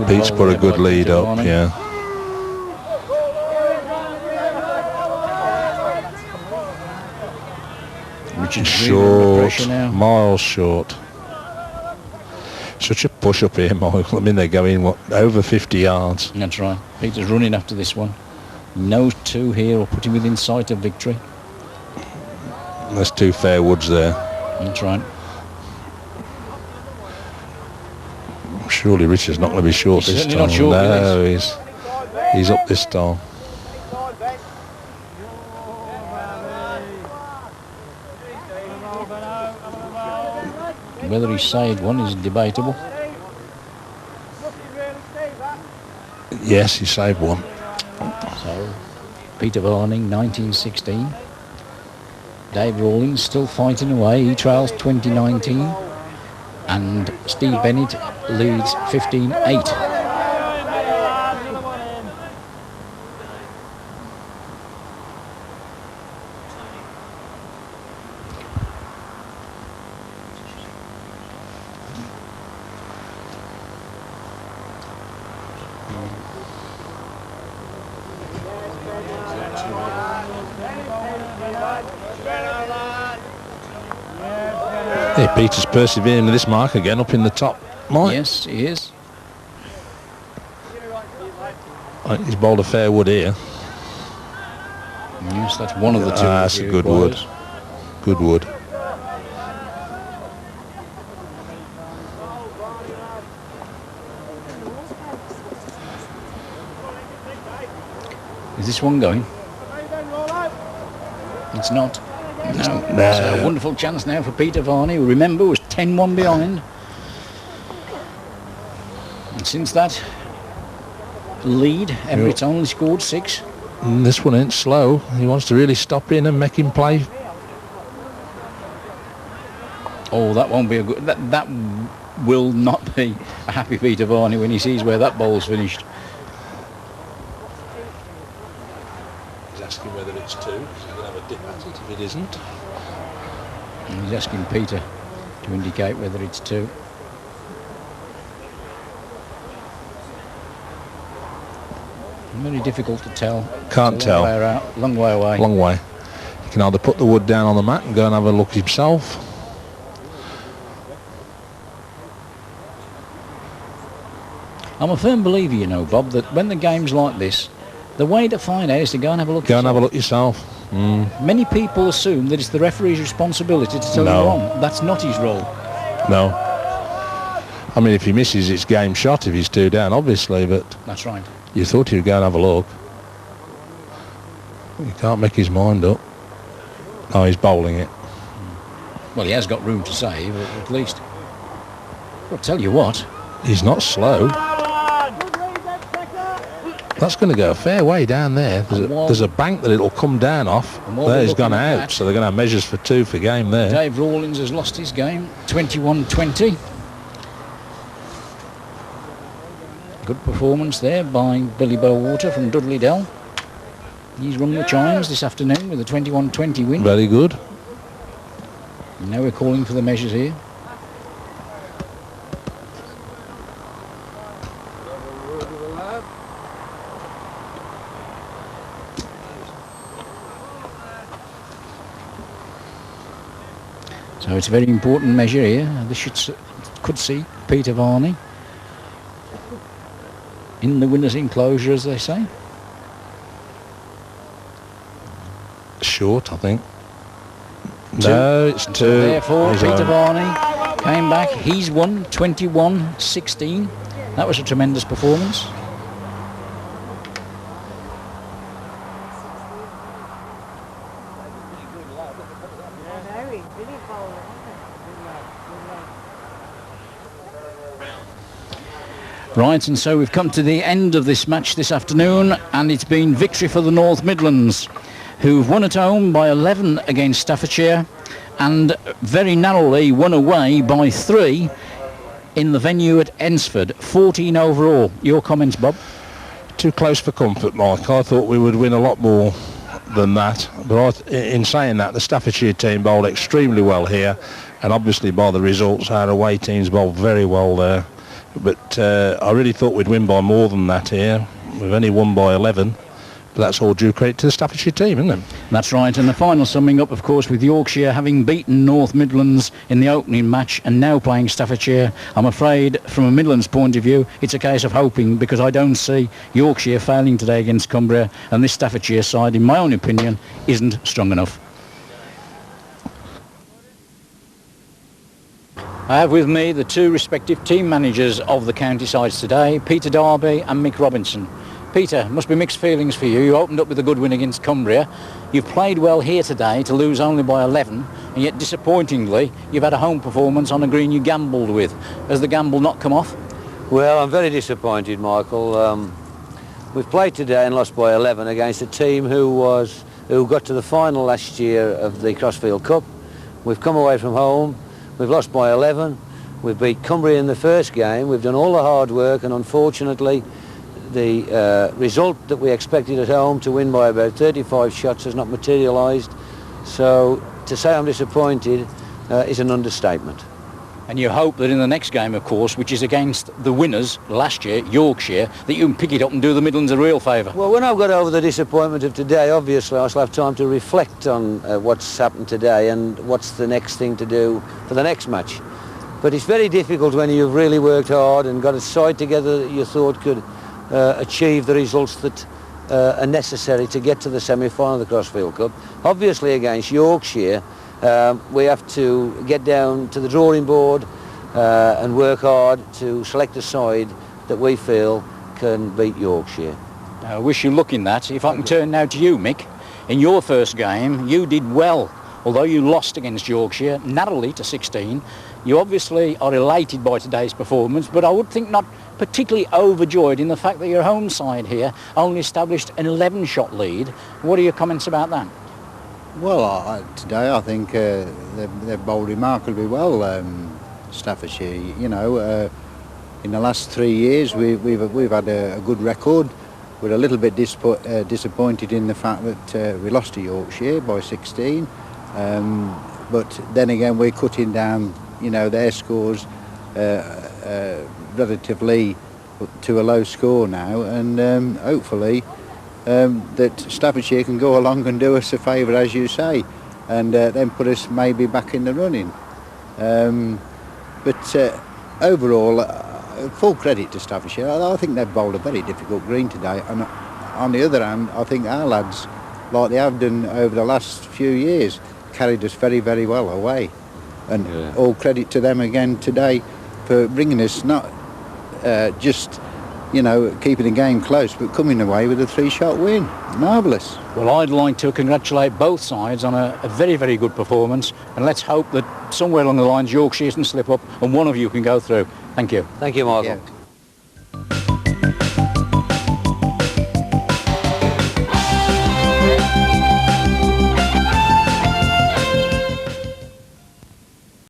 Pete's put a good lead up, yeah. Short, miles short. Such a push up here, Michael. I mean, they're going, what, over 50 yards. That's right. Peter's running after this one. No 2 here will put him within sight of victory. There's 2 fair woods there. That's right. Surely Richard's not going to be short He's this time. not short, no, he's up this time. Whether he saved one is debatable. Yes, he saved one. So, Peter Varney, 1916. Dave Rawlins still fighting away. He trails 2019. And Steve Bennett leads 15-8. Yeah, Peter's persevering with this mark again up in the top. Mike. Yes, he is. I think he's bowled a fair wood here. Yes, that's one of the two. That's a good wood. Good wood. Is this one going? It's not. No. No. So a wonderful chance now for Peter Varney, who, remember, was 10-1 behind. And since that lead, Everett's only scored 6. And this one ain't slow. He wants to really stop in and make him play. Oh, that won't be a good... That will not be a happy Peter Varney when he sees where that bowl's finished. He's asking whether it's 2. He's going to have a dip at it if it isn't. And he's asking Peter to indicate whether it's 2. Very difficult to tell. Can't tell. Long way away. Long way. He can either put the wood down on the mat and go and have a look himself. I'm a firm believer, you know, Bob, that when the game's like this, the way to find out is to go and have a look. Go and have a look yourself. Many people assume that it's the referee's responsibility to tell you wrong. That's not his role. No. I mean, if he misses, it's game shot if he's 2 down, obviously, but... That's right. You thought he'd go and have a look. He can't make his mind up. Oh, he's bowling it. Well, he has got room to save, at least. I'll tell you what. He's not slow. That's going to go a fair way down there. There's a bank that it'll come down off. There, he's gone out, so they're going to have measures for 2 for game there. Dave Rawlings has lost his game, 21-20. Good performance there by Billy Bowater from Dudley Dell. He's rung the chimes this afternoon with a 21-20 win. Very good. And now we're calling for the measures here. So it's a very important measure here. This could see Peter Varney in the winner's enclosure, as they say. Short, I think. No, it's 2. So therefore, Peter Varney came back. He's won 21-16. That was a tremendous performance. Right, and so we've come to the end of this match this afternoon, and it's been victory for the North Midlands, who've won at home by 11 against Staffordshire and very narrowly won away by 3 in the venue at Ensford, 14 overall. Your comments, Bob? Too close for comfort, Mike. I thought we would win a lot more than that, but in saying that, the Staffordshire team bowled extremely well here, and obviously by the results our away teams bowled very well there. But I really thought we'd win by more than that here. We've only won by 11, but that's all due credit to the Staffordshire team, isn't it? That's right, and the final summing up, of course, with Yorkshire having beaten North Midlands in the opening match and now playing Staffordshire. I'm afraid, from a Midlands point of view, it's a case of hoping, because I don't see Yorkshire failing today against Cumbria, and this Staffordshire side, in my own opinion, isn't strong enough. I have with me the 2 respective team managers of the county sides today, Peter Darby and Mick Robinson. Peter, must be mixed feelings for you. You opened up with a good win against Cumbria. You've played well here today to lose only by 11, and yet disappointingly you've had a home performance on a green you gambled with. Has the gamble not come off? Well, I'm very disappointed, Michael. We've played today and lost by 11 against a team who got to the final last year of the Crossfield Cup. We've come away from home. We've lost by 11. We've beat Cumbria in the first game. We've done all the hard work, and unfortunately the result that we expected at home to win by about 35 shots has not materialised. So to say I'm disappointed is an understatement. And you hope that in the next game, of course, which is against the winners last year, Yorkshire, that you can pick it up and do the Midlands a real favour. Well, when I've got over the disappointment of today, obviously I shall have time to reflect on what's happened today and what's the next thing to do for the next match. But it's very difficult when you've really worked hard and got a side together that you thought could achieve the results that are necessary to get to the semi-final of the Crossfield Cup. Obviously against Yorkshire, we have to get down to the drawing board and work hard to select a side that we feel can beat Yorkshire. I wish you luck in that. If I can turn now to you, Mick. In your first game, you did well. Although you lost against Yorkshire, narrowly to 16, you obviously are elated by today's performance, but I would think not particularly overjoyed in the fact that your home side here only established an 11-shot lead. What are your comments about that? Well, today I think they've bowled remarkably well, Staffordshire. You know, in the last 3 years we've had a good record. We're a little bit disappointed in the fact that we lost to Yorkshire by 16. But then again, we're cutting down, you know, their scores relatively to a low score now, and hopefully that Staffordshire can go along and do us a favour, as you say, and then put us maybe back in the running. But overall, full credit to Staffordshire. I think they've bowled a very difficult green today, and on the other hand, I think our lads, like they have done over the last few years, carried us very, very well away. And all credit to them again today for bringing us not just, you know, keeping the game close, but coming away with a 3-shot win. Marvellous. Well, I'd like to congratulate both sides on a very, very good performance, and let's hope that somewhere along the lines Yorkshire doesn't slip up and one of you can go through. Thank you. Thank you, Michael. Yeah.